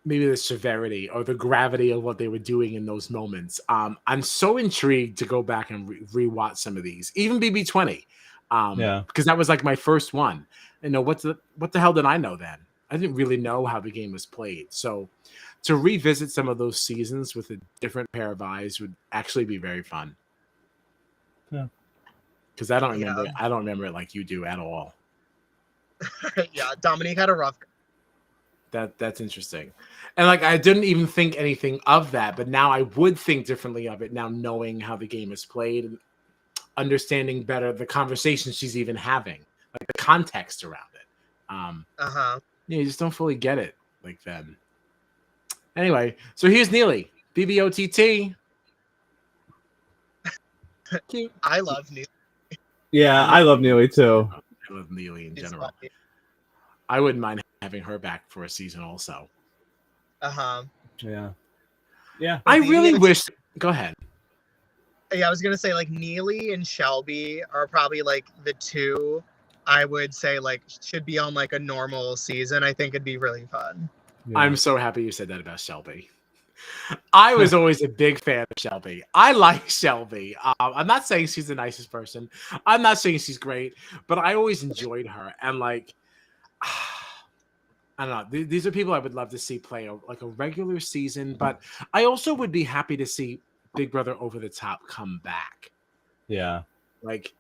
maybe the severity or the gravity of what they were doing in those moments. I'm so intrigued to go back and rewatch some of these, even BB20. Because that was like my first one. What the hell did I know then? I didn't really know how the game was played. So to revisit some of those seasons with a different pair of eyes would actually be very fun. Yeah. Because I don't remember it like you do at all. Yeah, Dominique had a rough. That's interesting. And like I didn't even think anything of that, but now I would think differently of it now, knowing how the game is played and understanding better the conversation she's even having, like the context around it. You just don't fully get it like then. Anyway, so here's Neely, BBOTT. I love Neely. Yeah, I love Neely too. I love Neely in general. Funny. I wouldn't mind having her back for a season also. Yeah. I really wish. Go ahead. Yeah, I was gonna say like Neely and Shelby are probably like the two I would say like should be on like a normal season. I think it'd be really fun. Yeah. I'm so happy you said that about Shelby. I was always a big fan of Shelby. I like Shelby. I'm not saying she's the nicest person. I'm not saying she's great, but I always enjoyed her. And like, I don't know. These are people I would love to see play a regular season, but I also would be happy to see Big Brother Over the Top come back. Yeah. Like,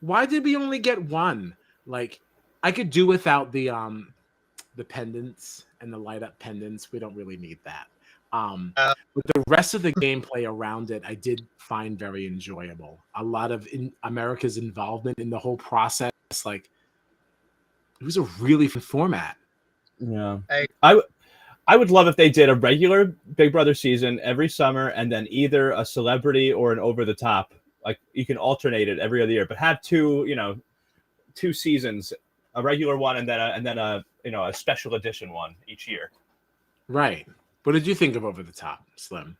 why did we only get one? Like, I could do without the pendants and the light up pendants. We don't really need that. But the rest of the gameplay around it, I did find very enjoyable. A lot of America's involvement in the whole process, like it was a really fun format. Yeah, I would love if they did a regular Big Brother season every summer, and then either a celebrity or an over the top. Like you can alternate it every other year, but have two seasons, a regular one and then a special edition one each year. Right. What did you think of Over the Top, Slimm?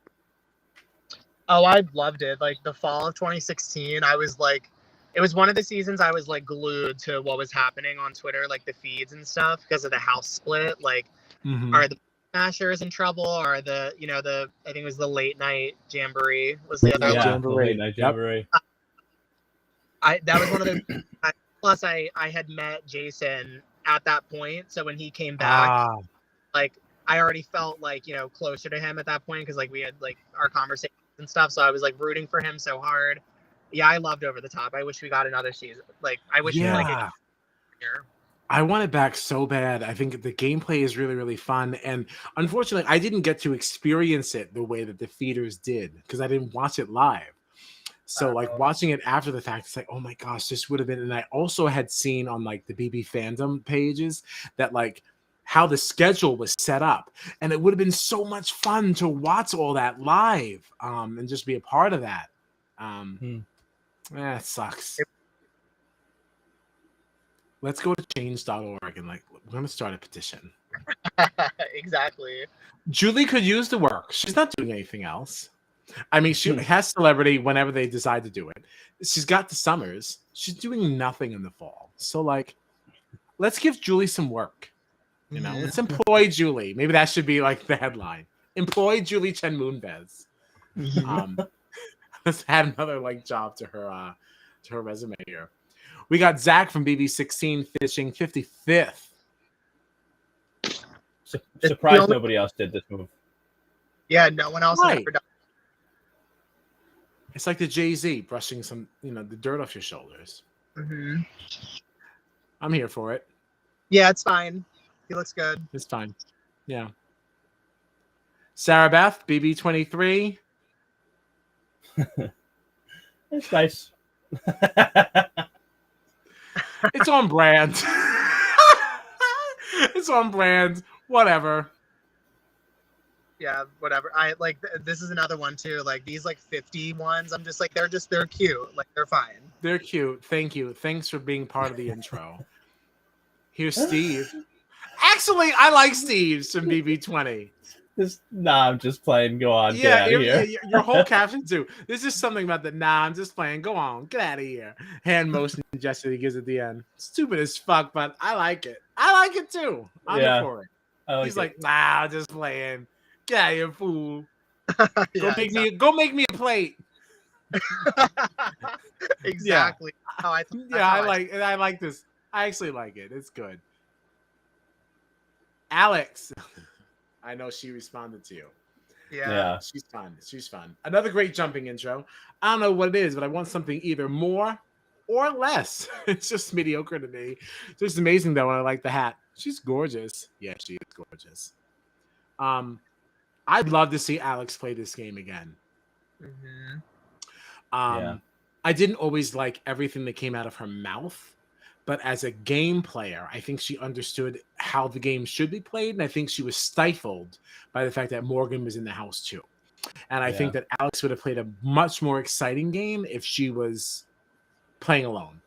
Oh, I loved it. Like the fall of 2016, I was like, it was one of the seasons I was like glued to what was happening on Twitter, like the feeds and stuff because of the house split. Like, are the Smashers in trouble? Or I think it was the Late Night Jamboree was the other one. The Late Night Jamboree. That was one of the. Plus, I had met Jason at that point, so when he came back, like. I already felt like, closer to him at that point because like we had like our conversations and stuff. So I was like rooting for him so hard. Yeah, I loved Over the Top. I wish we got another season. Like I wish we like it here. I want it back so bad. I think the gameplay is really, really fun. And unfortunately, I didn't get to experience it the way that the feeders did because I didn't watch it live. So like watching it after the fact, it's like, oh my gosh, this would have been. And I also had seen on like the BB fandom pages that like how the schedule was set up, and it would have been so much fun to watch all that live and just be a part of that. It sucks. Let's go to change.org and like we're gonna start a petition. Exactly. Julie could use the work. She's not doing anything else. I mean, she has celebrity whenever they decide to do it. She's got the summers. She's doing nothing in the fall. So like let's give Julie some work. Let's employ Julie. Maybe that should be like the headline. Employ Julie Chen Moonves. Let's add another like job to her resume here. We got Zach from BB16 finishing 55th. Surprised nobody else did this move. Yeah, no one else has ever done. It's like the Jay-Z brushing some, the dirt off your shoulders. I'm here for it. Yeah, it's fine. He looks good. It's fine. Yeah. Sarah Beth, BB23. It's nice. It's on brand. It's on brand. Whatever. Yeah, whatever. I like this is another one too. Like these like 50 ones. I'm just like they're cute. Like they're fine. They're cute. Thank you. Thanks for being part of the intro. Here's Steve. Actually, I like Steve's from BB20. I'm just playing. Go on. Yeah, your whole caption too. There's just something about the I'm just playing. Go on, get out of here. Hand motion gesture he gives at the end. Stupid as fuck, but I like it. I like it too. I'm for it. He's like, I'm just playing. Get out of here, fool. Go make me a plate. Exactly. Oh, I like this. I actually like it. It's good. Alex, I know she responded to you. Yeah. She's fun. She's fun. Another great jumping intro. I don't know what it is, but I want something either more or less. It's just mediocre to me. It's just amazing though. And I like the hat. She's gorgeous. Yeah, she is gorgeous. I'd love to see Alex play this game again. Mm-hmm. I didn't always like everything that came out of her mouth, but as a game player, I think she understood how the game should be played, and I think she was stifled by the fact that Morgan was in the house too. And I think that Alex would have played a much more exciting game if she was playing alone.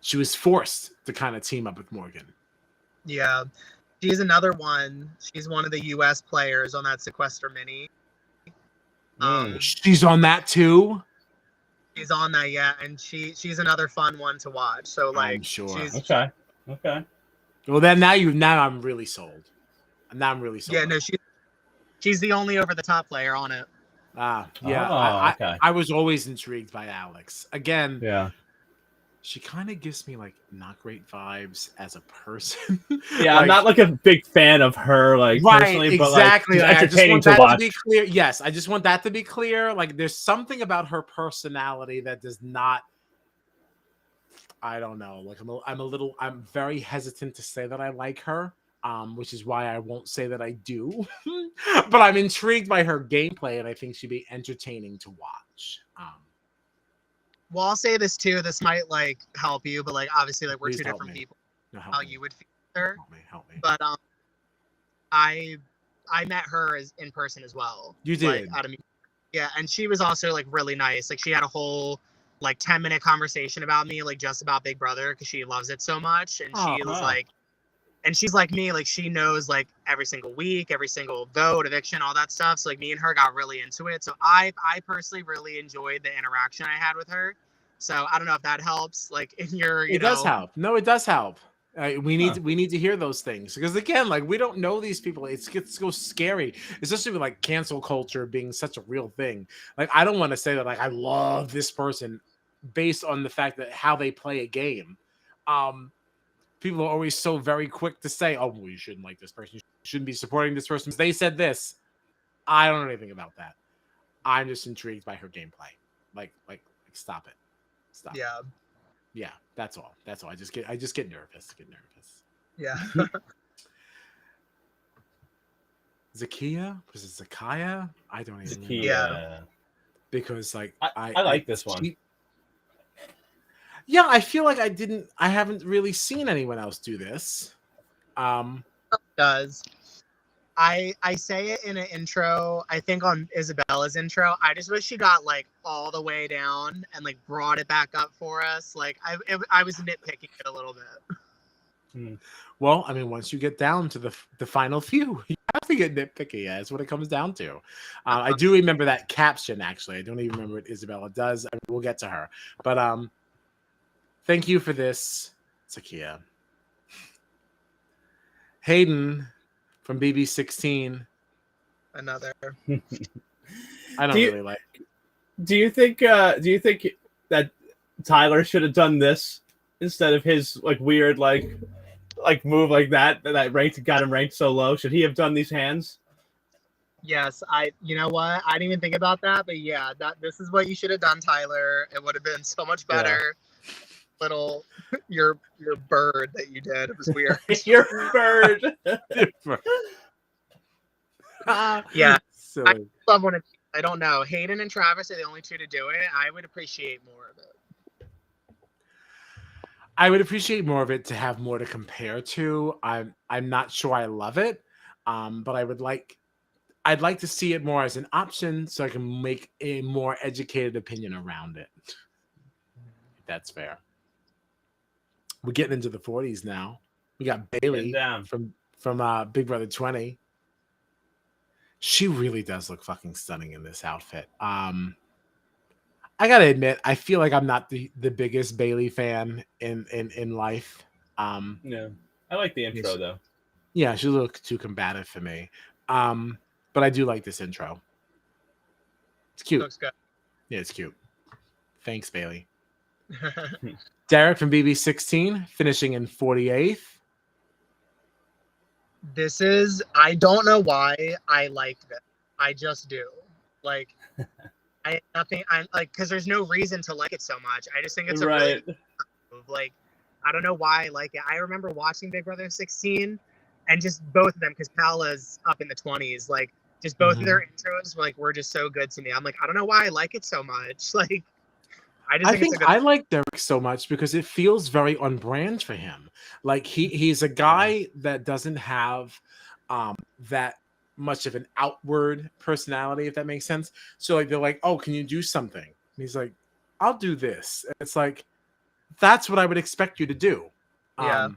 She was forced to kind of team up with Morgan. Yeah. She's another one. She's one of the US players on that Sequester mini. She's on that too? She's on that, yeah, and she's another fun one to watch. So like, I'm sure. She's, okay. Well, then now I'm really sold. Now I'm really sold. Yeah, no, she's the only over the top player on it. Yeah. I was always intrigued by Alex. Again, yeah. She kind of gives me like not great vibes as a person. Yeah, I'm not like a big fan of her, like personally, but exactly. like entertaining to watch. Be clear. Yes, I just want that to be clear. Like, there's something about her personality that does not. I don't know. Like, I'm very hesitant to say that I like her, which is why I won't say that I do. But I'm intrigued by her gameplay, and I think she'd be entertaining to watch. Well, I'll say this too. This might like help you, but like obviously, like we're Please two help different me. people. No, How me. you would feel her. Help me. But I met her in person as well. You did. Like, yeah, and she was also like really nice. Like she had a whole like 10-minute conversation about me, like just about Big Brother because she loves it so much, and she was like, and she's like me, like she knows like every single week, every single vote, eviction, all that stuff. So like me and her got really into it. So I personally really enjoyed the interaction I had with her. So I don't know if that helps. Like in your, it does help. No, it does help. We need to hear those things because again, like we don't know these people. It's so scary, especially with like cancel culture being such a real thing. Like I don't want to say that like I love this person based on the fact that how they play a game. People are always so very quick to say, "Oh, well, you shouldn't like this person. You shouldn't be supporting this person." They said this. I don't know anything about that. I'm just intrigued by her gameplay. Like, stop it. Stop. Yeah. Yeah, that's all. That's all. I just get nervous. Yeah. Zakiya? Was it Zakaya? I don't even know. Yeah. Because like I like this one. Yeah, I feel like I haven't really seen anyone else do this. Does. I say it in an intro, I think on Isabella's intro. I just wish she got like all the way down and like brought it back up for us. Like I was nitpicking it a little bit. Well, I mean, once you get down to the final few, you have to get nitpicky. That's what it comes down to. I do remember that caption, actually. I don't even remember what Isabella does. I mean, we'll get to her. But thank you for this, Zakiya. Hayden from BB16. Another. I don't really like. Do you think that Tyler should have done this instead of his like weird like move like that got him ranked so low? Should he have done these hands? Yes, you know what? I didn't even think about that, but yeah, this is what you should have done, Tyler. It would have been so much better. Yeah. Little your bird that you did. It was weird. Your bird. Yeah. So I love when I don't know. Hayden and Travis are the only two to do it. I would appreciate more of it. I would appreciate more of it to have more to compare to. I'm not sure I love it, but I'd like to see it more as an option so I can make a more educated opinion around it. If that's fair. We're getting into the 40s now. We got Bailey from Big Brother 20. She really does look fucking stunning in this outfit. I gotta admit, I feel like I'm not the biggest Bailey fan in life. No, I like the intro though. Yeah, she looked too combative for me. But I do like this intro. It's cute. Looks good. Yeah, it's cute. Thanks, Bailey. Derek from BB16 finishing in 48th. This is, I don't know why I like this. I just do. Like, I'm like, because there's no reason to like it so much. I just think it's a really good move. Like, I don't know why I like it. I remember watching Big Brother 16 and just both of them, because Paola's up in the 20s. Like, just both of their intros were just so good to me. I'm like, I don't know why I like it so much. Like, I think I like Derek so much because it feels very on brand for him. Like he's a guy that doesn't have that much of an outward personality, if that makes sense. So like they're like, oh, can you do something? And he's like, I'll do this. And it's like, that's what I would expect you to do. Yeah.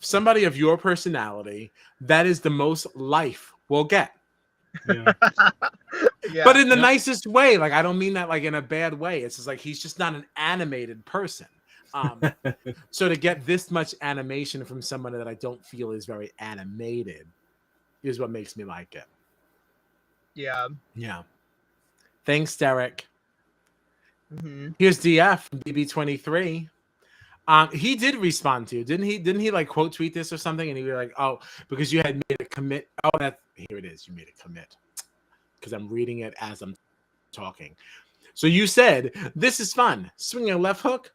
Somebody of your personality, that is the most life we'll get. Yeah. Yeah. But in the nicest way. Like, I don't mean that like in a bad way. It's just like he's just not an animated person. So to get this much animation from someone that I don't feel is very animated is what makes me like it. Yeah. Yeah. Thanks, Derek. Mm-hmm. Here's DF from BB23. He did respond to you, didn't he? Didn't he like quote tweet this or something? And he was like, "Oh, because you had made a commit." Oh, here it is. You made a commit. Because I'm reading it as I'm talking. So you said, "This is fun. Swinging a left hook.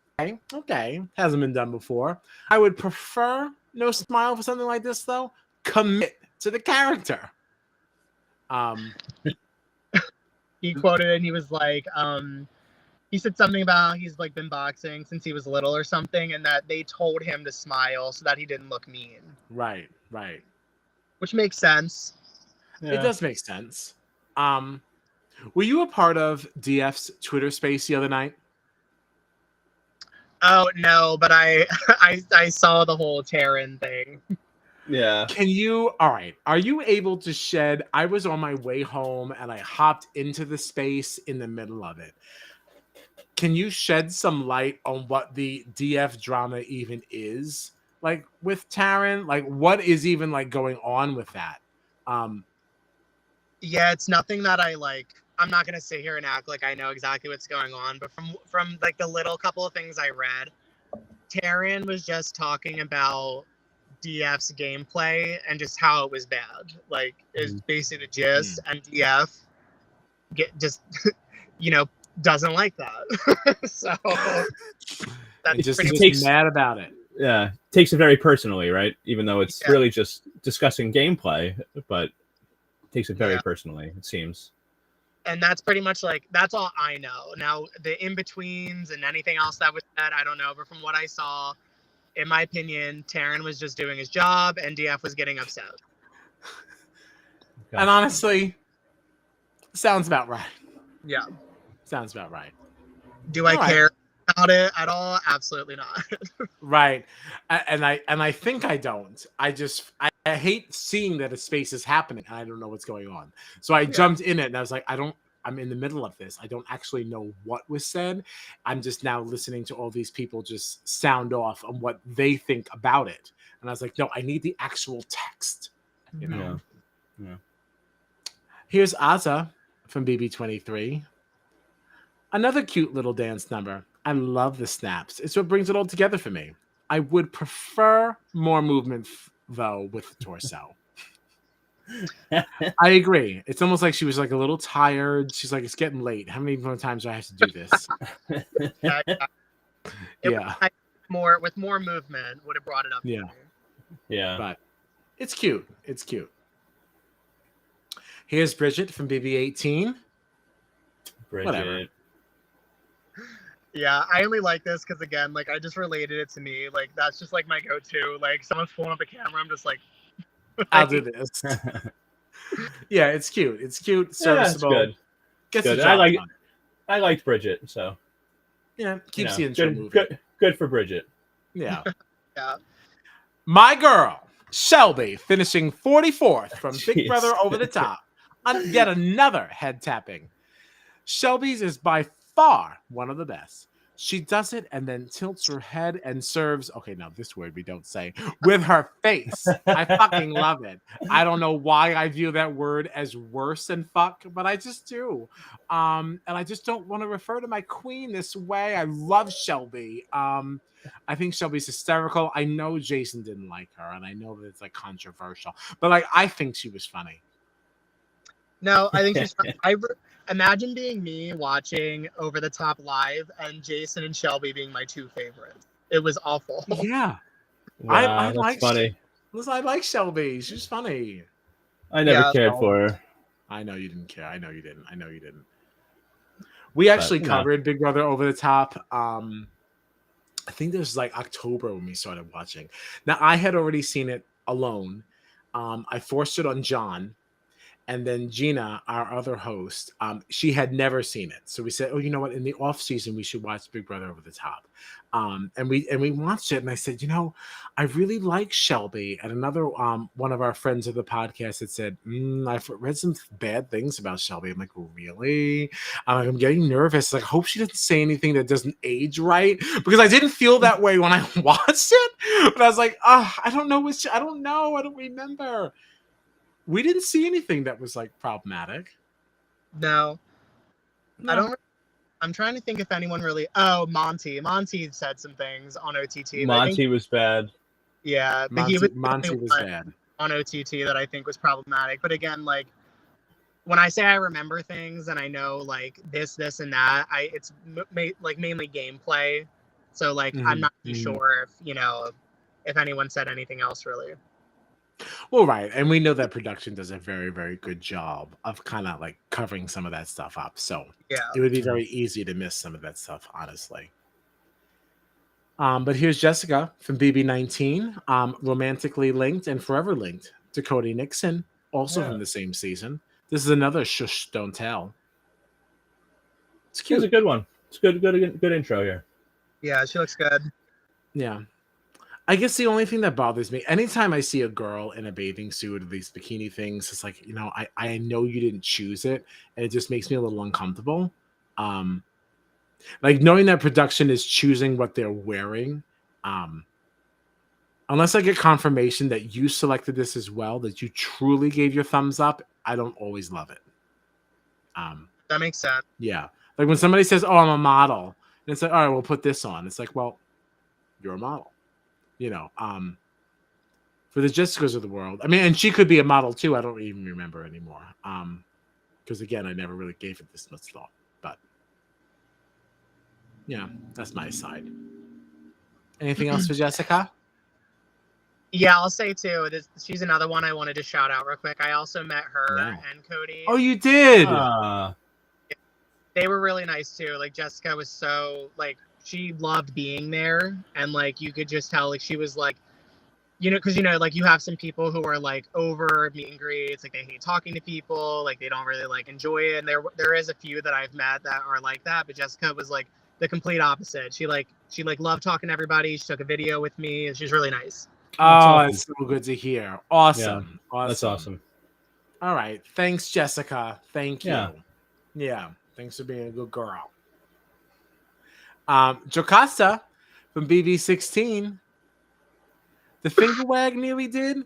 Okay, hasn't been done before. I would prefer no smile for something like this, though. Commit to the character." He quoted it and he was like, he said something about he's like been boxing since he was little or something, and that they told him to smile so that he didn't look mean. Right. Which makes sense. Yeah. It does make sense. Were you a part of DF's Twitter space the other night? Oh no, but I saw the whole Taryn thing. Yeah. All right. Are you able to shed? I was on my way home and I hopped into the space in the middle of it. Can you shed some light on what the DF drama even is? Like with Taryn? Like what is even like going on with that? Yeah, it's nothing that I like. I'm not gonna sit here and act like I know exactly what's going on, but from like the little couple of things I read, Taryn was just talking about DF's gameplay and just how it was bad. Like is basically the gist, and DF just doesn't like that. So that's just mad about it. Yeah, takes it very personally, right? Even though it's really just discussing gameplay, but takes it very personally, it seems. And that's pretty much like, that's all I know. Now, the in-betweens and anything else that was said, I don't know. But from what I saw, in my opinion, Taryn was just doing his job and DF was getting upset. Okay. And honestly, sounds about right. Yeah. Sounds about right. Do I care about it at all? Absolutely not. Right. And I think I don't. I hate seeing that a space is happening and I don't know what's going on. So I jumped in it and I was like, I'm in the middle of this. I don't actually know what was said. I'm just now listening to all these people just sound off on what they think about it. And I was like, no, I need the actual text. You know? Yeah. Here's Aza from BB23. Another cute little dance number. I love the snaps. It's what brings it all together for me. I would prefer more movement, though, with the torso. I agree. It's almost like she was like a little tired. She's like, it's getting late. How many more times do I have to do this? With more movement would have brought it up. Yeah. But it's cute. It's cute. Here's Bridget from BB18. Whatever. Yeah, I only like this because, again, like, I just related it to me. Like, that's just, like, my go-to. Like, someone's pulling up a camera, I'm just like... I'll do this. Yeah, it's cute. It's cute, serviceable. Yeah, it's good. Gets good. I liked Bridget, so... Yeah, keeps the intro moving. Good for Bridget. Yeah. Yeah. My girl, Shelby, finishing 44th from Big Brother Over the Top. Yet another head tapping. Shelby's is by far one of the best. She does it and then tilts her head and serves. Okay, now this word we don't say with her face. I fucking love it. I don't know why I view that word as worse than fuck, but I just do. And I just don't want to refer to my queen this way. I love Shelby. I think Shelby's hysterical. I know Jason didn't like her, and I know that it's like controversial, but like I think she was funny. No, I think she's. Imagine being me watching Over the Top live and Jason and Shelby being my two favorites. It was awful. Yeah, Wow, I that's like funny. I like Shelby. She's funny. I never cared for her. I know you didn't care. I know you didn't. We actually covered Big Brother Over the Top. I think this was like October when we started watching. Now I had already seen it alone. I forced it on John. And then Gina, our other host, she had never seen it. So we said, oh, you know what? In the off season, we should watch Big Brother Over the Top. And we watched it. And I said, you know, I really like Shelby. And another one of our friends of the podcast had said, I've read some bad things about Shelby. I'm like, really? I'm getting nervous. Like, I hope she doesn't say anything that doesn't age right. Because I didn't feel that way when I watched it. But I was like, I don't know. I don't know. I don't remember. We didn't see anything that was like problematic. No. I don't. I'm trying to think if anyone really. Oh, Monty. Monty said some things on OTT. Monty was bad. Yeah, Monty was bad on OTT that I think was problematic. But again, like when I say I remember things and I know like this, and that, it's mainly gameplay. So like I'm not too sure if anyone said anything else really. Well, right. And we know that production does a very, very good job of kind of like covering some of that stuff up. So yeah, it would be very easy to miss some of that stuff, honestly. But here's Jessica from BB19, romantically linked and forever linked to Cody Nixon, also from the same season. This is another shush, don't tell. It's cute. It's a good one. It's good intro here. Yeah, she looks good. Yeah. I guess the only thing that bothers me, anytime I see a girl in a bathing suit or these bikini things, it's like, I know you didn't choose it, and it just makes me a little uncomfortable. Like knowing that production is choosing what they're wearing, unless I get confirmation that you selected this as well, that you truly gave your thumbs up, I don't always love it. That makes sense. Yeah. Like when somebody says, oh, I'm a model, and it's like, all right, we'll put this on. It's like, well, you're a model. For the Jessicas of the world. I mean, and she could be a model too. I don't even remember anymore. Because again, I never really gave it this much thought. But yeah, that's my side. Anything else for Jessica? Yeah, I'll say too. She's another one I wanted to shout out real quick. I also met her and Cody. Oh, you did? They were really nice too. Like Jessica was so like she loved being there, and like you could just tell like she was like, because like you have some people who are like over meet and greets, like they hate talking to people, like they don't really like enjoy it. And there is a few that I've met that are like that, but Jessica was like the complete opposite. She loved talking to everybody. She took a video with me, and she's really nice. That's so good to hear. Awesome. Yeah, awesome. That's awesome. All right. Thanks, Jessica. Thank you. Yeah. Thanks for being a good girl. Jocasta from BB16. The finger wag nearly did,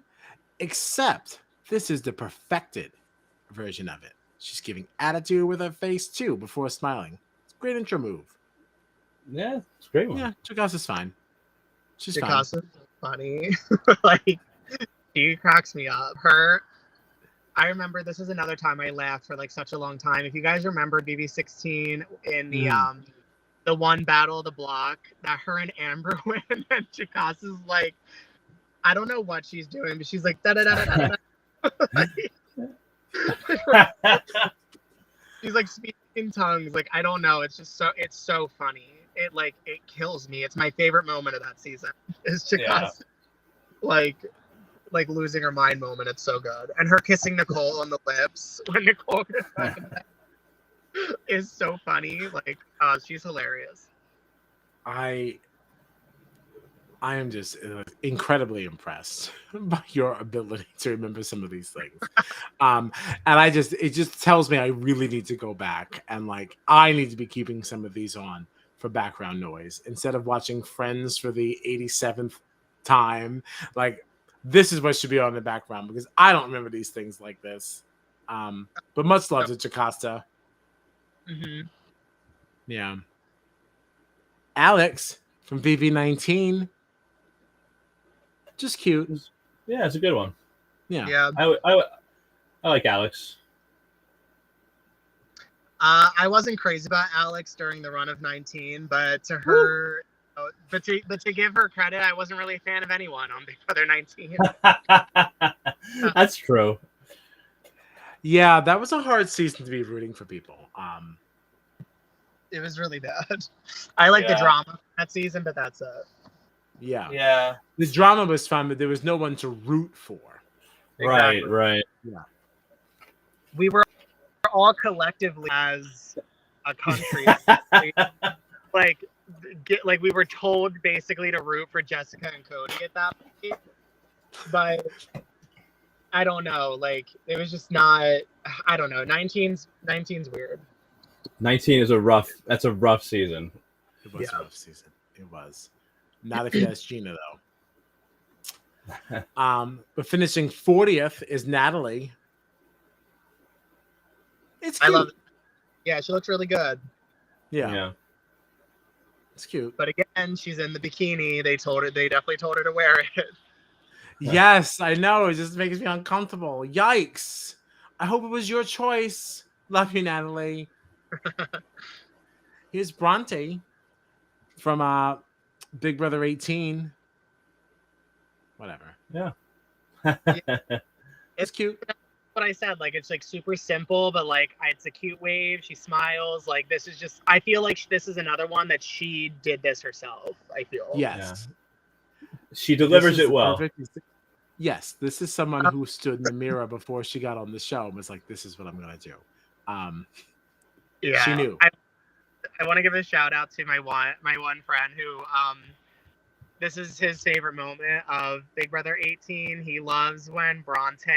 except this is the perfected version of it. She's giving attitude with her face too before smiling. It's a great intro move. Yeah, it's a great one. Yeah, Jocasta's fine. She's Jocasta's funny. Like she cracks me up. I remember this is another time I laughed for like such a long time. If you guys remember BB16 in the one battle of the block that her and Amber win, and Jocasta's like, I don't know what she's doing, but she's like da da da da da. She's like speaking in tongues. Like I don't know. It's just it's so funny. It kills me. It's my favorite moment of that season. Is Jocasta like losing her mind moment. It's so good. And her kissing Nicole on the lips when Nicole is so funny. Like she's hilarious. I am just incredibly impressed by your ability to remember some of these things. And it just tells me I really need to go back and like I need to be keeping some of these on for background noise instead of watching Friends for the 87th time. Like, this is what should be on the background because I don't remember these things like this. But much love to Jocasta. Mm-hmm. Yeah. Alex from VV19. Just cute. Yeah, it's a good one. Yeah. I like Alex. I wasn't crazy about Alex during the run of 19, but to her, but to give her credit, I wasn't really a fan of anyone on Big Brother 19. That's true. Yeah, that was a hard season to be rooting for people. It was really bad. I like the drama that season, but that's it. Yeah. The drama was fun, but there was no one to root for. Exactly. Right. Yeah. We were all collectively as a country, like we were told basically to root for Jessica and Cody at that point, but I don't know. Like, it was just not. I don't know. 19's weird. 19 is a rough season. It was a rough season. It was. Not if you ask Gina though. But finishing 40th is Natalie. It's cute. I love it. Yeah, she looks really good. Yeah. It's cute. But again, she's in the bikini. They definitely told her to wear it. Yes, I know. It just makes me uncomfortable. Yikes. I hope it was your choice. Love you, Natalie. Here's Bronte from Big Brother 18. Whatever. Yeah. It's cute. What I said, like, it's like super simple, but like it's a cute wave. She smiles. Like, this is just, I feel like this is another one that she did this herself. I feel. Yes. Yeah. She delivers it well. Yes, this is someone who stood in the mirror before she got on the show and was like, "This is what I'm gonna do." Yeah, she knew. I want to give a shout out to my one friend who this is his favorite moment of Big Brother 18. He loves when Bronte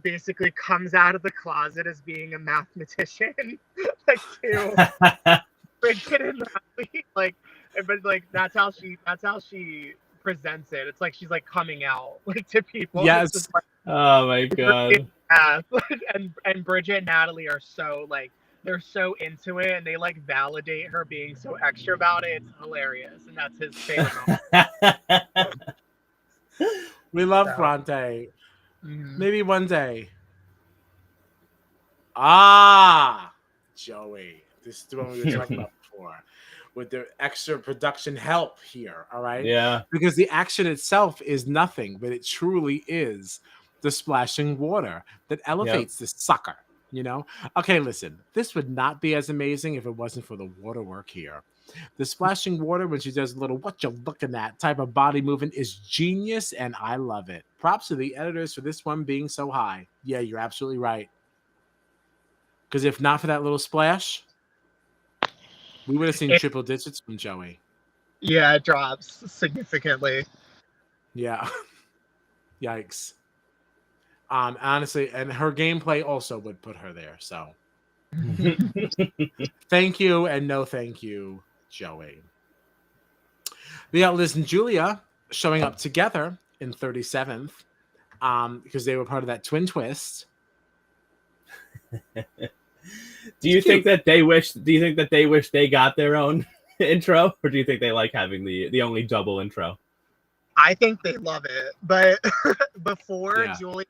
basically comes out of the closet as being a mathematician, like to Bridget and Natalie, like, but like that's how she presents it. It's like she's like coming out like to people. Yes. Like, oh my god. And Bridget and Natalie are so like, they're so into it and they like validate her being so extra about it. It's hilarious, and that's his favorite moment. We love Bronte. Mm-hmm. Maybe one day. Joey. This is the one we were talking about before. With the extra production help here, all right? Yeah. Because the action itself is nothing, but it truly is the splashing water that elevates this sucker, you know? Okay, listen. This would not be as amazing if it wasn't for the water work here. The splashing water, when she does a little "what you looking at" type of body movement, is genius, and I love it. Props to the editors for this one being so high. Yeah, you're absolutely right. Because if not for that little splash, we would have seen triple digits from Joey. Yeah, it drops significantly. Yeah. Yikes. Honestly, and her gameplay also would put her there. So thank you and no thank you, Joey. We got Liz and Julia showing up together in 37th because they were part of that twin twist. Do you think that they wish they got their own intro, or do you think they like having the only double intro? I think they love it, but before Julia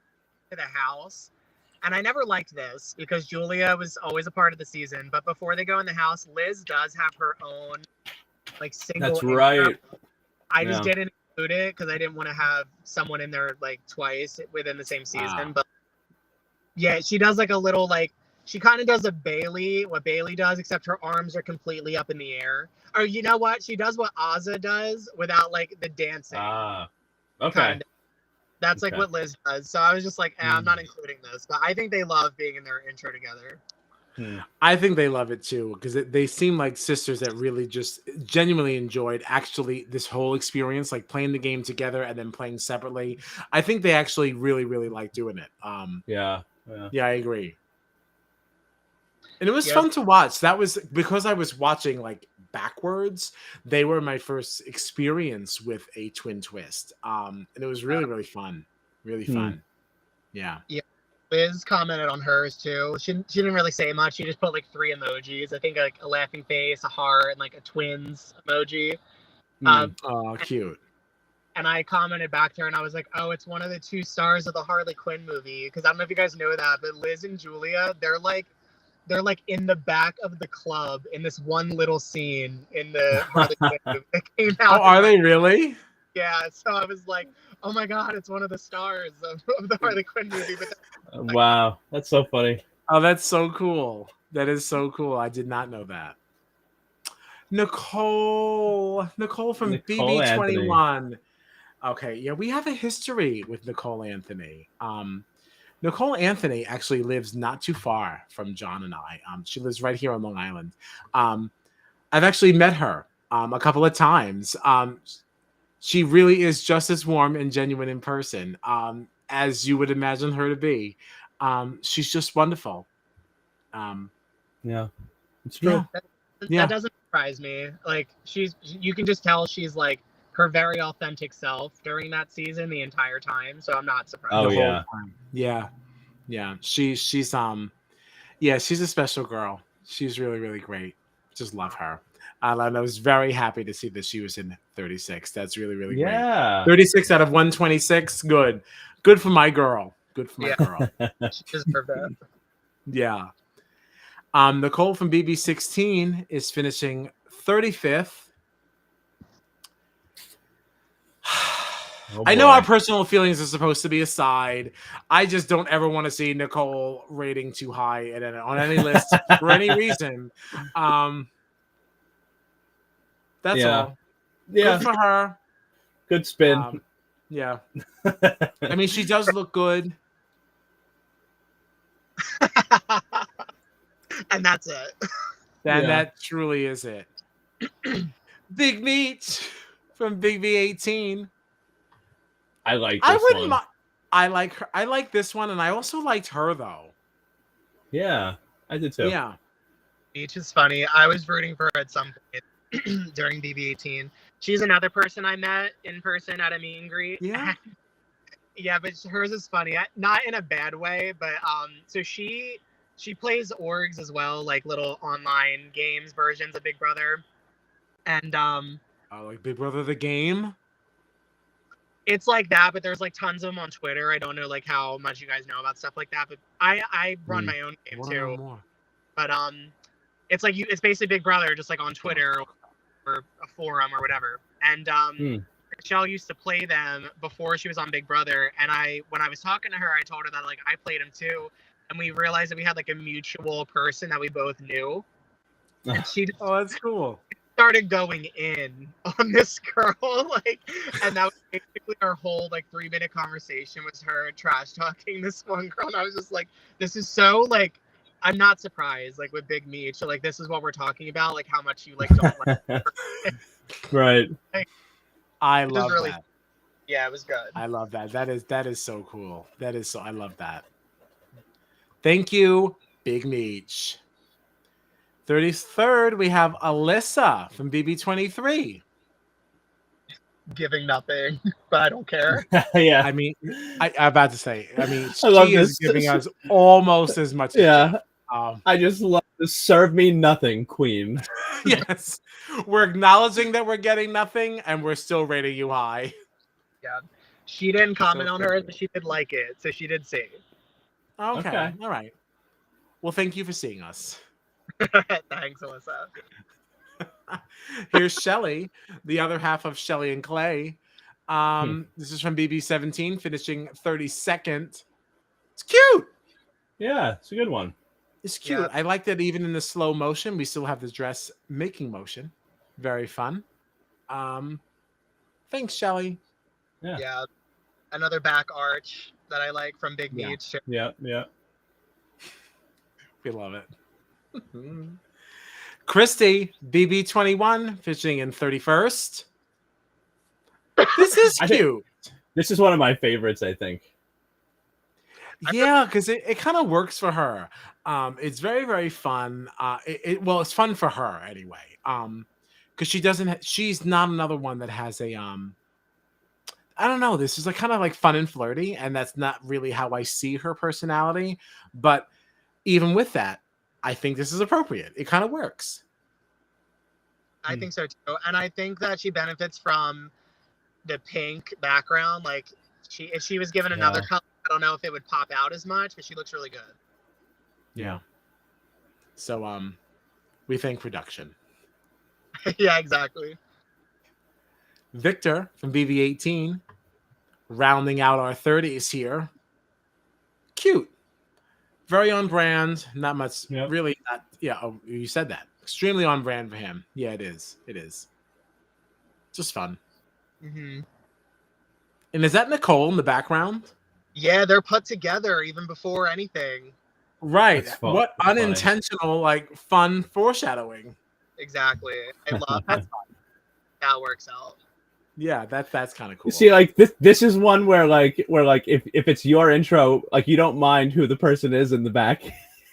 to the house, and I never liked this because Julia was always a part of the season, but before they go in the house, Liz does have her own like single That's intro. right. I just didn't include it because I didn't want to have someone in there like twice within the same season. But yeah, she does like a little like, she kind of does what Bailey does, except her arms are completely up in the air. Or you know what? She does what Azza does without like the dancing. Okay. Kinda. That's like what Liz does. So I was just like, I'm not including this. But I think they love being in their intro together. I think they love it too, because they seem like sisters that really just genuinely enjoyed actually this whole experience, like playing the game together and then playing separately. I think they actually really, really like doing it. Yeah, I agree. And it was fun to watch. That was because I was watching like backwards. They were my first experience with a twin twist. And it was really, really fun. Really fun. Yeah. Yeah. Liz commented on hers too. She didn't really say much. She just put like 3 emojis. I think like a laughing face, a heart, and like a twins emoji. Oh, cute. And I commented back to her and I was like, oh, it's one of the 2 stars of the Harley Quinn movie. Because I don't know if you guys know that, but Liz and Julia, they're like in the back of the club in this one little scene in the Harley Quinn movie that came out. Oh, are they really? Yeah, so I was like, oh my god, it's one of the stars of the Harley Quinn movie. But wow, that's so funny. Oh, that's so cool. That is so cool. I did not know that. Nicole from BB21. Okay, yeah, we have a history with Nicole Anthony. Nicole Anthony actually lives not too far from John and I. She lives right here on Long Island. I've actually met her a couple of times. She really is just as warm and genuine in person as you would imagine her to be. She's just wonderful. Yeah, it's true. That doesn't surprise me. Like you can just tell she's like her very authentic self during that season the entire time. So I'm not surprised. Oh yeah. Yeah. She's a special girl. She's really, really great. Just love her. And I was very happy to see that she was in 36. That's really, really great. 36 out of 126. Good for my girl. Good for my girl. She deserved that. Yeah. Nicole from BB16 is finishing 35th. I know our personal feelings are supposed to be aside. I just don't ever want to see Nicole rating too high on any list for any reason. That's all. Yeah. Good for her. Good spin. Yeah. I mean, she does look good. And that's it. That truly is it. Big Meat from Big V18. I like this one. I like her. I like this one, and I also liked her though. Yeah, I did too. Yeah. Beach is funny. I was rooting for her at some point during BB18. She's another person I met in person at a meet and greet. Yeah. Yeah, but hers is funny. Not in a bad way, but so she plays orgs as well, like little online games versions of Big Brother. And like Big Brother the game. It's like that, but there's like tons of them on Twitter. I don't know like how much you guys know about stuff like that, but I run my own game too. But it's like it's basically Big Brother just like on Twitter or a forum or whatever. And Michelle used to play them before she was on Big Brother, and when I was talking to her, I told her that like I played them too, and we realized that we had like a mutual person that we both knew. And she that's cool. Started going in on this girl, like, and that was basically our whole like 3-minute conversation was her trash talking this one girl, and I was just like, this is so like, I'm not surprised, like with Big Meat, so like this is what we're talking about, like how much you like don't like her. Right. Like, I love that. Yeah, it was good. I love that. That is so cool. I love that. Thank you, Big Meat. 33rd, we have Alyssa from BB23. Giving nothing, but I don't care. Yeah. I mean, I'm about to say, she is giving us almost as much. Yeah. I just love the serve me nothing queen. Yes. We're acknowledging that we're getting nothing, and we're still rating you high. Yeah. She didn't comment on hers, but she did like it, so she did see. Okay. All right. Well, thank you for seeing us. Thanks, Alyssa. Here's Shelly, the other half of Shelly and Clay. This is from BB17, finishing 32nd. It's cute. Yeah, it's a good one. It's cute. Yeah. I like that even in the slow motion, we still have the dress making motion. Very fun. Thanks, Shelly. Yeah. Another back arch that I like from Big Meat. Yeah. We love it. Christy, BB21, finishing in 31st. This is cute. This is one of my favorites, I think. Yeah, because it kind of works for her. It's very, very fun. Well, it's fun for her anyway. Because she's not another one that has a I don't know. This is like kind of like fun and flirty, and that's not really how I see her personality. But even with that, I think this is appropriate. It kind of works. I think so too, and I think that she benefits from the pink background. Like if she was given another color, I don't know if it would pop out as much, but she looks really good. Yeah. So we thank production. Yeah, exactly. Victor from BB18, rounding out our 30s here. Cute. Very on brand. Not much, really. You said that. Extremely on brand for him. Yeah, it is. It is. Just fun. Mm-hmm. And is that Nicole in the background? Yeah, they're put together even before anything. Right. What unintentional, like, fun foreshadowing. Exactly. I love that. That works out. Yeah, that's kind of cool. You see, like this is one where if it's your intro, like you don't mind who the person is in the back.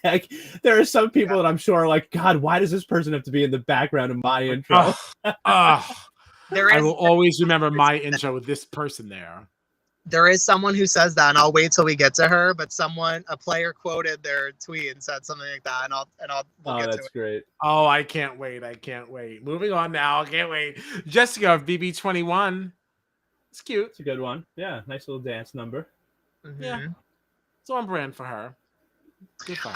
Like there are some people that I'm sure are like, God, why does this person have to be in the background of my intro? I will always remember my intro with this person there. There is someone who says that, and I'll wait till we get to her. But a player quoted their tweet and said something like that, and we'll get to it. That's great. Oh, I can't wait! I can't wait. Moving on now. I can't wait. Jessica of BB21. It's cute. It's a good one. Yeah, nice little dance number. Mm-hmm. Yeah, it's on brand for her. Good fun.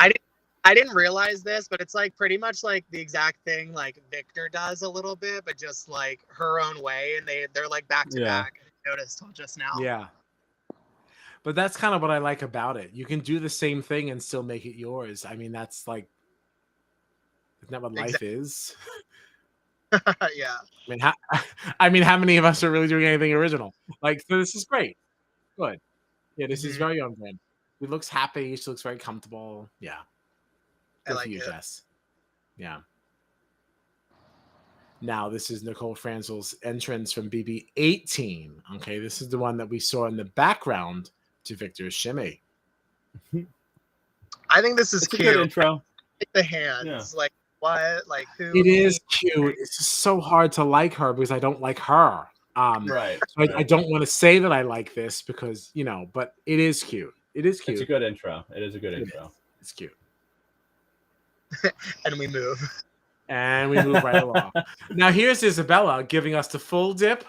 I didn't realize this, but it's like pretty much like the exact thing like Victor does a little bit, but just like her own way, and they're like back to back. I noticed till just now. Yeah. But that's kind of what I like about it. You can do the same thing and still make it yours. I mean, that's like, isn't that what life is? Yeah. I mean, how many of us are really doing anything original? Like, so this is great. Good. Yeah, this is very on brand. She looks happy. She looks very comfortable. Yeah. Good I like for you, it. Jess. Yeah. Now, this is Nicole Franzel's entrance from BB18. Okay, this is the one that we saw in the background to Victor's shimmy. I think this is cute. A good intro. The hands, like what, like who? It is cute. It's just so hard to like her because I don't like her. Right. So I don't want to say that I like this because but it is cute. It is cute. It's a good intro. It is a good intro. It's cute. And we move. And we move right along. Now here's Isabella giving us the full dip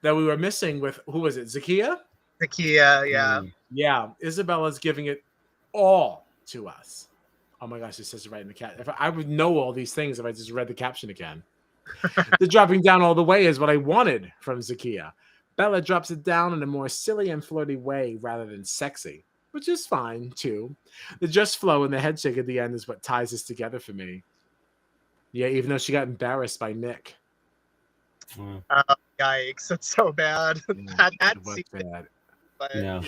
that we were missing with, who was it? Zakia, yeah. Yeah, Isabella's giving it all to us. Oh my gosh, it says it right in the cat. If I would know all these things if I just read the caption again. The dropping down all the way is what I wanted from Zakia. Bella drops it down in a more silly and flirty way rather than sexy, which is fine too. The just flow and the head shake at the end is what ties this together for me. Yeah, even though she got embarrassed by Nick. Yikes, it's so bad. Yeah, it was bad. But yeah,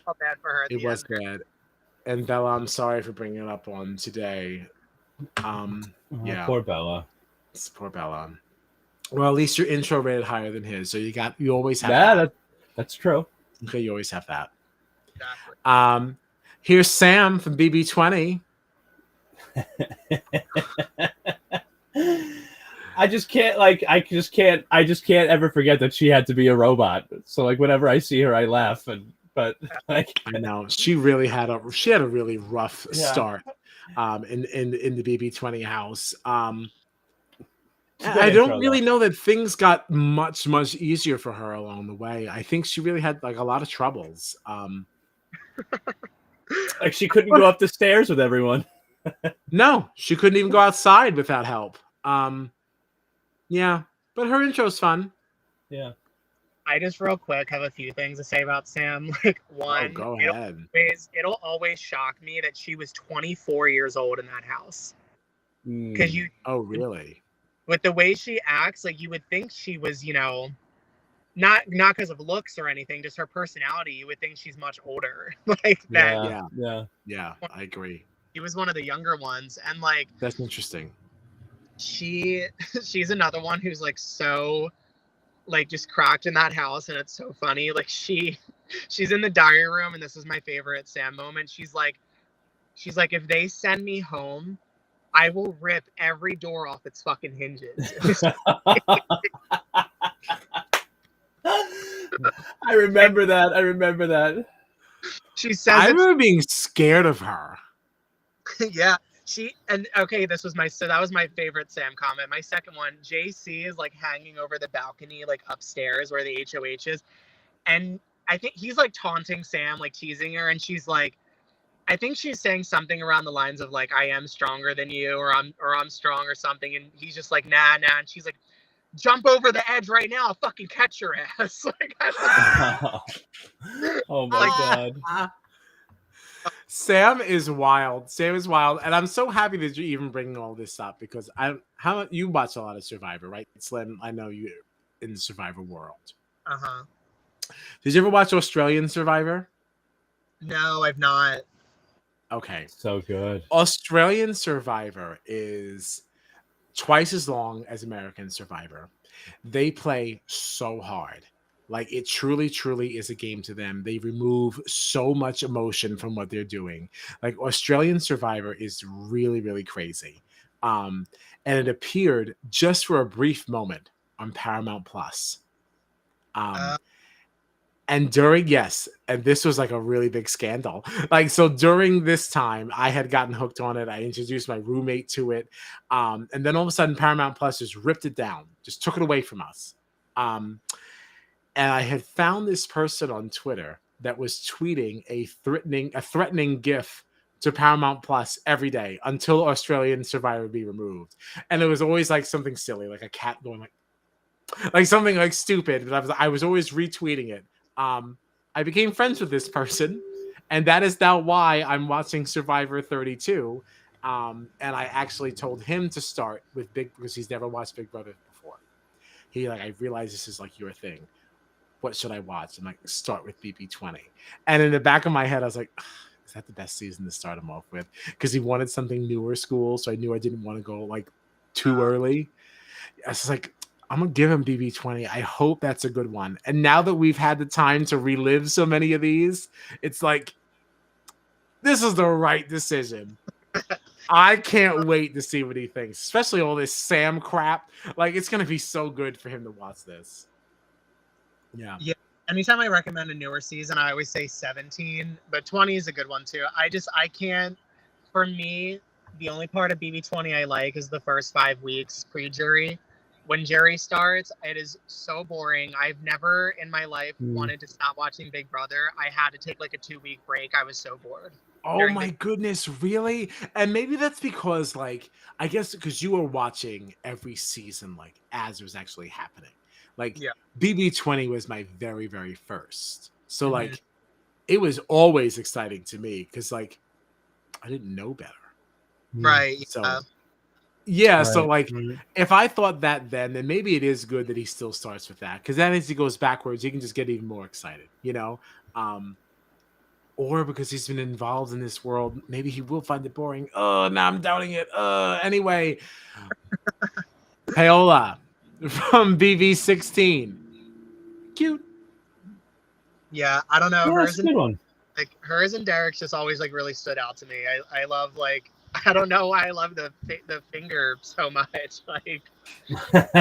felt bad for her. It was bad. And Bella, I'm sorry for bringing it up on today. Yeah, Poor Bella. It's poor Bella. Well, at least your intro rated higher than his, so you always have that. That's true. Okay, you always have that. Exactly. Here's Sam from BB20. I just can't ever forget that she had to be a robot. So like whenever I see her, I laugh. But I know she really had a really rough start in the BB20 house. I don't really know that things got much easier for her along the way. I think she really had like a lot of troubles. Like she couldn't go up the stairs with everyone. No, she couldn't even go outside without help. Yeah, but her intro's fun. Yeah. I just real quick have a few things to say about Sam. Like one, go ahead. It'll always shock me that she was 24 years old in that house. Because Oh, really? With the way she acts, like you would think she was, not because of looks or anything, just her personality. You would think she's much older. Like that. Yeah. I agree. She was one of the younger ones, and like that's interesting. She's another one who's like so like just cracked in that house, and it's so funny. Like she She's in the diary room, and this is my favorite Sam moment. She's like, if they send me home, I will rip every door off its fucking hinges. I remember that. She says, I remember being scared of her. yeah. That was my favorite Sam comment. My second one, JC is like hanging over the balcony, like upstairs where the HOH is. And I think he's like taunting Sam, like teasing her. And she's like, I think she's saying something around the lines of like, I am stronger than you, or I'm strong or something. And he's just like, nah. And she's like, jump over the edge right now. I'll fucking catch your ass. Like, oh my God. Sam is wild. And I'm so happy that you're even bringing all this up because you watch a lot of Survivor, right? Slimm, I know you in the Survivor world. Uh-huh. Did you ever watch Australian Survivor? No, I've not. Okay. So good. Australian Survivor is twice as long as American Survivor. They play so hard. Like, it truly, truly is a game to them. They remove so much emotion from what they're doing. Like, Australian Survivor is really, really crazy. And it appeared just for a brief moment on Paramount Plus. And this was like a really big scandal. Like, so during this time, I had gotten hooked on it. I introduced my roommate to it. And then all of a sudden, Paramount Plus just ripped it down, just took it away from us. And I had found this person on Twitter that was tweeting a threatening GIF to Paramount Plus every day until Australian Survivor be removed. And it was always like something silly, like a cat going like something like stupid. But I was always retweeting it. I became friends with this person, and that is now why I'm watching Survivor 32. And I actually told him to start with because he's never watched Big Brother before. I realize this is like your thing. What should I watch? I'm like, start with BB20. And in the back of my head, I was like, is that the best season to start him off with? Because he wanted something newer school, so I knew I didn't want to go like too early. I was like, I'm going to give him BB20. I hope that's a good one. And now that we've had the time to relive so many of these, it's like, this is the right decision. I can't wait to see what he thinks, especially all this Sam crap. Like, it's going to be so good for him to watch this. Yeah. Anytime I recommend a newer season, I always say 17, but 20 is a good one too. I can't, for me, the only part of BB20 I like is the first 5 weeks pre-jury. When Jerry starts, it is so boring. I've never in my life wanted to stop watching Big Brother. I had to take like a 2-week break. I was so bored. Oh my goodness, really? And maybe that's because, like, I guess because you were watching every season, like, as it was actually happening. Like, BB20 was my very, very first. So, like, it was always exciting to me because, like, I didn't know better. Right. So, Right. so, like, if I thought that then maybe it is good that he still starts with that. Because then as he goes backwards, you can just get even more excited, you know? Or because he's been involved in this world, maybe he will find it boring. Oh, now I'm doubting it. Anyway, Paola from BB16. Cute. Yeah, I don't know. Yeah, that's a good one. Like, hers and Derek's just always like really stood out to me. I love, like, I don't know why I love the finger so much. Like, well,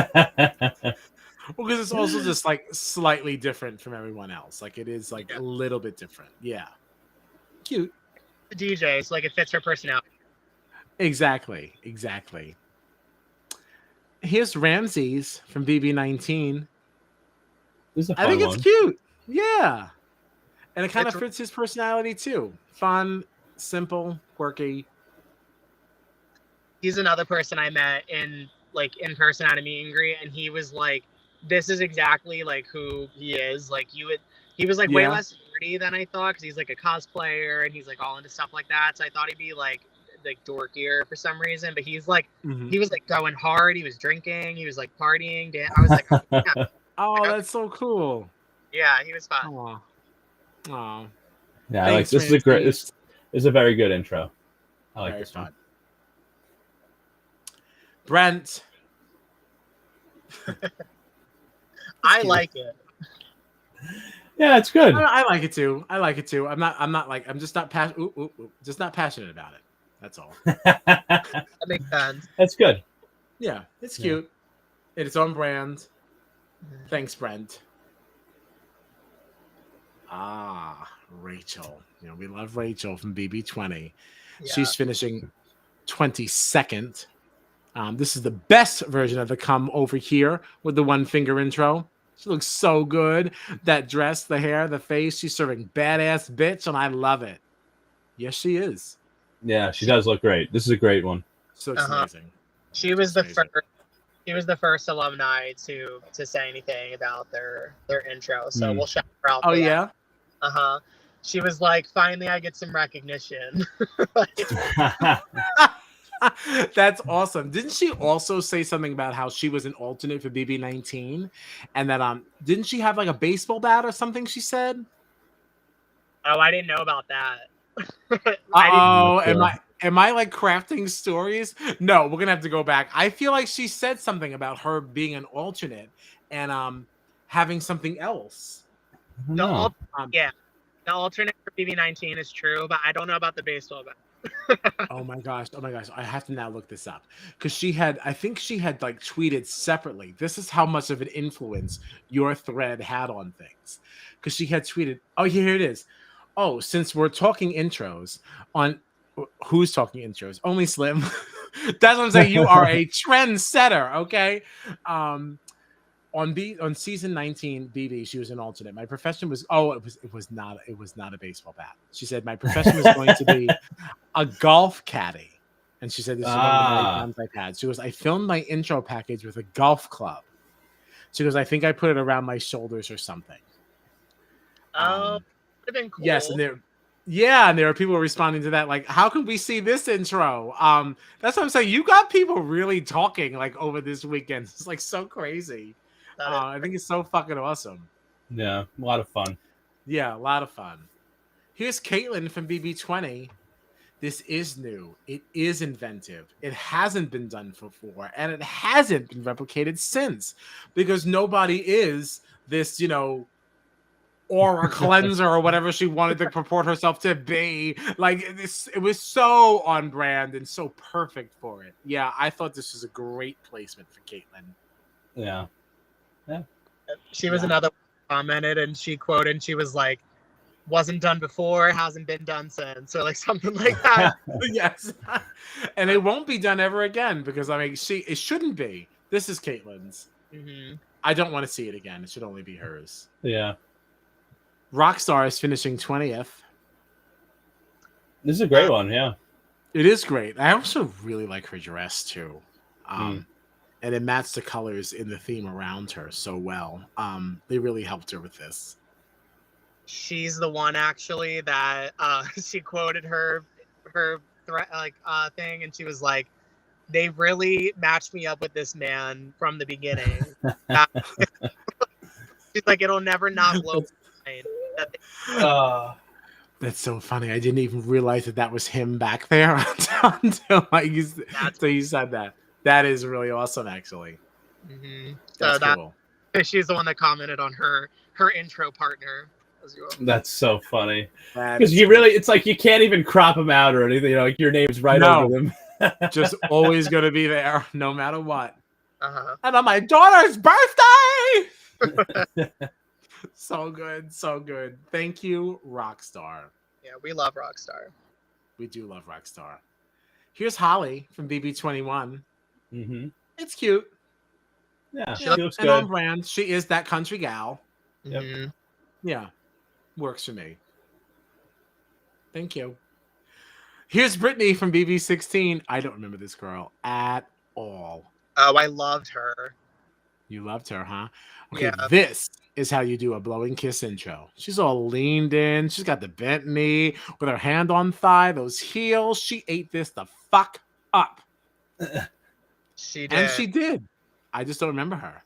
because it's also just like slightly different from everyone else. Like, it is like a little bit different. Yeah. Cute. The DJ, so like it fits her personality. Exactly. Here's Ramses from BB19. I think it's cute. Yeah. And it kind of fits his personality too. Fun, simple, quirky. He's another person I met in person at a meet and greet, and he was like, this is exactly like who he is. Like, he was like way less nerdy than I thought, because he's like a cosplayer and he's like all into stuff like that. So I thought he'd be like dorkier for some reason, but he's like, he was like going hard. He was drinking. He was like partying. I was like, oh, yeah. Oh, that's so cool. Yeah, he was fun. Aw. Yeah, I like this. Is a great. This is a very good intro. I like this one. Brent. I like it. Yeah, it's good. I like it too. I'm just not passionate about it. That's all. That makes sense. That's good. Yeah, it's cute. It's on brand. Thanks, Brent. Rachel. We love Rachel from BB20. Yeah. She's finishing 22nd. This is the best version of the Come Over Here with the one finger intro. She looks so good. That dress, the hair, the face. She's serving badass bitch, and I love it. Yes, she is. Yeah, she does look great. This is a great one. So it's amazing. She was the first. She was the first alumni to say anything about their intro. So we'll shout her out. Oh yeah. She was like, "Finally, I get some recognition." That's awesome. Didn't she also say something about how she was an alternate for BB19, and that didn't she have like a baseball bat or something? She said. Oh, I didn't know about that. Am I like crafting stories? No, we're gonna have to go back. I feel like she said something about her being an alternate and having something else. The alternate for BB19 is true, but I don't know about the baseball bat. Oh my gosh. I have to now look this up because I think she had like tweeted separately. This is how much of an influence your thread had on things. Because she had tweeted, oh, here it is. Oh, since we're talking intros on who's talking intros? Only Slimm. That's what I'm saying. You are a trendsetter, okay? On season 19 BB, she was an alternate. My profession was it was not a baseball bat. She said my profession was going to be a golf caddy. And she said this is one of the many times I've had. She goes, I filmed my intro package with a golf club. She goes, I think I put it around my shoulders or something. Would have been cool. Yes, and there are people responding to that like, how can we see this intro? That's what I'm saying. You got people really talking like over this weekend. It's like so crazy. I think it's so fucking awesome. Yeah, a lot of fun. Yeah, a lot of fun. Here's Caitlin from BB20. This is new. It is inventive. It hasn't been done before, and it hasn't been replicated since because nobody is this, aura cleanser or whatever she wanted to purport herself to be. Like it was so on brand and so perfect for it. Yeah, I thought this was a great placement for Caitlin. Yeah. She was another one who commented, and she quoted, and she was like, wasn't done before, hasn't been done since, or like something like that. Yes. And it won't be done ever again because it shouldn't be. This is Caitlin's. Mm-hmm. I don't want to see it again. It should only be hers. Yeah. Rockstar is finishing 20th. This is a great one, yeah. It is great. I also really like her dress too. And it matched the colors in the theme around her so well. They really helped her with this. She's the one actually that she quoted her thing, and she was like, "They really matched me up with this man from the beginning." She's like, "It'll never not blow my mind." That's so funny. I didn't even realize that was him back there until you said that. That is really awesome, actually. Mm-hmm. That's cool. She's the one that commented on her intro partner. That's so funny because it's like you can't even crop them out or anything. Like your name's right over them. Just always gonna be there, no matter what. And on my daughter's birthday. So good, so good. Thank you, Rockstar. Yeah, we love Rockstar. We do love Rockstar. Here's Holly from BB21. Mm-hmm. It's cute. Yeah, she looks good. On brand. She is that country gal. Yep. Mm-hmm. Yeah, works for me. Thank you. Here's Brittany from BB16. I don't remember this girl at all. Oh, I loved her. You loved her, huh? Okay, yeah. This is how you do a blowing kiss intro. She's all leaned in. She's got the bent knee with her hand on thigh, those heels. She ate this the fuck up. She did. And she did. I just don't remember her.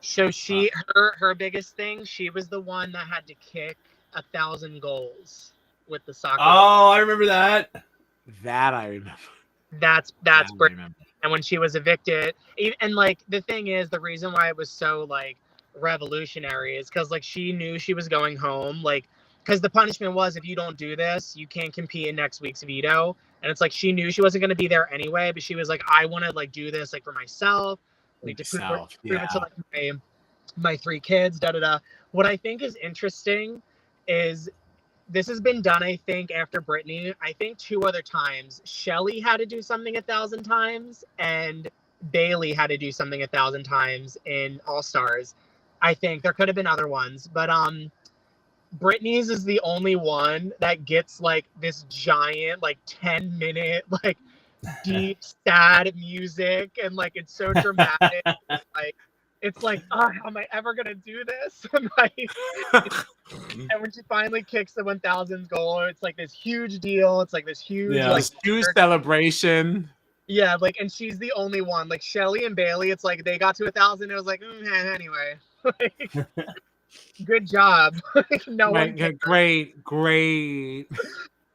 So her biggest thing, she was the one that had to kick 1,000 goals with the soccer. Oh, I remember that. That I remember. That's great. And when she was evicted, and like the thing is, the reason why it was so like revolutionary is because like she knew she was going home, like because the punishment was if you don't do this, you can't compete in next week's veto. And it's like she knew she wasn't going to be there anyway, but she was like, I want to like do this like for myself, like to prove it to like my 3 kids. Da da da. What I think is interesting is this has been done, I think, after Brittany. I think 2 other times. Shelly had to do something 1,000 times, and Bailey had to do something 1,000 times in All Stars. I think there could have been other ones, but Brittany's is the only one that gets like this giant, like 10-minute, like deep, sad music, and like it's so dramatic. Like it's like, oh, how am I ever gonna do this? And like, and when she finally kicks the 1,000th goal, it's like this huge deal. It's like this huge, like, this huge celebration. Yeah, like, and she's the only one. Like Shelly and Bailey, it's like they got to 1,000. It was like, anyway. Like, good job. No one. Great.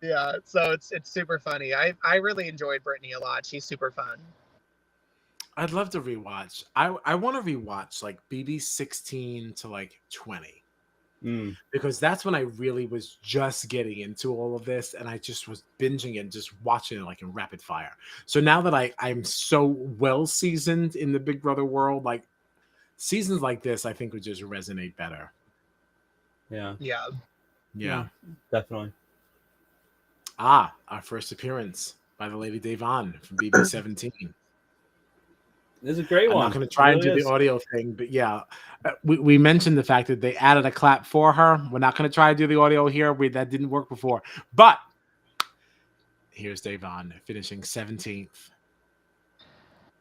Yeah, so it's super funny. I really enjoyed Brittany a lot. She's super fun. I'd love to rewatch. I want to rewatch like BB 16 to like 20. Because that's when I really was just getting into all of this, and I just was binging and just watching it like in rapid fire. So now that I'm so well seasoned in the Big Brother world, like seasons like this, I think would just resonate better. Yeah, definitely. Our first appearance by the Lady Devon from BB 17. This is a great one. I'm not going to try and do the audio thing, but yeah, we mentioned the fact that they added a clap for her. We're not going to try to do the audio here. That didn't work before, but here's Devon finishing 17th.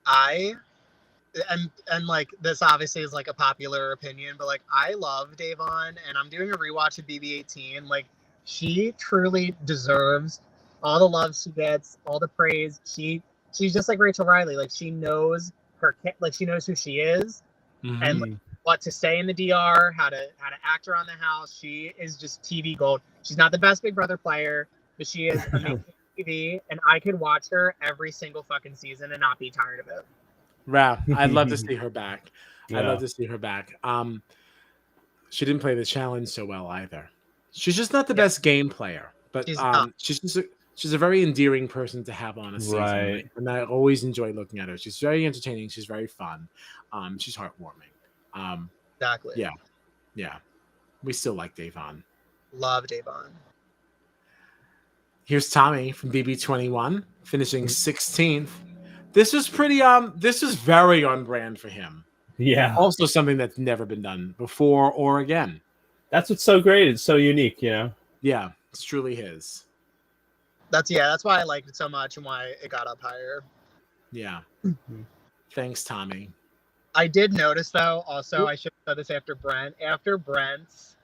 And like this obviously is like a popular opinion, but like I love Devon, and I'm doing a rewatch of BB18. Like she truly deserves all the love she gets, all the praise. She's just like Rachel Riley. Like she knows she knows who she is, and like, what to say in the DR, how to act around the house. She is just TV gold. She's not the best Big Brother player, but she is amazing TV, and I could watch her every single fucking season and not be tired of it. Wow, I'd love to see her back. I'd love to see her back. She didn't play the challenge so well either. She's just not the best game player, but she's a very endearing person to have on a season, right? And I always enjoy looking at her. She's very entertaining. She's very fun. She's heartwarming. Exactly. Yeah. We still like Devon. Love Devon. Here's Tommy from BB21, finishing 16th. This was pretty. This is very on brand for him. Yeah. Also something that's never been done before or again. That's what's so great. It's so unique, you know. Yeah, it's truly his. That's why I liked it so much and why it got up higher. Yeah. Thanks, Tommy. I did notice though, also, I should have said this after Brent. After Brent's,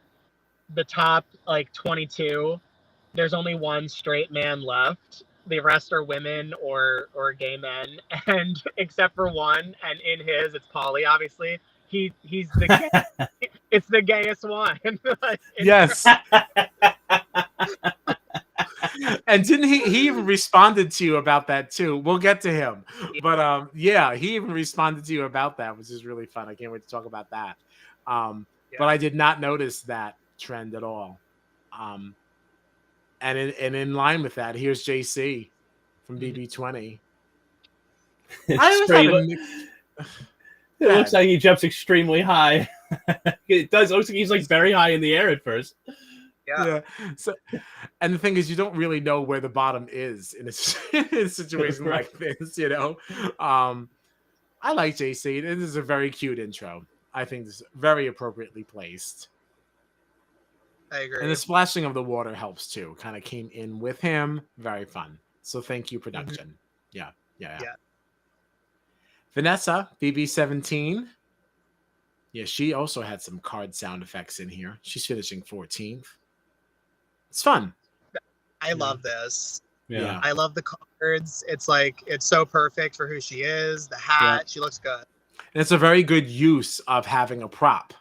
the top like 22, there's only one straight man left. The rest are women or gay men, and except for one, and in his, it's Pauly, obviously. He's the it's the gayest one. Yes. And didn't he even responded to you about that too? We'll get to him. But yeah, he even responded to you about that, which is really fun. I can't wait to talk about that. But I did not notice that trend at all. And in line with that, here's JC from BB20. It looks like he jumps extremely high. It does. It looks like he's like very high in the air at first. Yeah. So, and the thing is, you don't really know where the bottom is in a situation like this, you know. I like JC. This is a very cute intro. I think this is very appropriately placed. I agree. And the splashing of the water helps too. Kind of came in with him. Very fun. So thank you, production. Yeah. Vanessa, BB17. Yeah, she also had some card sound effects in here. She's finishing 14th. It's fun. I love this. Yeah. I love the cards. It's like, it's so perfect for who she is. The hat, she looks good. And it's a very good use of having a prop.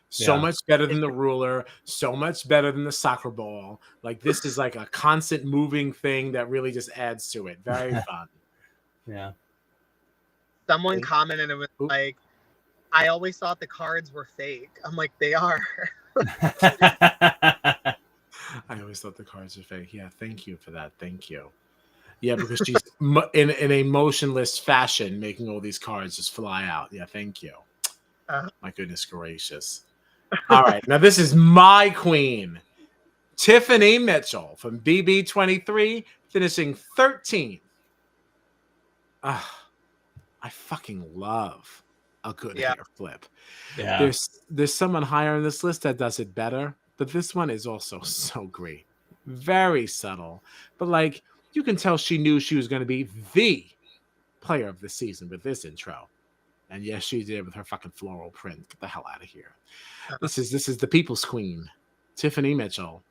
So much better than the ruler, so much better than the soccer ball. Like, this is like a constant moving thing that really just adds to it. Very fun. Yeah. Someone commented, it was like, I always thought the cards were fake. I'm like, they are. I always thought the cards were fake. Yeah, thank you for that. Thank you. Yeah, because she's in a motionless fashion making all these cards just fly out. Yeah, thank you. My goodness gracious. All right, now this is my queen, Tiffany Mitchell from BB23, finishing 13th. I fucking love a good hair flip. Yeah. There's someone higher on this list that does it better, but this one is also so great. Very subtle, but like you can tell she knew she was going to be the player of the season with this intro. And yes, she did with her fucking floral print. Get the hell out of here. This is the people's queen, Tiffany Mitchell.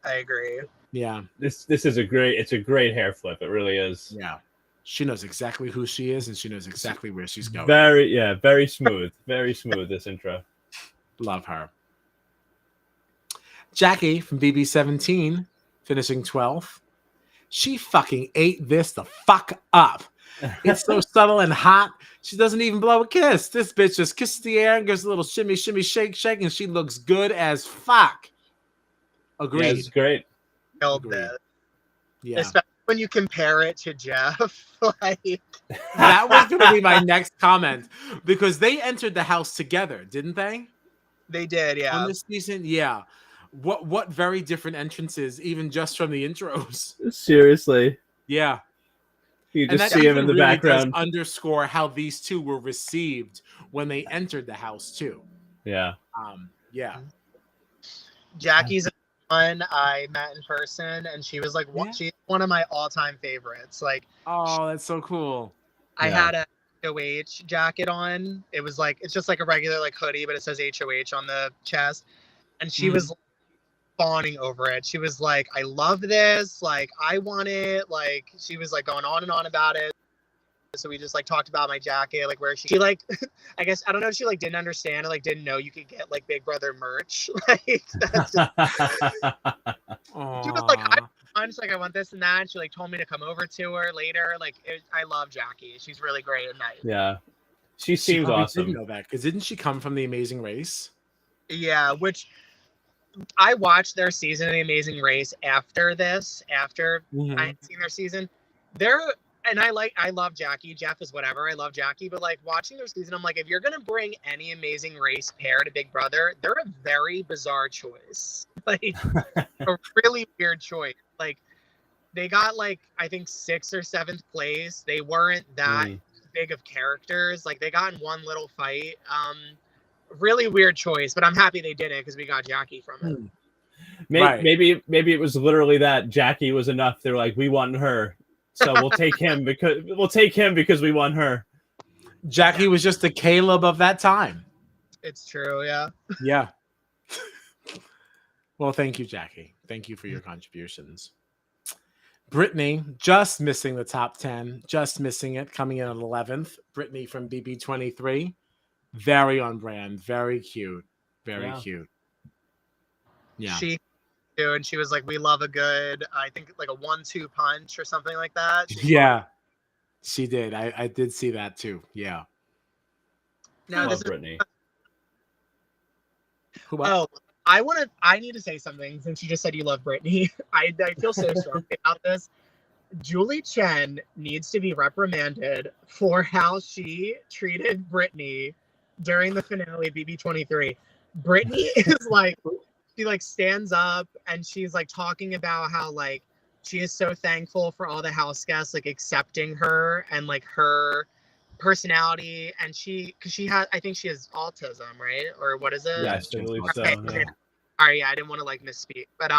I agree. Yeah. This is a great hair flip. It really is. Yeah. She knows exactly who she is and she knows exactly where she's going. Very smooth. Very smooth, this intro. Love her. Jackie from BB17, finishing 12th. She fucking ate this the fuck up. It's so subtle and hot. She doesn't even blow a kiss. This bitch just kisses the air and gives a little shimmy, shimmy, shake, shake, and she looks good as fuck. Agreed. Yeah, it's great. Agreed. Yeah. Especially when you compare it to Jeff. Like that was going to be my next comment because they entered the house together, didn't they? They did, yeah. On this season, yeah. What very different entrances, even just from the intros. Seriously. Yeah. You just see him in the really background. Does underscore how these two were received when they entered the house too. Yeah. Yeah. Jackie's one I met in person, and she was like, she's one of my all-time favorites. Like, oh, that's so cool. I had a HOH jacket on. It was like, it's just like a regular like hoodie, but it says HOH on the chest, and she was fawning over it. She was like, I love this, like I want it. Like she was like going on and on about it. So we just like talked about my jacket, like where she like I guess I don't know if she like didn't understand or like didn't know you could get like Big Brother merch. Like that's just... She was like, I'm just like, I want this and that. And she like told me to come over to her later. Like I love Jackie. She's really great at night. Yeah. She seems awesome. Didn't know that because didn't she come from The Amazing Race? Yeah, which I watched their season of The Amazing Race after this, after I had seen their season. And I love Jackie. Jeff is whatever. I love Jackie. But like watching their season, I'm like, if you're going to bring any Amazing Race pair to Big Brother, they're a very bizarre choice. Like a really weird choice. Like they got like, I think 6th or 7th place. They weren't that big of characters. Like they got in one little fight. Really weird choice, but I'm happy they did it because we got Jackie from it. Maybe it was literally that Jackie was enough. They're like, we want her. So we'll take him because we want her. Jackie was just the Caleb of that time. It's true, yeah. Yeah. Well, thank you, Jackie. Thank you for your contributions. Brittany, just missing the top 10, just missing it, coming in at 11th. Brittany from BB23. Very on brand, very cute. Very cute. Yeah. And she was like, we love a good, I think like a 1-2 punch or something like that. She did. I did see that too. Yeah. Now this Brittany. I need to say something since you just said you love Brittany. I feel so strongly about this. Julie Chen needs to be reprimanded for how she treated Brittany during the finale of BB23. Brittany is like, she like stands up and she's like talking about how like she is so thankful for all the house guests like accepting her and like her personality, and I think she has autism, right? Or what is it? Yes, I believe so. Okay. All right, yeah, I didn't want to like misspeak, but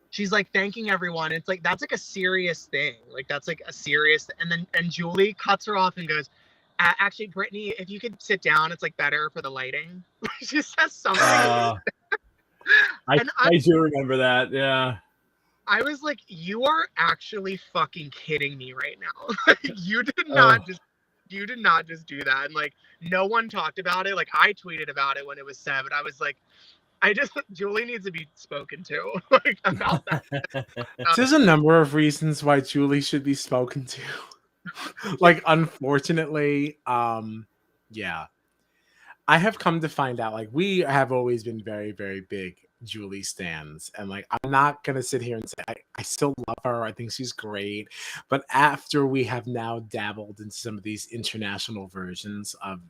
she's like thanking everyone. It's like that's like a serious thing. Like that's like a serious, and Julie cuts her off and goes, actually, Brittany, if you could sit down, it's like better for the lighting. She says something. I do remember that. Yeah. I was like, you are actually fucking kidding me right now. You did not just do that. And like, no one talked about it. Like I tweeted about it when it was said, but I was like, Julie needs to be spoken to like about that. There's a number of reasons why Julie should be spoken to. Like, unfortunately, Yeah. I have come to find out, like, we have always been very, very big Julie stans. And, like, I'm not going to sit here and say I still love her. I think she's great. But after we have now dabbled into some of these international versions of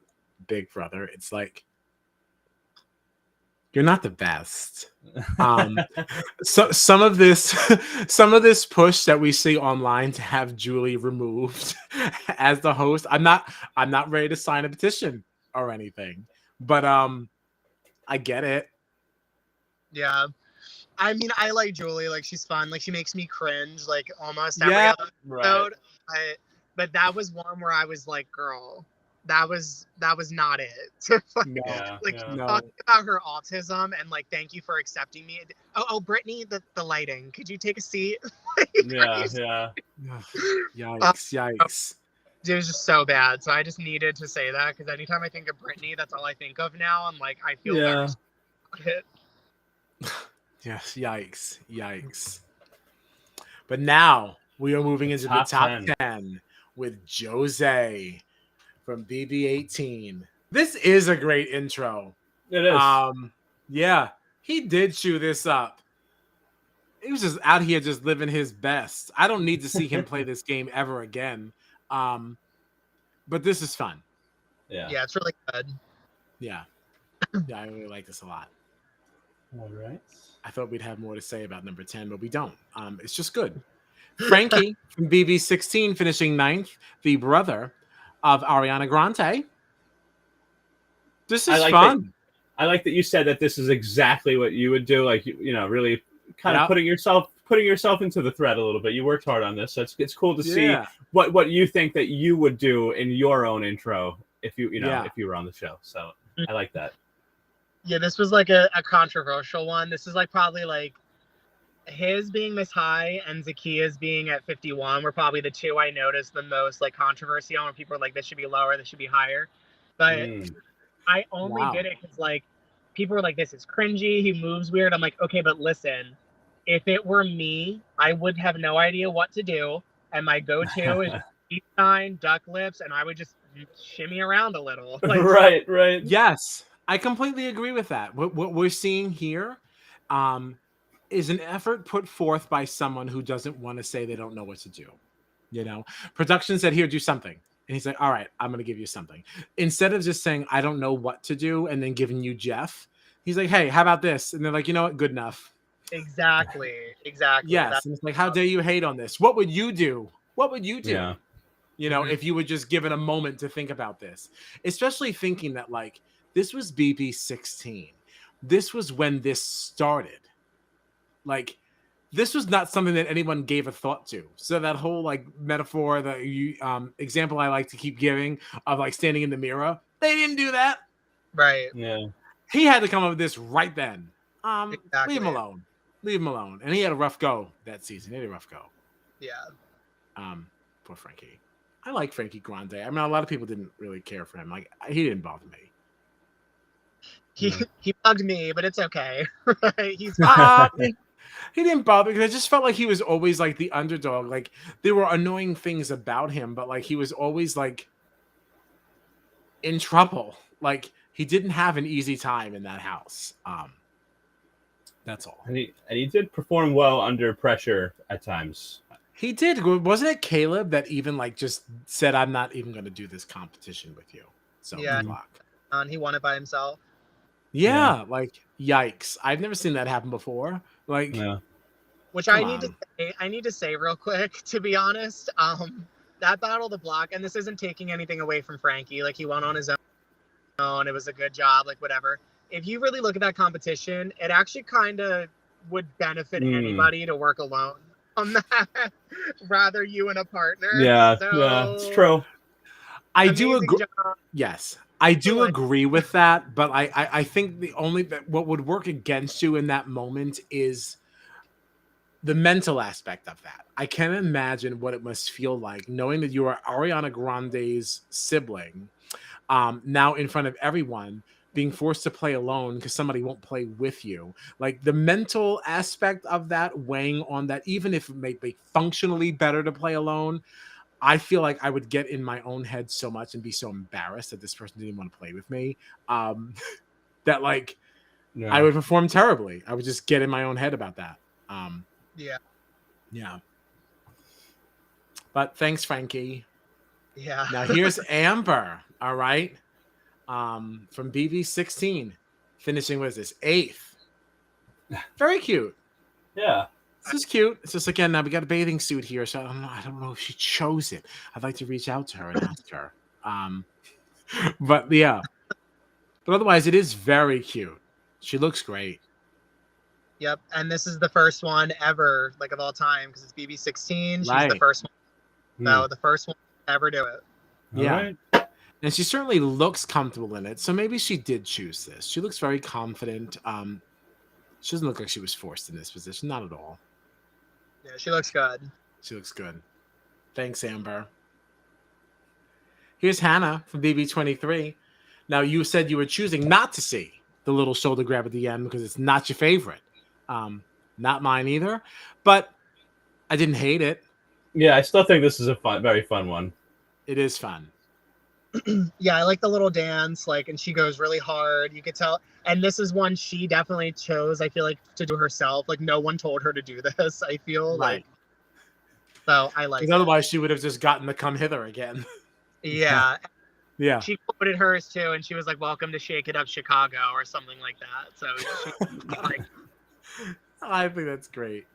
Big Brother, it's like, you're not the best. So some of this push that we see online to have Julie removed as the host, I'm not ready to sign a petition or anything, but I get it. Yeah, I mean, I like Julie. Like, she's fun. Like, she makes me cringe. Like, almost every episode. Right. But that was one where I was like, girl, that was not it. No, Talking about her autism and like, thank you for accepting me. Oh, Brittany, the lighting. Could you take a seat? Yikes! It was just so bad. So I just needed to say that because anytime I think of Brittany, that's all I think of now. I'm like, I feel better about it. Yes, yikes. But now we are moving into the top 10 with Jose from BB18. This is a great intro. It is. Yeah, he did chew this up. He was just out here just living his best. I don't need to see him play this game ever again. But this is fun. Yeah, it's really good. Yeah, I really like this a lot. All right. I thought we'd have more to say about number 10, but we don't. It's just good. Frankie from BB16 finishing 9th, the brother of Ariana Grande. This is fun. I like that you said that this is exactly what you would do. Like, you know, really kind of putting yourself into the thread a little bit. You worked hard on this, so it's cool to see what you think that you would do in your own intro if you were on the show. So I like that. Yeah, this was like a controversial one. This is like probably like his being this high and Zakia's being at 51 were probably the two I noticed the most like controversy on, where people were like, this should be lower, this should be higher. But I only did it because like people were like, this is cringy, he moves weird. I'm like, okay, but listen, if it were me, I would have no idea what to do. And my go-to is deep sign, duck lips, and I would just shimmy around a little. Like, right. Yes, I completely agree with that. What we're seeing here is an effort put forth by someone who doesn't want to say they don't know what to do. You know, production said, here, do something. And he's like, all right, I'm going to give you something. Instead of just saying, I don't know what to do, and then giving you Jeff, he's like, hey, how about this? And they're like, you know what? Good enough. Exactly. Yes. And it's like, how dare you hate on this? What would you do? Yeah. You know, if you were just given a moment to think about this, especially thinking that like this was BB16. This was when this started. Like, this was not something that anyone gave a thought to. So that whole like metaphor, the example I like to keep giving of like standing in the mirror, they didn't do that. Right. Yeah. He had to come up with this right then. Exactly. Leave him alone. And he had a rough go that season. Yeah. Poor Frankie. I like Frankie Grande. I mean, a lot of people didn't really care for him. Like, he didn't bother me. He bugged me, but it's okay. He's he didn't bother because I just felt like he was always like the underdog. Like, there were annoying things about him, but like he was always like in trouble. Like, he didn't have an easy time in that house. That's all. And he did perform well under pressure at times. He did. Wasn't it Caleb that even like just said, I'm not even going to do this competition with you? So yeah, good luck. He won it by himself. Yeah, like yikes! I've never seen that happen before. Like, which I need to say real quick. To be honest, that battle the block, and this isn't taking anything away from Frankie. Like, he won on his own. It was a good job. Like, whatever. If you really look at that competition, it actually kind of would benefit anybody to work alone on that, rather you and a partner. Yeah, so, it's true. I do agree. Yes, I do agree with that, but I think what would work against you in that moment is the mental aspect of that. I can imagine what it must feel like knowing that you are Ariana Grande's sibling, now in front of everyone, being forced to play alone because somebody won't play with you. Like, the mental aspect of that weighing on that, even if it may be functionally better to play alone, I feel like I would get in my own head so much and be so embarrassed that this person didn't even want to play with me. That like I would perform terribly. I would just get in my own head about that. Yeah. But thanks, Frankie. Yeah. Now here's Amber. All right. From BB16, finishing with this 8th. Very cute. Yeah. This is cute. It's just again, now we got a bathing suit here, so I don't know if she chose it. I'd like to reach out to her and ask her. But yeah. But otherwise, it is very cute. She looks great. Yep, and this is the first one ever, like of all time, because it's BB16. She's Right. the first one. So the first one to ever do it. Yeah. And she certainly looks comfortable in it. So maybe she did choose this. She looks very confident. She doesn't look like she was forced in this position. Not at all. Yeah, she looks good. She looks good. Thanks, Amber. Here's Hannah from BB23. Now, you said you were choosing not to see the little shoulder grab at the end because it's not your favorite. Not mine either. But I didn't hate it. Yeah, I still think this is a very fun one. It is fun. Yeah, I like the little dance, like, and she goes really hard. You could tell. And this is one she definitely chose, I feel like, to do herself. Like, no one told her to do this, I feel like. So I like it. Otherwise, she would have just gotten to come hither again. Yeah. Yeah. She quoted hers too, and she was like, "Welcome to Shake It Up Chicago," or something like that. So she, like, I think that's great.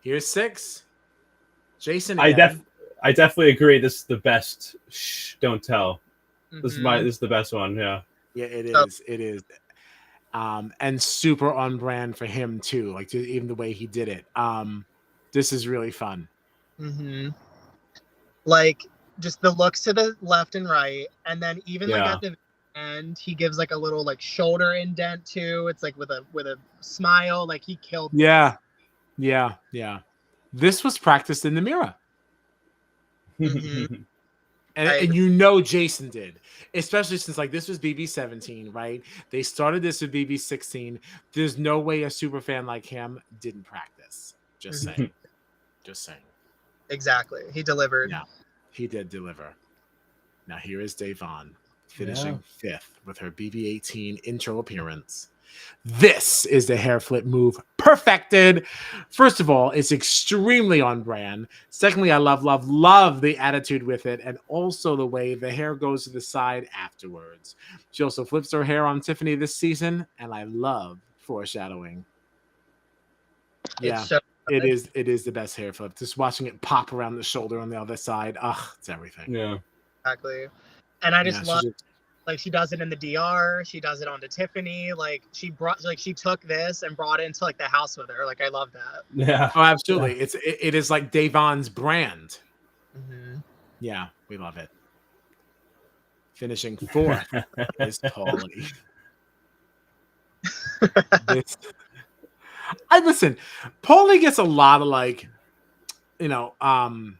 Here's 6. Jason. I definitely agree. This is the best. Shh, don't tell. This is the best one. Yeah. Yeah, it is. It is. And super on brand for him too. Like even the way he did it. This is really fun. Like just the looks to the left and right, and then even like at the end, he gives like a little like shoulder indent too. It's like with a smile. Like he killed. Yeah. This was practiced in the mirror. And you know Jason did, especially since like this was BB17, right? They started this with BB16. There's no way a super fan like him didn't practice. Just saying. Just saying. Exactly. He delivered. Yeah, he did deliver. Now here is Davon finishing 5th with her BB18 intro appearance. This is the hair flip move perfected. First of all, it's extremely on brand. Secondly, I love the attitude with it, and also the way the hair goes to the side afterwards. She also flips her hair on Tiffany this season, and I love foreshadowing. Yeah, it is the best hair flip. Just watching it pop around the shoulder on the other side. It's everything. Yeah, exactly. And I just love. Like she does it in the DR, she does it onto Tiffany. Like she took this and brought it into like the house with her. Like I love that. Yeah. Oh, absolutely. Yeah. It is like Davon's brand. Yeah, we love it. Finishing 4th is Paulie. Listen, Paulie gets a lot of like, I don't know,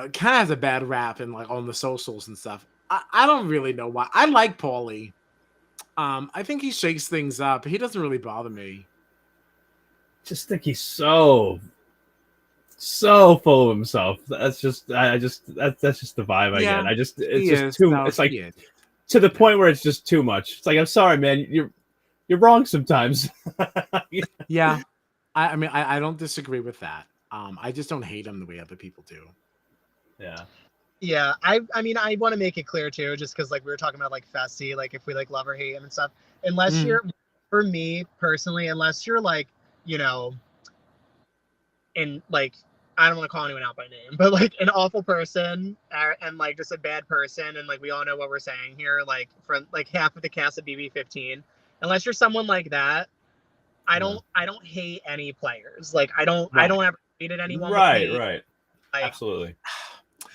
it kind of has a bad rap in like on the socials and stuff. I don't really know why. I like Paulie. I think he shakes things up. He doesn't really bother me. Just think he's so full of himself. That's just that's just the vibe I get. It's just too. It's like to the point where it's just too much. It's like, I'm sorry, man. You're wrong sometimes. Yeah. I mean, I don't disagree with that. I just don't hate him the way other people do. Yeah. Yeah, I mean, I want to make it clear too, just because like we were talking about like Fessy, like if we like love or hate him and stuff. Unless you're, for me personally, unless you're like, in like, I don't want to call anyone out by name, but like an awful person and like just a bad person, and like we all know what we're saying here, like from like half of the cast of BB15. Unless you're someone like that, I don't hate any players. Like I don't ever hated anyone. Right. Like, Absolutely.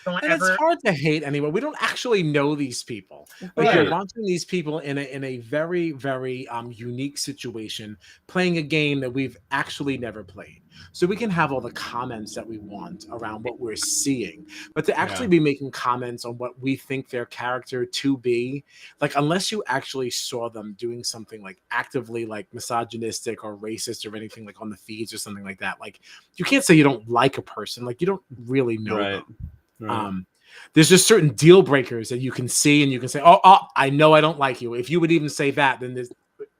Don't And it's ever. hard to hate anyone. We don't actually know these people. Like Right. you're watching these people in a very, very unique situation, playing a game that we've actually never played. So we can have all the comments that we want around what we're seeing. But to actually be making comments on what we think their character to be, like unless you actually saw them doing something like actively like misogynistic or racist or anything like on the feeds or something like that, like you can't say you don't like a person. Like you don't really know them. Right. There's just certain deal breakers that you can see and you can say, oh, I know I don't like you. If you would even say that, then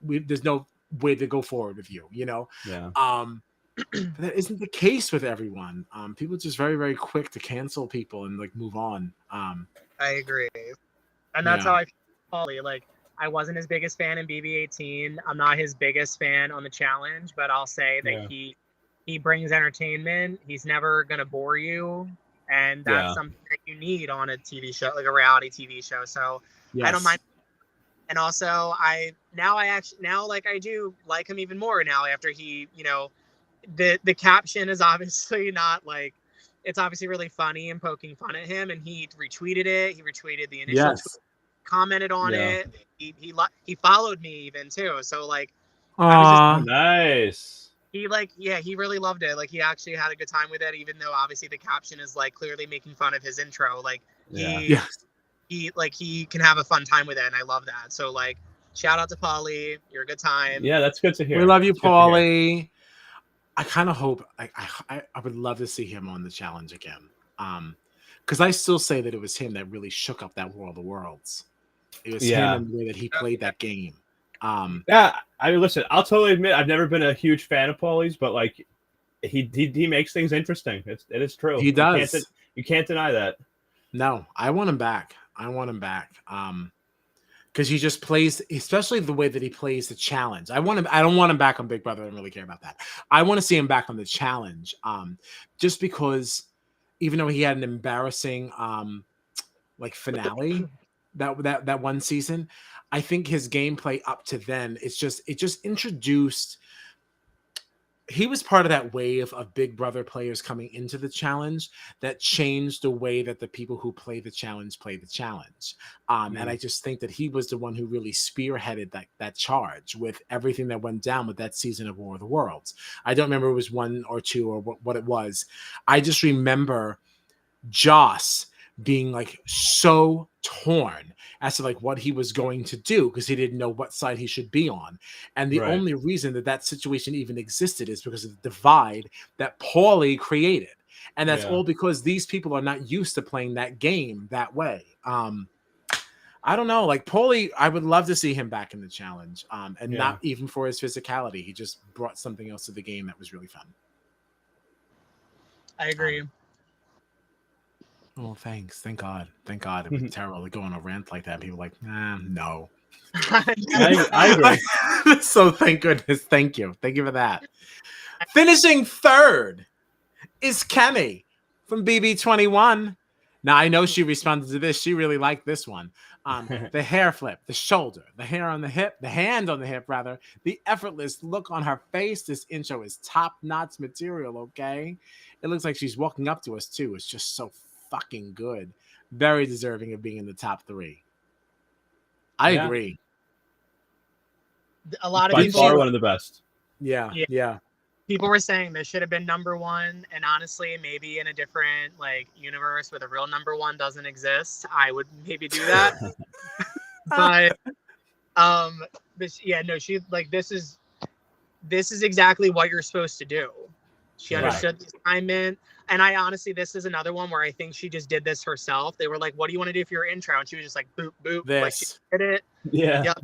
there's no way to go forward with you, you know? Yeah. But that isn't the case with everyone. People are just very, very quick to cancel people and like move on. I agree. And that's how I feel Paulie. Like, I wasn't his biggest fan in BB18. I'm not his biggest fan on the challenge, but I'll say that he brings entertainment. He's never gonna bore you. And that's something that you need on a TV show, like a reality TV show. So I don't mind. And also, I do like him even more now after he, you know, the caption is obviously not like, it's obviously really funny and poking fun at him. And he retweeted it. He retweeted the initial tweet, commented on it. He followed me even too. So like, I was just nice. He really loved it. Like he actually had a good time with it, even though obviously the caption is like clearly making fun of his intro. Like he can have a fun time with it, and I love that. So like, shout out to Paulie. You're a good time. Yeah, that's good to hear. We love you, Paulie. I kind of hope I would love to see him on the challenge again. Because I still say that it was him that really shook up that World of Worlds. It was him and the way that he played that game. I mean, listen, I'll totally admit I've never been a huge fan of Paulie's, but like he makes things interesting. It is true. He does. You can't deny that. No, I want him back. Because he just plays, especially the way that he plays the challenge. I don't want him back on Big Brother. I don't really care about that. I want to see him back on the challenge. Just because even though he had an embarrassing like finale that one season, I think his gameplay up to then, it just introduced. He was part of that wave of Big Brother players coming into the challenge that changed the way that the people who play the challenge. And I just think that he was the one who really spearheaded that charge with everything that went down with that season of War of the Worlds. I don't remember it was 1 or 2 or what it was. I just remember Joss being like so torn as to like what he was going to do because he didn't know what side he should be on. And the only reason that situation even existed is because of the divide that Paulie created. And that's all because these people are not used to playing that game that way. I don't know, like Paulie, I would love to see him back in the challenge. And not even for his physicality. He just brought something else to the game that was really fun. I agree. Oh, thanks. Thank God. It was terrible to go on a rant like that. People were like, no. I agree. So thank goodness. Thank you for that. Finishing third is Kenny from BB21. Now, I know she responded to this. She really liked this one. The hair flip, the shoulder, the hair on the hip, the hand on the hip, rather, the effortless look on her face. This intro is top-notch material, okay? It looks like she's walking up to us, too. It's just so fucking good. Very deserving of being in the top 3. I agree. A lot of by people far one of the best. Yeah. People were saying this should have been number 1, and honestly, maybe in a different like universe where the real number 1 doesn't exist, I would maybe do that. But she like this is exactly what you're supposed to do. She understood the assignment. And I honestly, this is another one where I think she just did this herself. They were like, what do you want to do for your intro? And she was just like, boop, boop. This. Like she did it. Yeah. Yep.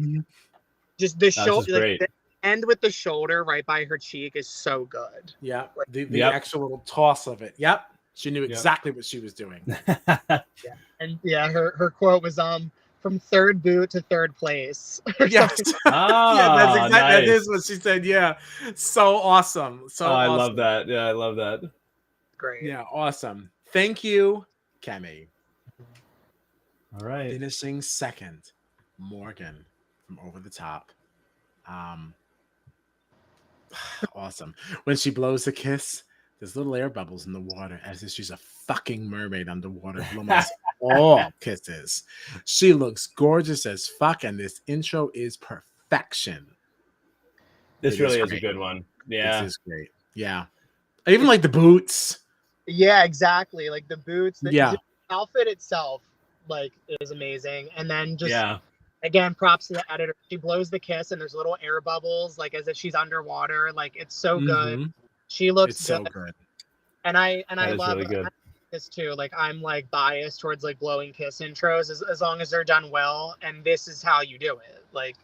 Just the shoulder, like, the end with the shoulder right by her cheek is so good. Yeah. The actual little toss of it. Yep. She knew exactly what she was doing. And her quote was, from third boot to third place. Yes. That is what she said. Yeah. So awesome. I love that. Yeah, I love that. Great. Yeah, awesome. Thank you, Kemi. All right. Finishing second, Morgan from Over the Top. Awesome. When she blows the kiss, there's little air bubbles in the water as if she's a fucking mermaid underwater, almost all kisses. She looks gorgeous as fuck, and this intro is perfection. This really is a good one. Yeah. This is great. Yeah. I even like the boots. Yeah, exactly. Like the boots. The outfit itself, like, is amazing. And then just, yeah. Again, props to the editor. She blows the kiss, and there's little air bubbles, like as if she's underwater. Like, it's so good. She looks so good. And I love really good. this too. Like, I'm like biased towards like blowing kiss intros as long as they're done well. And this is how you do it. Like,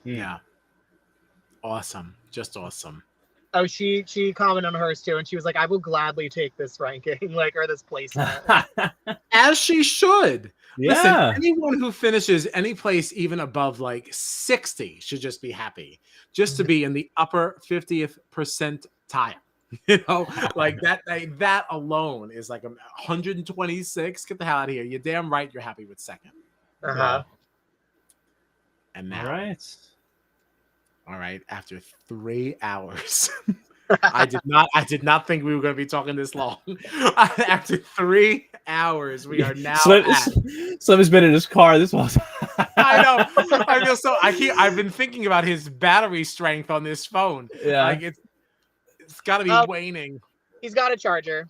yeah, awesome, just awesome. Oh, she commented on hers too, and she was like, "I will gladly take this ranking, like, or this placement." As she should. Yeah. Listen, anyone who finishes any place even above like 60 should just be happy, just to be in the upper 50th percentile. You know, like that alone is like 126. Get the hell out of here. You're damn right. You're happy with second. Uh-huh. And now, all right. After 3 hours, I did not think we were going to be talking this long. After 3 hours, we are now. Slimm has been in his car. This was. I know. I feel so. I've been thinking about his battery strength on this phone. Yeah. Like it's got to be waning. He's got a charger.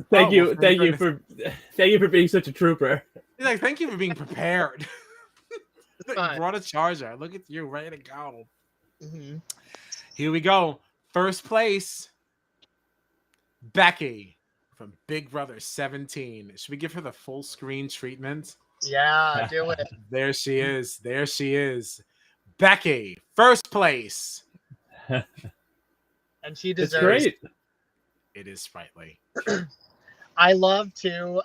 Thank you for being such a trooper. He's like, thank you for being prepared. Brought a charger. Look at you, ready to go. Mm-hmm. Here we go. First place, Becky from Big Brother 17. Should we give her the full screen treatment? Yeah, do it. There she is. There she is. Becky, first place. And she deserves it. It is sprightly. I love too.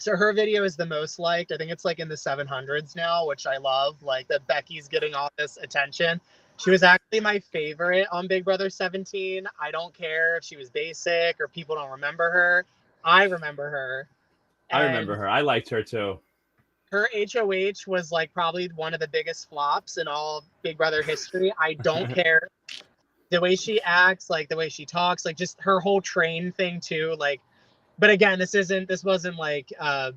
So her video is the most liked. I think it's like in the 700s now, which I love. Like that Becky's getting all this attention. She was actually my favorite on Big Brother 17. I don't care if she was basic or people don't remember her. I remember her. I remember her. I liked her too. Her HOH was like probably one of the biggest flops in all Big Brother history. I don't care. The way she acts, like the way she talks, like just her whole train thing too. Like, but again, this wasn't like a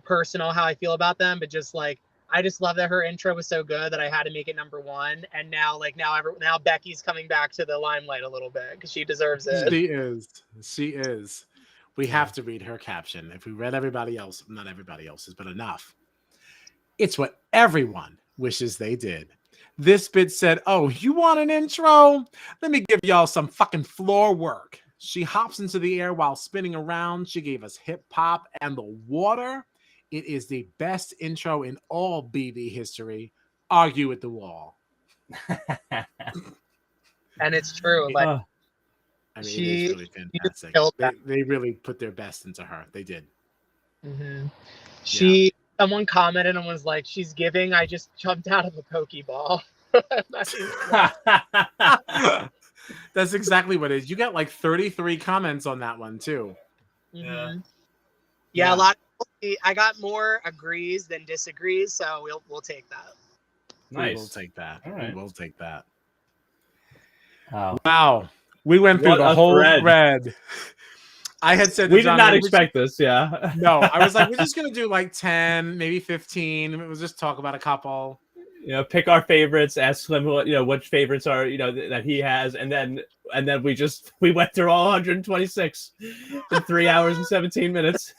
personal how I feel about them, but just like, I just love that her intro was so good that I had to make it number one. And now Becky's coming back to the limelight a little bit because she deserves it. She is. We have to read her caption. If we read everybody else, not everybody else's, but enough. It's what everyone wishes they did. This bit said, "Oh, you want an intro? Let me give y'all some fucking floor work." She hops into the air while spinning around. She gave us hip hop and the water. It is the best intro in all BB history. Argue with the wall. And it's true. Like, I mean, it is really fantastic. They really put their best into her. They did. Mm-hmm. Someone commented and was like, "She's giving. I just jumped out of a Pokeball." That's exactly what it is. You got like 33 comments on that one too. Mm-hmm. Yeah, a lot. I got more agrees than disagrees, so we'll take that. Nice. We'll take that. All right. We'll take that. Wow. We went through the whole thread. I had said we did not expect this. Yeah. No, I was like, we're just gonna do like 10, maybe 15. We'll just talk about a couple. You know, pick our favorites. Ask Slimm which favorites are that he has, and then we went through all 126 in 3 hours and 17 minutes.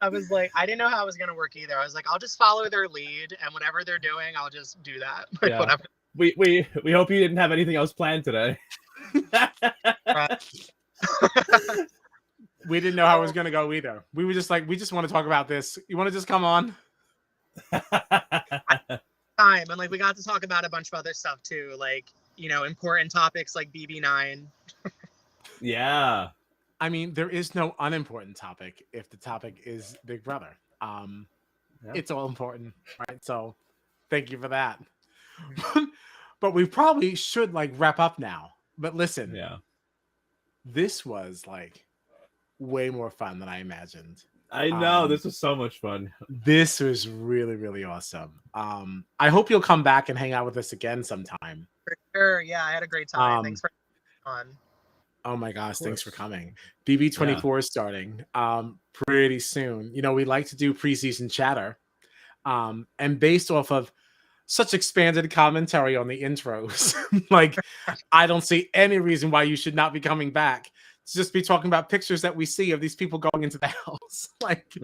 I was like, I didn't know how it was gonna work either. I was like, I'll just follow their lead, and whatever they're doing, I'll just do that. Like, yeah. Whatever. We hope you didn't have anything else planned today. We didn't know how it was gonna go either. We were just like, we just want to talk about this. You want to just come on? Time and like we got to talk about a bunch of other stuff too, like important topics like BB9. Yeah, I mean, there is no unimportant topic if the topic is Big Brother. It's all important, right? So, thank you for that. But we probably should like wrap up now. But listen, this was like way more fun than I imagined. I know, this was so much fun. This was really, really awesome. I hope you'll come back and hang out with us again sometime. For sure. Yeah, I had a great time. Thanks for on. Oh my gosh, thanks for coming. BB24 is starting pretty soon. You know, we like to do preseason chatter. And based off of such expanded commentary on the intros, like I don't see any reason why you should not be coming back to just be talking about pictures that we see of these people going into the house. Like,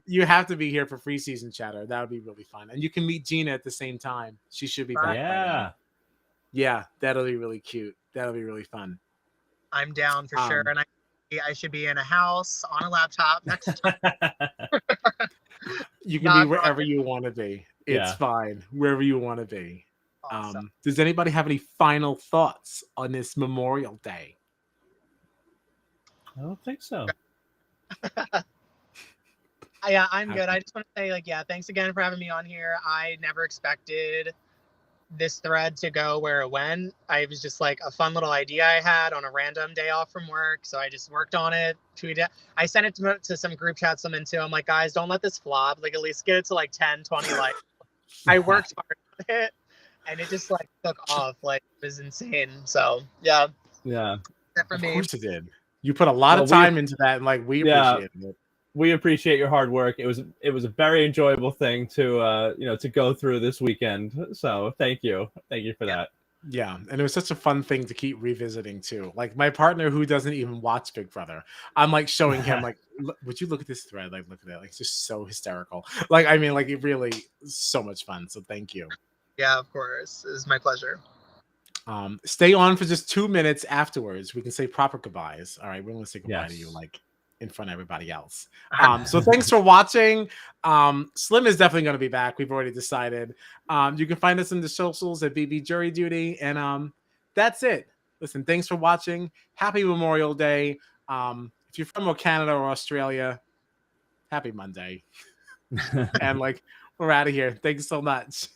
you have to be here for preseason chatter. That would be really fun. And you can meet Gina at the same time. She should be back. Yeah, that'll be really cute. That'll be really fun. I'm down for sure. And I should be in a house on a laptop next time. You can be wherever you want to be. It's fine. Wherever you want to be. Awesome. Does anybody have any final thoughts on this Memorial Day? I don't think so. Yeah, I'm good. I just want to say, like, thanks again for having me on here. I never expected this thread to go where it went. I was just like a fun little idea I had on a random day off from work. So I just worked on it, tweeted it. I sent it to some group chats I'm into. I'm like, guys, don't let this flop. Like, at least get it to like 10, 20 likes. I worked hard on it and it just like took off. Like, it was insane. So yeah. Of course it did. You put a lot of time into that, and like we appreciate it. We appreciate your hard work. It was a very enjoyable thing to to go through this weekend. So thank you for that. Yeah, and it was such a fun thing to keep revisiting too. Like my partner who doesn't even watch Big Brother, I'm like showing him like, would you look at this thread? Like, look at it. Like, it's just so hysterical. Like, I mean, like it really is so much fun. So thank you. Yeah, of course. It was my pleasure. Stay on for just 2 minutes afterwards. We can say proper goodbyes. All right, we're gonna say goodbye to you like in front of everybody else. So thanks for watching. Slimm is definitely going to be back. We've already decided. You can find us in the socials at BB Jury Duty. And that's it. Listen, thanks for watching. Happy Memorial Day. If you're from Canada or Australia, happy Monday. And like, we're out of here. Thanks so much.